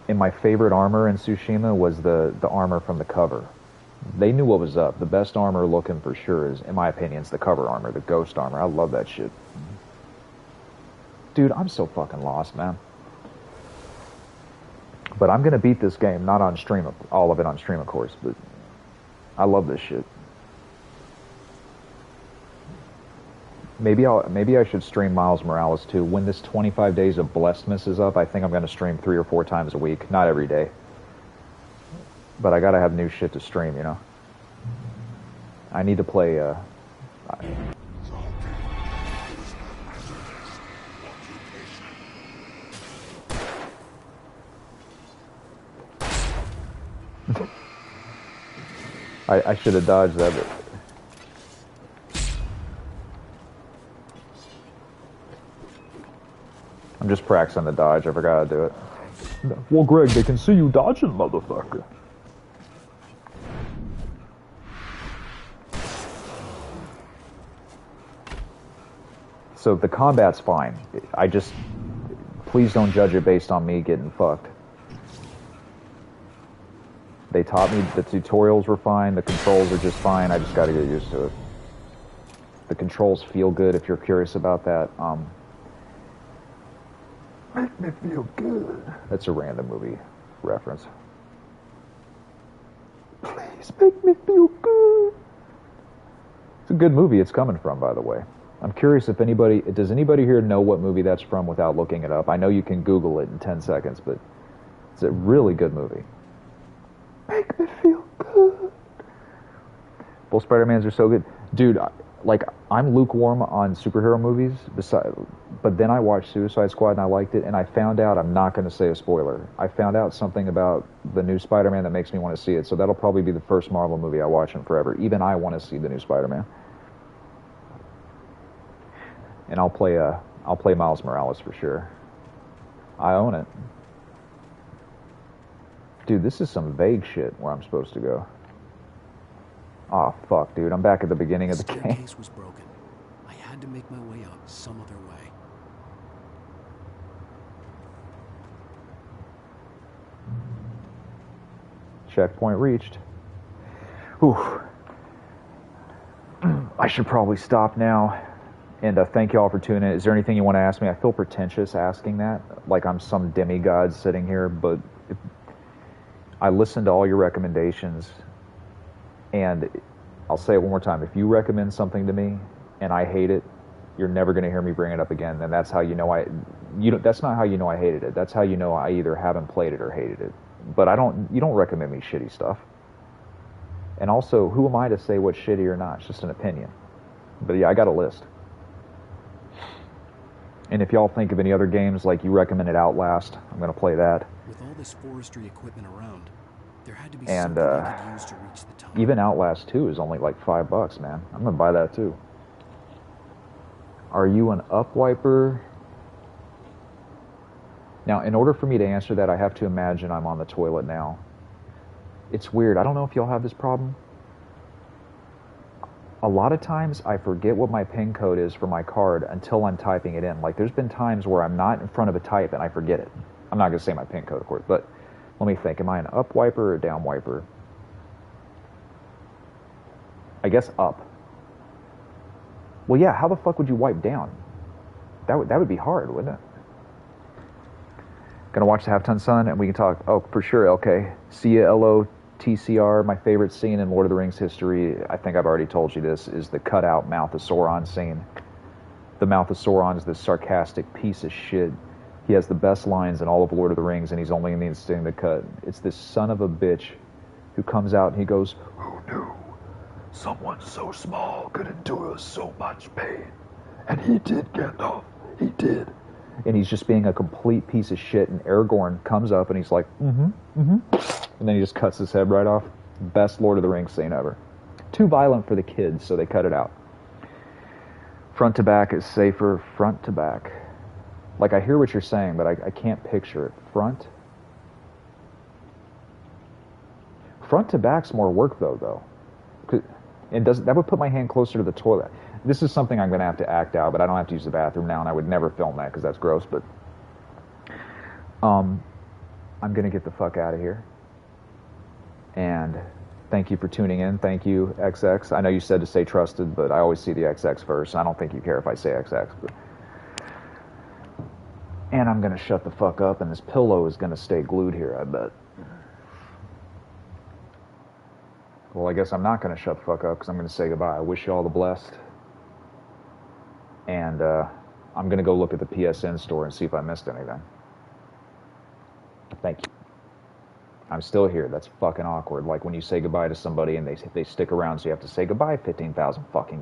And my favorite armor in Tsushima was the armor from the cover. They knew what was up. The best armor looking for sure is, in my opinion, it's the cover armor, the ghost armor. I love that shit. Dude, I'm so fucking lost, man. But I'm gonna beat this game, not on stream, all of it on stream, of course, but I love this shit. maybe I should stream Miles Morales too. When this 25 days of Blessmas is up, I think I'm going to stream 3 or 4 times a week, not every day. But I got to have new shit to stream, you know. I need to play I should have dodged that, but I'm just practicing the dodge. I forgot to do it. Well, Greg, they can see you dodging, motherfucker. So the combat's fine. Please don't judge it based on me getting fucked. They taught me the tutorials were fine, the controls are just fine, I just gotta get used to it. The controls feel good if you're curious about that. Make me feel good. That's a random movie reference. Please make me feel good. It's a good movie it's coming from, by the way. I'm curious if does anybody here know what movie that's from without looking it up? I know you can Google it in 10 seconds, but it's a really good movie. Make me feel good. Both Spider-Mans are so good. Dude, I'm lukewarm on superhero movies, but then I watched Suicide Squad and I liked it, and I found out, I'm not going to say a spoiler, I found out something about the new Spider-Man that makes me want to see it, so that'll probably be the first Marvel movie I watch in forever. Even I want to see the new Spider-Man. And I'll play Miles Morales for sure. I own it. Dude, this is some vague shit where I'm supposed to go. Oh, fuck, dude. I'm back at the beginning of the game. The staircase was broken. I had to make my way up some other way. Checkpoint reached. Whew. I should probably stop now. And thank you all for tuning in. Is there anything you want to ask me? I feel pretentious asking that. Like I'm some demigod sitting here, but I listened to all your recommendations, and I'll say it one more time. If you recommend something to me and I hate it, you're never going to hear me bring it up again. And that's how you know that's not how you know I hated it. That's how you know I either haven't played it or hated it. But you don't recommend me shitty stuff. And also, who am I to say what's shitty or not? It's just an opinion. But yeah, I got a list. And if y'all think of any other games, like you recommended Outlast, I'm going to play that. With all this forestry equipment around, there had to be and something I could use to reach the top. Even Outlast 2 is only like $5, man. I'm going to buy that too. Are you an upwiper? Now, in order for me to answer that, I have to imagine I'm on the toilet now. It's weird. I don't know if y'all have this problem. A lot of times I forget what my PIN code is for my card until I'm typing it in. Like there's been times where I'm not in front of a type and I forget it. I'm not going to say my PIN code, of course, but let me think. Am I an up wiper or a down wiper? I guess up. Well, yeah, how the fuck would you wipe down? That would be hard, wouldn't it? Gonna watch the Half-Ton Sun and we can talk. Oh, for sure, okay. See ya, LOTCR. My favorite scene in Lord of the Rings history, I think I've already told you this, is the cutout Mouth of Sauron scene. The Mouth of Sauron is this sarcastic piece of shit. He has the best lines in all of Lord of the Rings, and he's only in the cut. It's this son of a bitch who comes out and he goes, "Who knew someone so small could endure so much pain?" And he did, Gandalf. He did. And he's just being a complete piece of shit, and Aragorn comes up and he's like, and then he just cuts his head right off. Best Lord of the Rings scene ever. Too violent for the kids, so they cut it out. Front to back is safer. Front to back. Like, I hear what you're saying, but I can't picture it. Front to back's more work, though. That would put my hand closer to the toilet. This is something I'm going to have to act out, but I don't have to use the bathroom now, and I would never film that because that's gross, but I'm going to get the fuck out of here. And thank you for tuning in. Thank you, XX. I know you said to say trusted, but I always see the XX first. I don't think you care if I say XX. But... And I'm going to shut the fuck up, and this pillow is going to stay glued here, I bet. Well, I guess I'm not going to shut the fuck up because I'm going to say goodbye. I wish you all the blessed. And I'm going to go look at the PSN store and see if I missed anything. Thank you. I'm still here. That's fucking awkward. Like when you say goodbye to somebody and they stick around, so you have to say goodbye 15,000 fucking